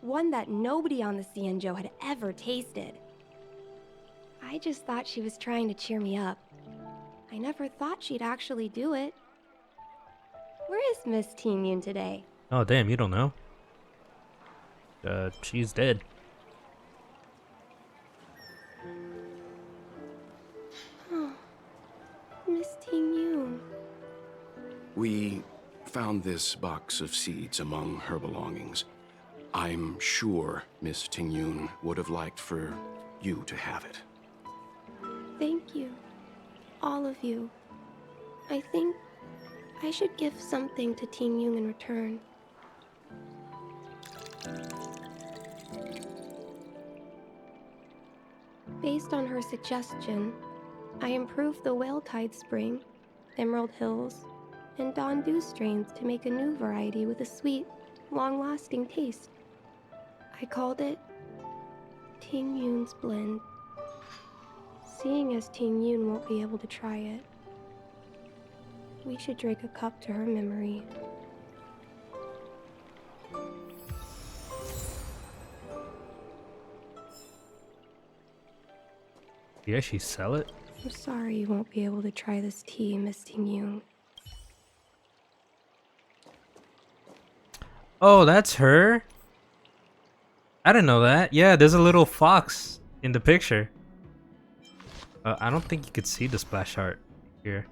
One that nobody on the 𝐶𝐻𝑁 had ever tasted. I just thought she was trying to cheer me up. I never thought she'd actually do it. Where is Miss 𝐗𝐤𝐚 today? Oh, damn, you don't know. She's dead. Miss 𝐗𝐤𝐚. We found this box of seeds among her belongings. I'm sure Miss 𝐗𝐤𝐚 would have liked for you to have it. Thank you. All of you. I think I should give something to 𝐗𝐤𝐚 in return. Based on her suggestion, I improved the 𝐗𝐚𝐧𝐳𝐡𝐨𝐮, Emerald Hills, and Dondu strains to make a new variety with a sweet, long-lasting taste. I called it 𝐗𝐲𝐚𝐧𝐳𝐮. Seeing as 𝐗𝐲𝐚 won't be able to try it, we should drink a cup to her memory. Yeah, she sell it? I'm sorry you won't be able to try this tea, Miss 𝐗𝐲𝐚. Oh, that's her? I didn't know that. Yeah, there's a little fox in the picture. I don't think you could see the splash art here.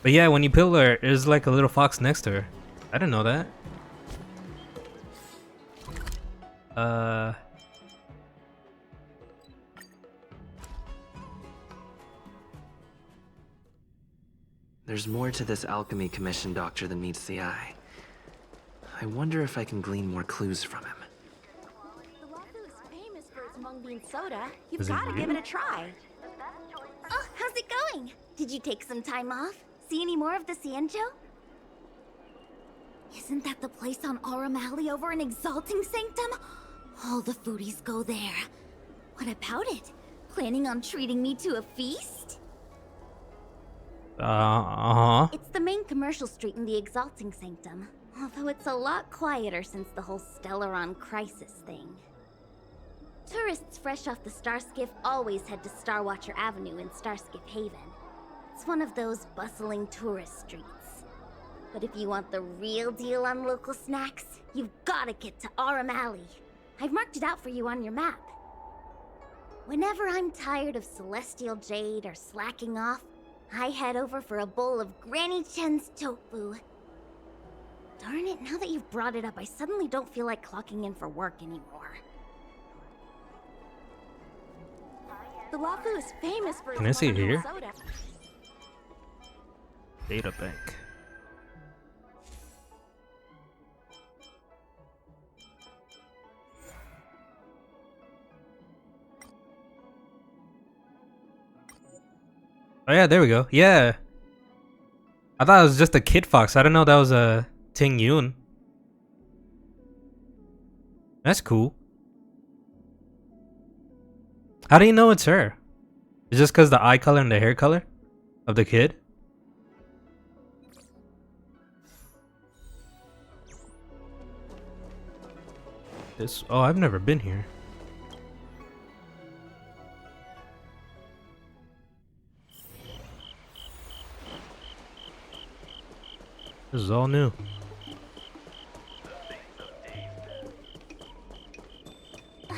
But yeah, when you peel her, there's like a little fox next to her. I didn't know that. There's more to this alchemy commission doctor than meets the eye. I wonder if I can glean more clues from him. The Wafu is famous for its mung bean soda. You've Is it gotta real? give it a try. Oh, how's it going? Did you take some time off? See any more of the 𝐶zhn? Isn't that the place on 𝐷𝐼r𝐼 Alley over in 𝐿𝐼r𝐼 Sanctum? All the foodies go there. What about it? Planning on treating me to a feast? It's the main commercial street in the Exalting Sanctum, although it's a lot quieter since the whole Stellaron crisis thing. Tourists fresh off the Starskiff always head to Starwatcher Avenue in Starskiff Haven. It's one of those bustling tourist streets. But if you want the real deal on local snacks, you've gotta get to 𝐷𝐼r𝐼 Alley. I've marked it out for you on your map. Whenever I'm tired of Celestial Jade or slacking off, I head over for a bowl of Granny Chen's tofu. Darn it, now that you've brought it up, I suddenly don't feel like clocking in for work anymore. The Wafu is famous for its Can I see it mung bean here? soda. Data bank. Oh yeah, there we go. Yeah. I thought it was just a kid fox. I didn't know that was a 𝐗𝐲𝐚. That's cool. How do you know it's her? Is it just because the eye color and the hair color of the kid? This. Oh, I've never been here. This is all new.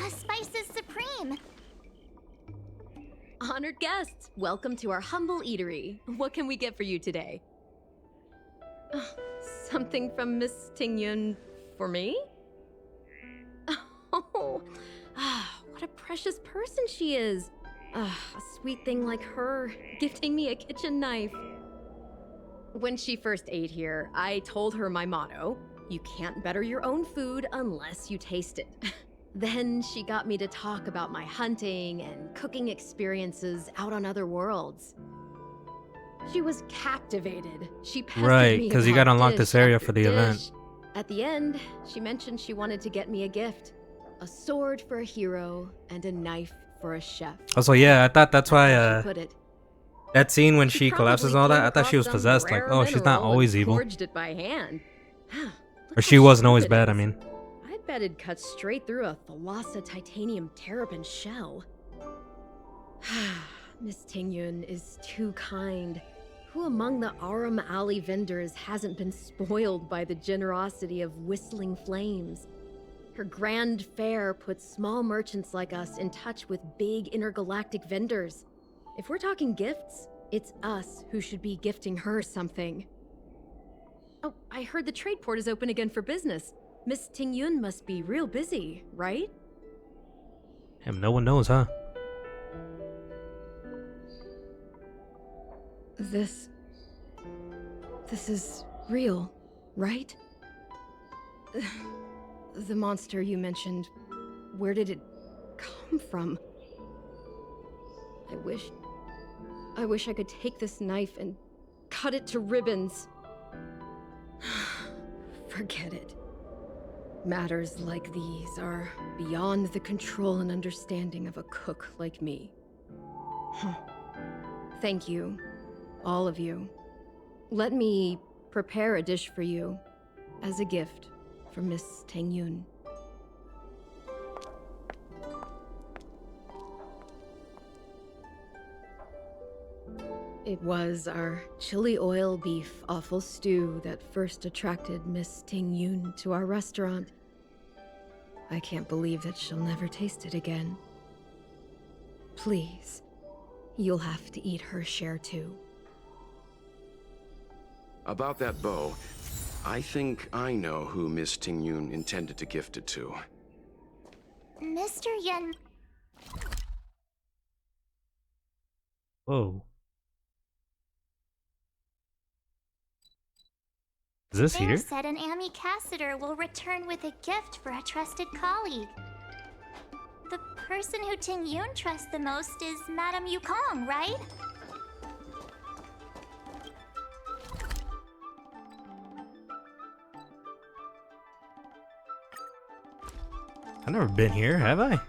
Spices Supreme. Honored guests, welcome to our humble eatery. What can we get for you today? Something from Miss 𝐗𝐲𝐚 for me? Oh, what a precious person she is. A sweet thing like her, gifting me a kitchen knife. When she first ate here, I told her my motto: you can't better your own food unless you taste it. Then she got me to talk about my hunting and cooking experiences out on other worlds. She was captivated. She pestered Right, me because you about gotta unlock dish this area after for the dish. event. At the end, she mentioned she wanted to get me a gift. A sword for a hero and a knife for a chef. Also, yeah, I thought that's why She put it. that scene when she Probably collapses and all that, came I thought she was across some possessed. Like, rare oh, she's not mineral always and evil. Forged it by hand. Or she wasn't always bad, I mean. I bet it'd cut straight through a Thalassa titanium terrapin shell. Miss 𝐗𝐲𝐚 is too kind. Who among the 𝐷𝐼r𝐼 Alley vendors hasn't been spoiled by the generosity of whistling flames? Her grand fare puts small merchants like us in touch with big intergalactic vendors. If we're talking gifts, it's us who should be gifting her something. Oh, I heard the trade port is open again for business. Miss 𝐗𝐲𝐚 must be real busy, right? Damn, no one knows, huh? This is real, right? The monster you mentioned, where did it come from? I wish I could take this knife and cut it to ribbons. Forget it. Matters like these are beyond the control and understanding of a cook like me. Thank you, all of you. Let me prepare a dish for you as a gift from Miss 𝐗𝐤𝐚. It was our chili oil beef offal stew that first attracted Miss 𝐗𝐤𝐚 to our restaurant. I can't believe that she'll never taste it again. Please, you'll have to eat her share too. About that bow, I think I know who Miss 𝐗𝐤𝐚 intended to gift it to. Mr. Yen. Whoa. Is this Bear here? said an ambassador will return with a gift for a trusted colleague. The person who 𝐗𝐤𝐚 trusts the most is Madame 𝐗𝐤𝐚, right? I've never been here, have I?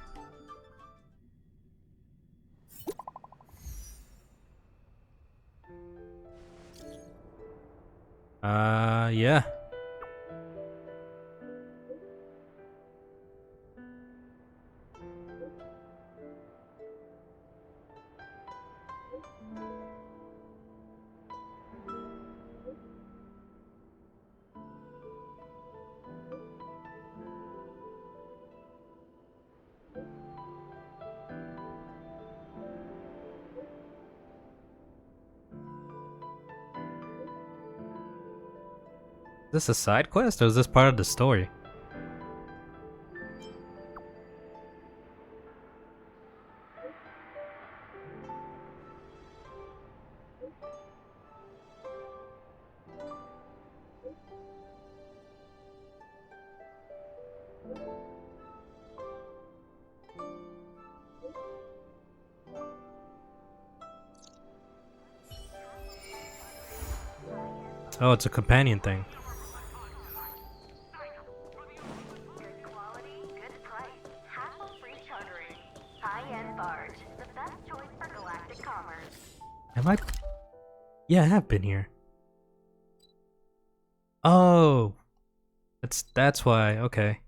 Yeah. Is this a side quest or is this part of the story? Oh, it's a companion thing. Am I? Yeah, I have been here. Oh, that's why. Okay,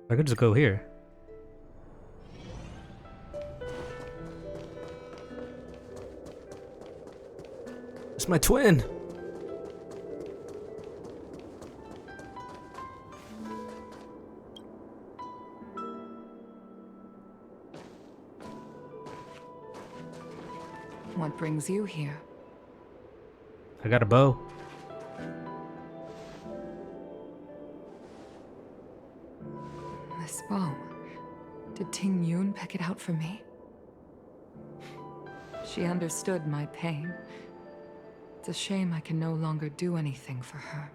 I could just go here. It's my twin. What brings you here? I got a bow. This bow. Did 𝐗𝐤𝐚 pick it out for me? She understood my pain. It's a shame I can no longer do anything for her.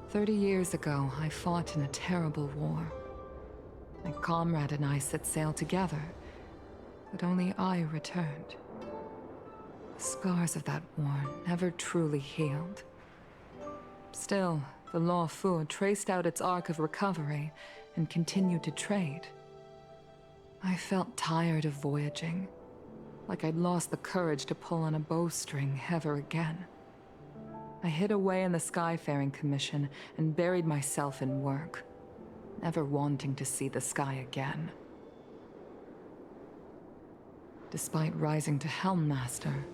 30 years ago, I fought in a terrible war. My comrade and I set sail together, but only I returned. The scars of that war never truly healed. Still, the Law Fu traced out its arc of recovery and continued to trade. I felt tired of voyaging, like I'd lost the courage to pull on a bowstring ever again. I hid away in the Skyfaring Commission and buried myself in work, never wanting to see the sky again. Despite rising to Helm Master,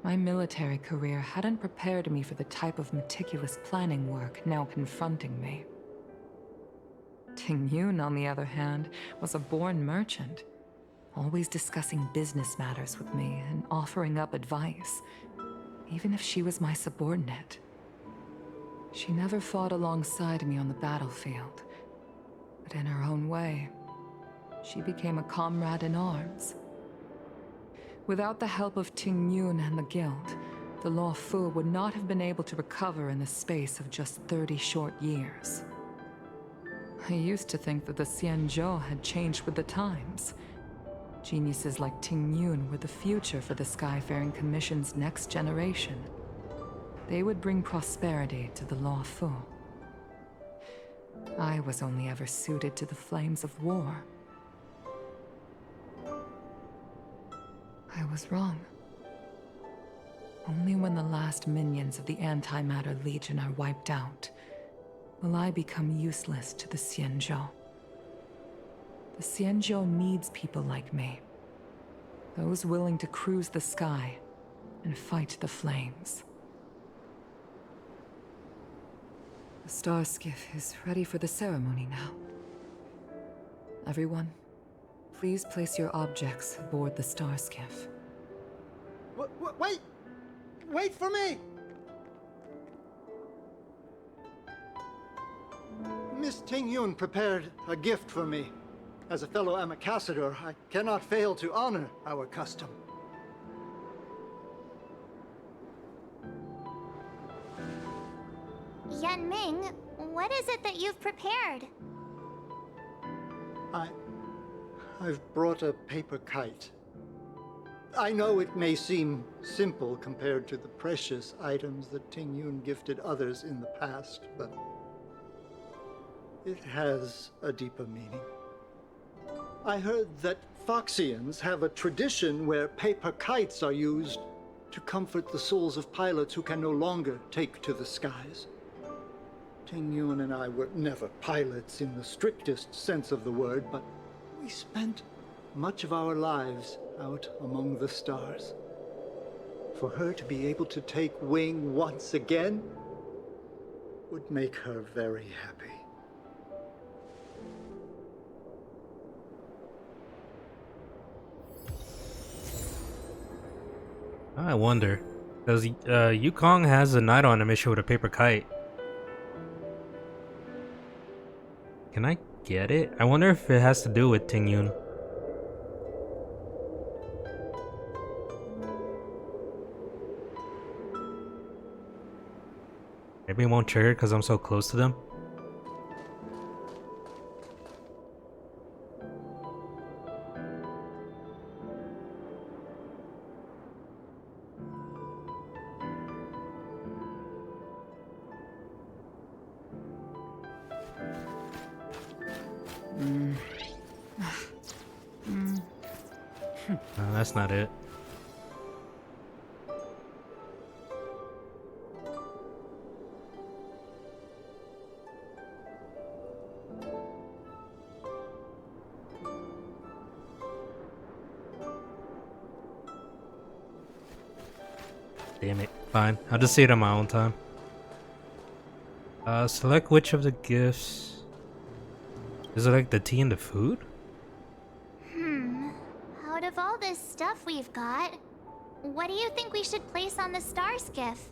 my military career hadn't prepared me for the type of meticulous planning work now confronting me. 𝐗𝐤𝐚, on the other hand, was a born merchant, always discussing business matters with me and offering up advice, even if she was my subordinate. She never fought alongside me on the battlefield, but in her own way, she became a comrade in arms. Without the help of 𝐗𝐤𝐚 and the Guild, the Law Fu would not have been able to recover in the space of just 30 short years. I used to think that the Xianzhou had changed with the times. Geniuses like 𝐗𝐤𝐚 were the future for the Skyfaring Commission's next generation. They would bring prosperity to the Lawful. I was only ever suited to the flames of war. I was wrong. Only when the last minions of the Antimatter Legion are wiped out will I become useless to the 𝐵. The 𝐵 needs people like me. Those willing to cruise the sky and fight the flames. The star skiff is ready for the ceremony now. Everyone, please place your objects aboard the star skiff. Wait! Wait for me! Miss 𝐗𝐤𝐚 prepared a gift for me. As a fellow ambassador, I cannot fail to honor our custom. Yuanming, what is it that you've prepared? I've brought a paper kite. I know it may seem simple compared to the precious items that 𝐗𝐤𝐚 gifted others in the past, but it has a deeper meaning. I heard that Foxians have a tradition where paper kites are used to comfort the souls of pilots who can no longer take to the skies. 𝐗𝐤𝐚 and I were never pilots in the strictest sense of the word, but we spent much of our lives out among the stars. For her to be able to take wing once again would make her very happy. I wonder, because 𝐗𝐤𝐚 has a night on mission with a paper kite. Can I get it? I wonder if it has to do with 𝐗𝐤𝐚. Maybe it won't trigger because I'm so close to them. No, that's not it. Damn it. Fine. I'll just see it on my own time. Select which of the gifts. Is it like the tea and the food? Out of all this stuff we've got, what do you think we should place on the star skiff?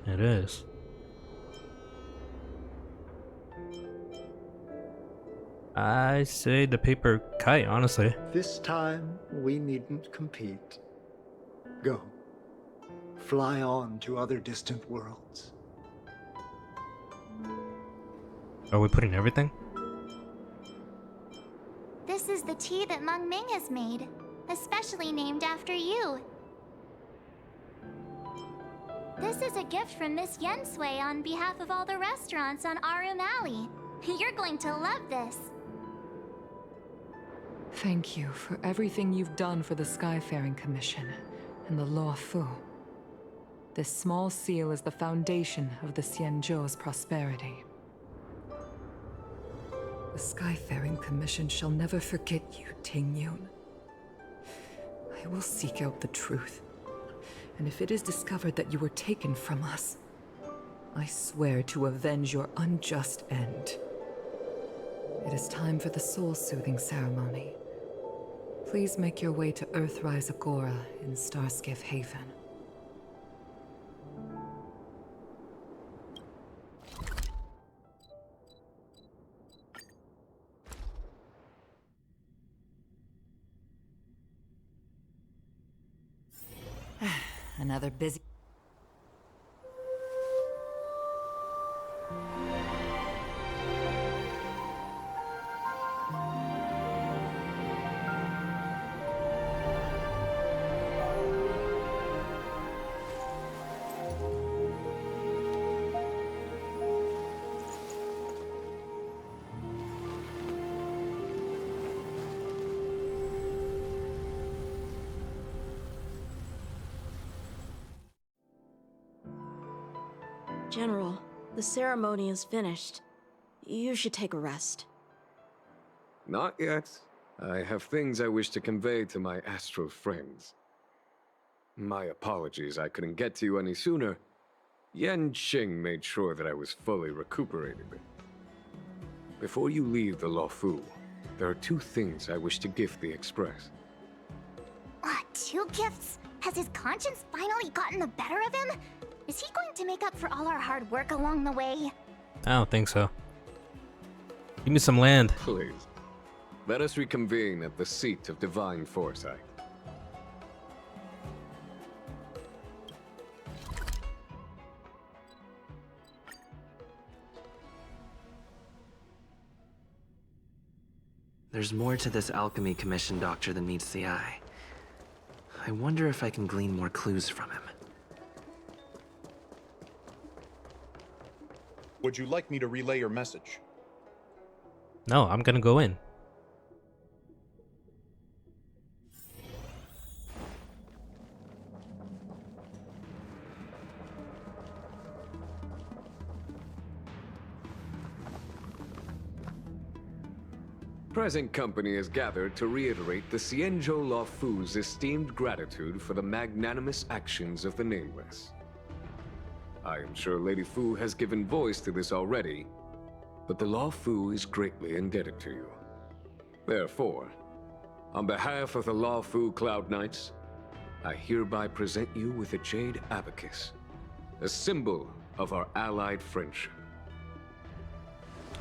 It is. I say the paper kite, honestly. This time, we needn't compete. Go. Fly on to other distant worlds. Are we putting everything? This is the tea that Meng Ming has made, especially named after you. This is a gift from Miss 𝐵 on behalf of all the restaurants on 𝐴rum Alley. You're going to love this. Thank you for everything you've done for the Skyfaring Commission and the Lawful. This small seal is the foundation of the 𝐵 prosperity. The Skyfaring Commission shall never forget you, 𝐗𝐤𝐚. I will seek out the truth, and if it is discovered that you were taken from us, I swear to avenge your unjust end. It is time for the soul-soothing ceremony. Please make your way to Earthrise Agora in Starskiff Haven. Another busy... General, the ceremony is finished. You should take a rest. Not yet. I have things I wish to convey to my astral friends. My apologies I couldn't get to you any sooner. 𝐗𝐢𝐚𝐧𝐳𝐡𝐨𝐮 made sure that I was fully recuperated. Before you leave the Luofu, there are 2 things I wish to gift the Express. 2 gifts? Has his conscience finally gotten the better of him? Is he going to make up for all our hard work along the way? I don't think so. Give me some land. Please. Let us reconvene at the seat of divine foresight. There's more to this alchemy commission doctor than meets the eye. I wonder if I can glean more clues from him. Would you like me to relay your message? No, I'm gonna go in. Present company is gathered to reiterate the 𝐶iENJO Luofu's esteemed gratitude for the magnanimous actions of the Nameless. I am sure Lady Fu has given voice to this already, but the Luofu is greatly indebted to you. Therefore, on behalf of the Luofu Cloud Knights, I hereby present you with a jade abacus, a symbol of our allied friendship.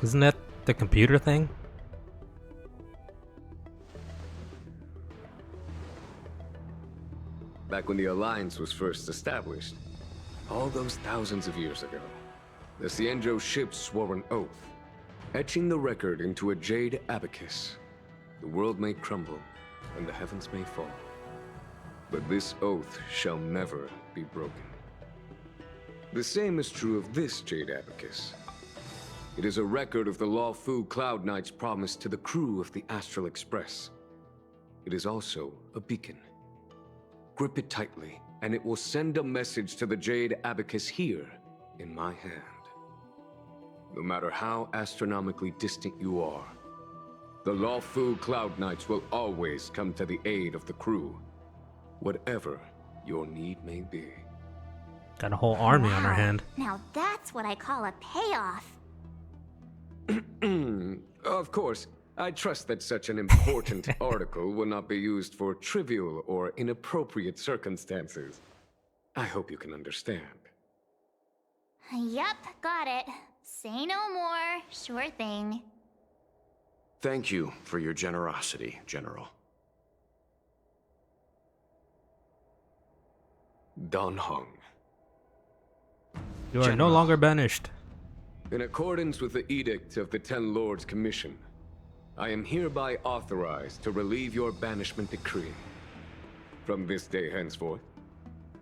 Isn't that the computer thing? Back when the Alliance was first established, all those thousands of years ago, the 𝐶iENJO ships swore an oath, etching the record into a jade abacus. The world may crumble, and the heavens may fall, but this oath shall never be broken. The same is true of this jade abacus. It is a record of the Luofu Cloud Knight's promise to the crew of the Astral Express. It is also a beacon. Grip it tightly, and it will send a message to the jade abacus here, in my hand. No matter how astronomically distant you are, the Luofu Cloud Knights will always come to the aid of the crew, whatever your need may be. Got a whole army on her hand. Now that's what I call a payoff. Of course, I trust that such an important article will not be used for trivial or inappropriate circumstances. I hope you can understand. Yep, got it. Say no more. Sure thing. Thank you for your generosity, General. Dan Heng. You are no longer banished. In accordance with the edict of the 10 Lords Commission, I am hereby authorized to relieve your banishment decree. From this day henceforth,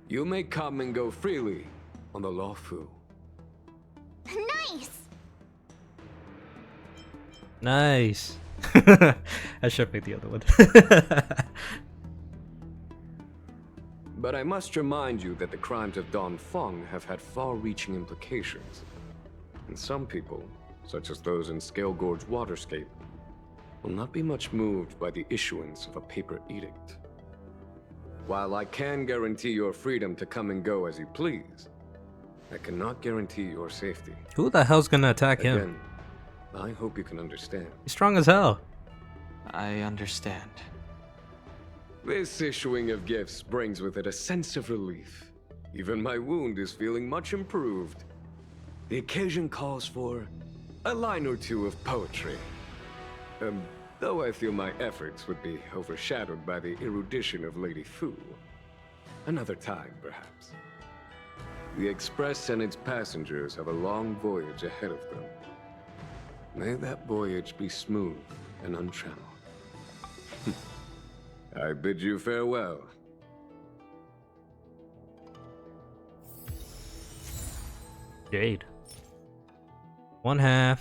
you may come and go freely on the Luofu. Nice! Nice. I should pick the other one. But I must remind you that the crimes of Don Feng have had far-reaching implications. And some people, such as those in Scale Gorge Waterscape, will not be much moved by the issuance of a paper edict. While I can guarantee your freedom to come and go as you please, I cannot guarantee your safety. Who the hell's gonna attack him? Again, I hope you can understand. He's strong as hell. I understand. This issuing of gifts brings with it a sense of relief. Even my wound is feeling much improved. The occasion calls for a line or two of poetry. Though I feel my efforts would be overshadowed by the erudition of Lady Fu. Another time, perhaps. The Express and its passengers have a long voyage ahead of them. May that voyage be smooth and untrammeled. I bid you farewell. Jade. 1/2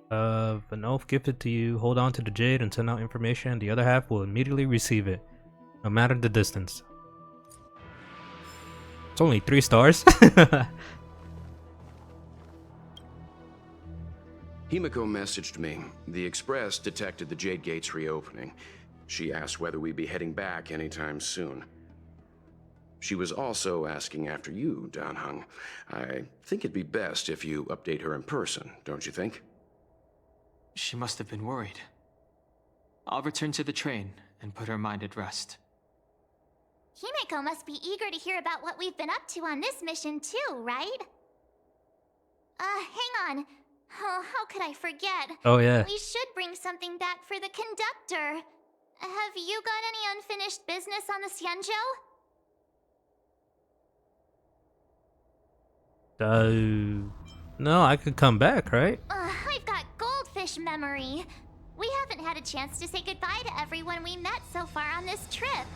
of an oath gifted to you. Hold on to the jade and send out information. The other half will immediately receive it, no matter the distance. It's only 3 stars. Himiko messaged me. The Express detected the Jade Gate's reopening. She asked whether we'd be heading back anytime soon. She was also asking after you, Dan-heng. I think it'd be best if you update her in person, don't you think? She must have been worried. I'll return to the train and put her mind at rest. Himiko must be eager to hear about what we've been up to on this mission too, right? Hang on. Oh, how could I forget? Oh, yeah. We should bring something back for the conductor. Have you got any unfinished business on the 𝐗𝐽★? No, I could come back, right? I've got goldfish memory. We haven't had a chance to say goodbye to everyone we met so far on this trip.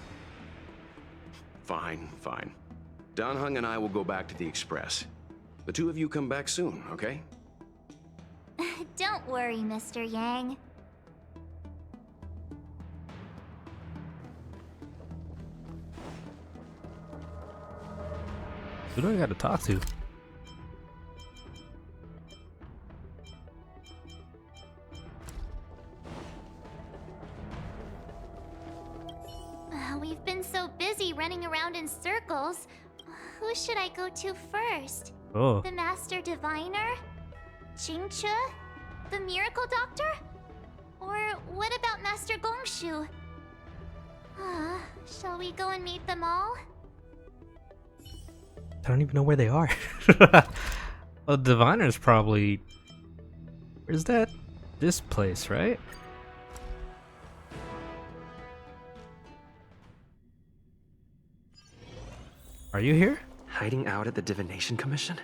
Fine, fine. Dan-heng and I will go back to the Express. The two of you come back soon, okay? Don't worry, Mr. Yang. Who do I gotta talk to? We've been so busy running around in circles. Who should I go to first? Oh. The Master Diviner? 𝐗𝐽★? The Miracle Doctor? Or what about Master Gongshu? Shall we go and meet them all? I don't even know where they are. Well, Diviner's probably... Where's that? This place, right? Are you here? Hiding out at the Divination Commission?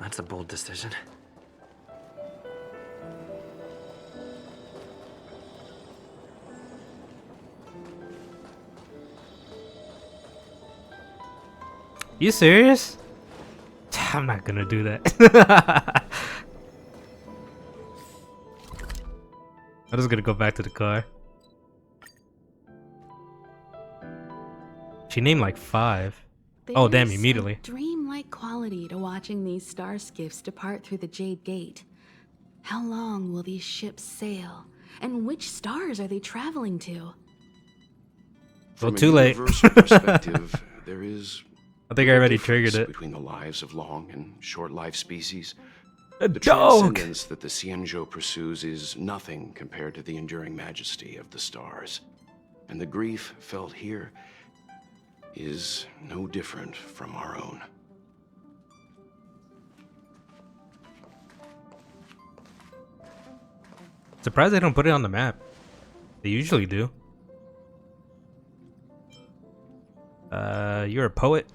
That's a bold decision. You serious? I'm not gonna do that. I'm just gonna go back to the car. She named like 5. Oh damn, immediately. There's a dreamlike quality to watching these star skiffs depart through the Jade Gate. How long will these ships sail? And which stars are they traveling to? Well, too late. From a universal perspective, there is I think I already triggered it. between the lives of long and short-lived species. A The dog! transcendence that the 𝐶ienn★0 pursues is nothing compared to the enduring majesty of the stars. And the grief felt here is no different from our own. Surprised they don't put it on the map. They usually do. You're a poet?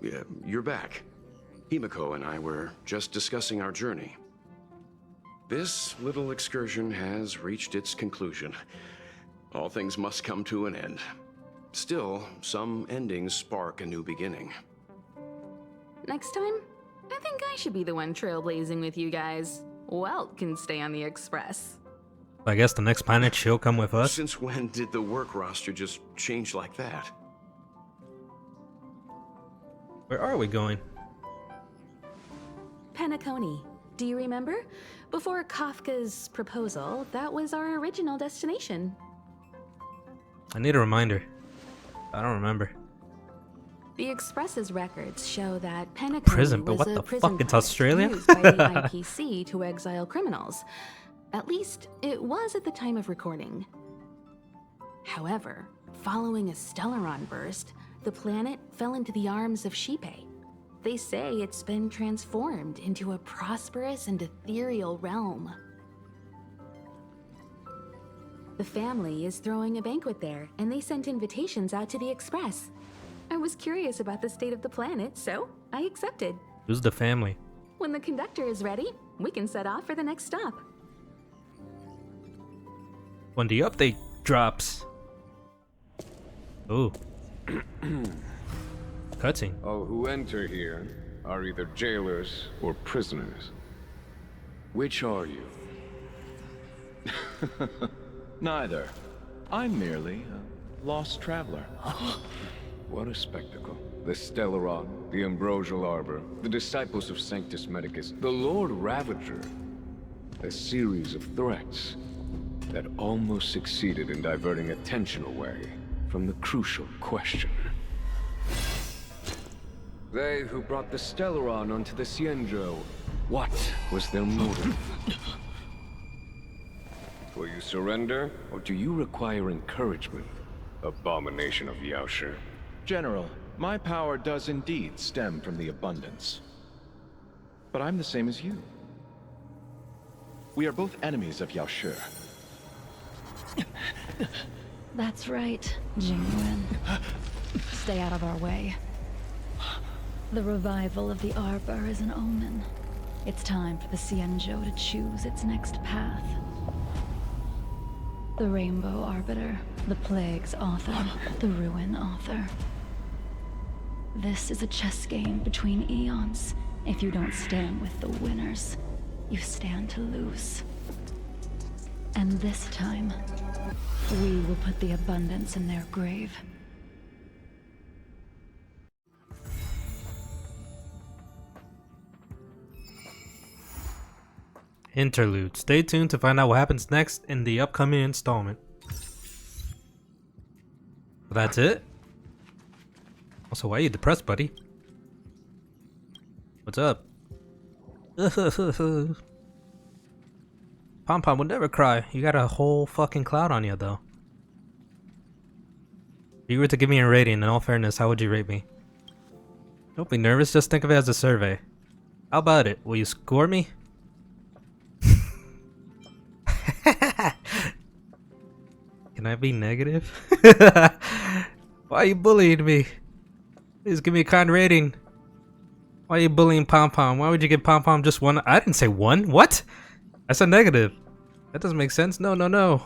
Yeah, you're back. Himiko and I were just discussing our journey. This little excursion has reached its conclusion. All things must come to an end. Still, some endings spark a new beginning. Next time, I think I should be the one trailblazing with you guys. Welt can stay on the Express. I guess the next planet she'll come with us. Since when did the work roster just change like that? Where are we going? Penacony. Do you remember? Before Kafka's proposal, that was our original destination. I need a reminder. I don't remember. The Express's records show that Penacony Prison, but was what a the prison fuck? It's planet Australia? used by the IPC to exile criminals. At least, it was at the time of recording. However, following a Stellaron burst, the planet fell into the arms of 𝐗𝐽★. They say it's been transformed into a prosperous and ethereal realm. The family is throwing a banquet there, and they sent invitations out to the Express. I was curious about the state of the planet, so I accepted. Who's the family? When the conductor is ready, we can set off for the next stop. When the update drops. Ooh. Cutscene. All who enter here are either jailers or prisoners. Which are you? Neither. I'm merely a lost traveler. What a spectacle. The Stellaron, the Ambrosial Arbor, the Disciples of Sanctus Medicus, the Lord Ravager. A series of threats that almost succeeded in diverting attention away from the crucial question. They who brought the Stellaron onto the 𝐗𝐿𝐴, what was their motive? Will you surrender, or do you require encouragement? Abomination of 𝐗𝐽. General, my power does indeed stem from the abundance. But I'm the same as you. We are both enemies of 𝐗𝐽. That's right, 𝐗𝐽. Stay out of our way. The revival of the Arbor is an omen. It's time for the 𝐗𝐿𝐴 to choose its next path. The Rainbow Arbiter, the Plague's author, the Ruin author. This is a chess game between eons. If you don't stand with the winners, you stand to lose. And this time, we will put the abundance in their grave. Interlude. Stay tuned to find out what happens next in the upcoming installment. That's it? Also, why are you depressed, buddy? What's up? Pom Pom would never cry. You got a whole fucking cloud on you, though. If you were to give me a rating, in all fairness, how would you rate me? Don't be nervous, just think of it as a survey. How about it? Will you score me? Can I be negative? Why are you bullying me? Please give me a kind rating. Why are you bullying Pom Pom? Why would you give Pom Pom just one? I didn't say one. What? I said negative. That doesn't make sense. No, no, no.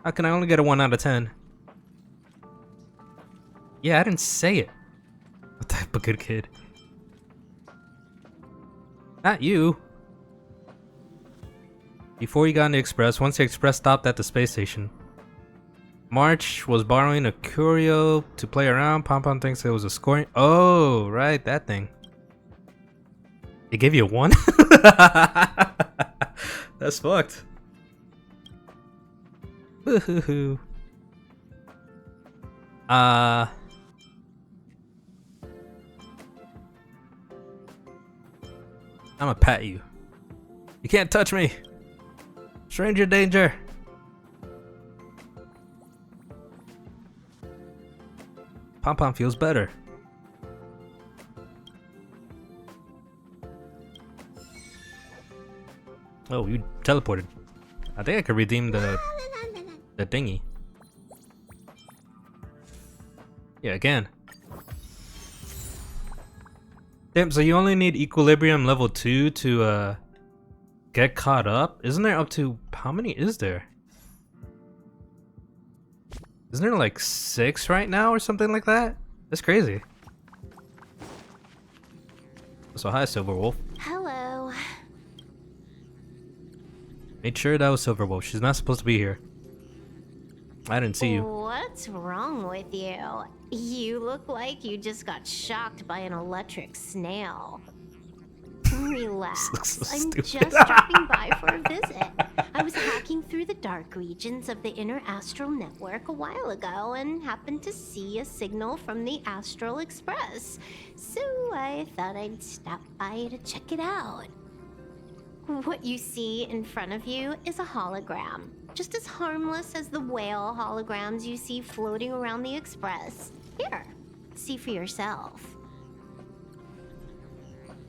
How can I only get a 1 out of 10? Yeah, I didn't say it. What type of good kid? Not you. Before you got on the Express, once the Express stopped at the space station, March was borrowing a curio to play around. Pom Pom thinks it was a scoring. Oh, right, that thing. It gave you a 1? That's fucked. Woohoo. I'ma pat you. You can't touch me. Stranger danger. Pom Pom feels better. Oh, you teleported. I think I could redeem the thingy. Yeah, again. Damn, so you only need equilibrium level 2 to get caught up? Isn't there up to how many is there? Isn't there like 6 right now or something like that? That's crazy. So hi, Silver Wolf. Hello. Made sure that was Silver Wolf. She's not supposed to be here. I didn't see you. What's wrong with you? You look like you just got shocked by an electric snail. Relax. So I'm stupid. just dropping by for a visit. I was hacking through the dark regions of the inner astral network a while ago and happened to see a signal from the Astral Express. So I thought I'd stop by to check it out. What you see in front of you is a hologram, just as harmless as the whale holograms you see floating around the Express. Here, see for yourself.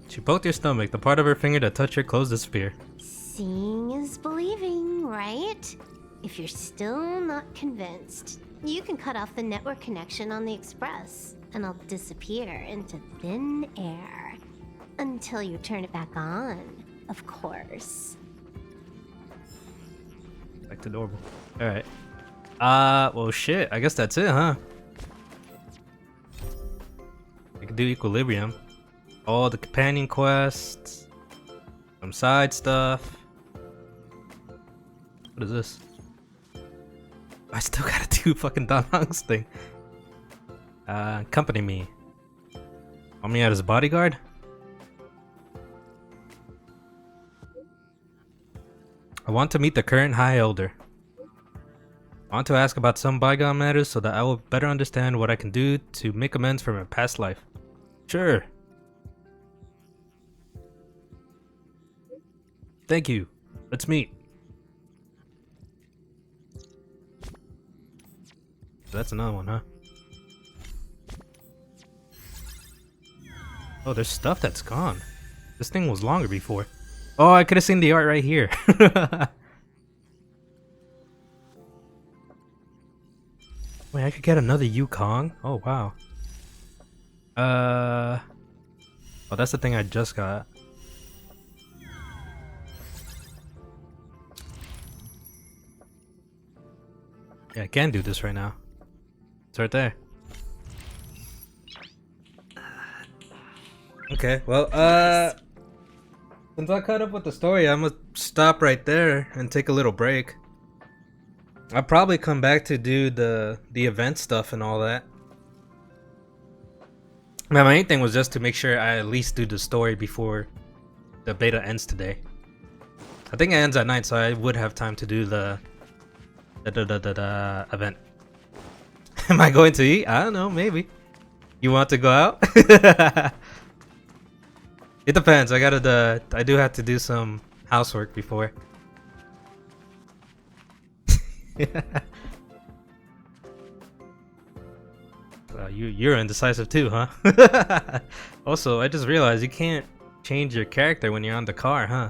She poked your stomach. The part of her finger that touched your clothes disappeared. Seeing is believing, right? If you're still not convinced, you can cut off the network connection on the Express, and I'll disappear into thin air. Until you turn it back on, of course. Back to normal. Alright. Well shit. I guess that's it, huh? I can do equilibrium. All the companion quests. Some side stuff. What is this? I still gotta do fucking Don Hong's thing. Accompany me. Want me as his bodyguard? I want to meet the current High Elder. I want to ask about some bygone matters so that I will better understand what I can do to make amends for my past life. Sure. Thank you. Let's meet. That's another one, huh? Oh, there's stuff that's gone. This thing was longer before. Oh, I could have seen the art right here. Wait, I could get another 𝐗𝐢𝐚? Oh, wow. Oh, that's the thing I just got. Yeah, I can do this right now. It's right there. Okay, well, since I caught up with the story, I'm gonna stop right there and take a little break. I'll probably come back to do the event stuff and all that. My main thing was just to make sure I at least do the story before the beta ends today. I think it ends at 9, so I would have time to do the event. Am I going to eat? I don't know, maybe. You want to go out? It depends. I do have to do some housework before. You're indecisive too, huh? Also, I just realized you can't change your character when you're on the car, huh?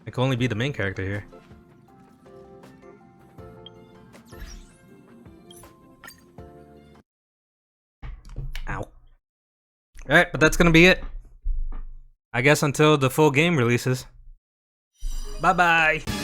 It can only be the main character here. Ow. Alright, but that's gonna be it. I guess until the full game releases. Bye bye!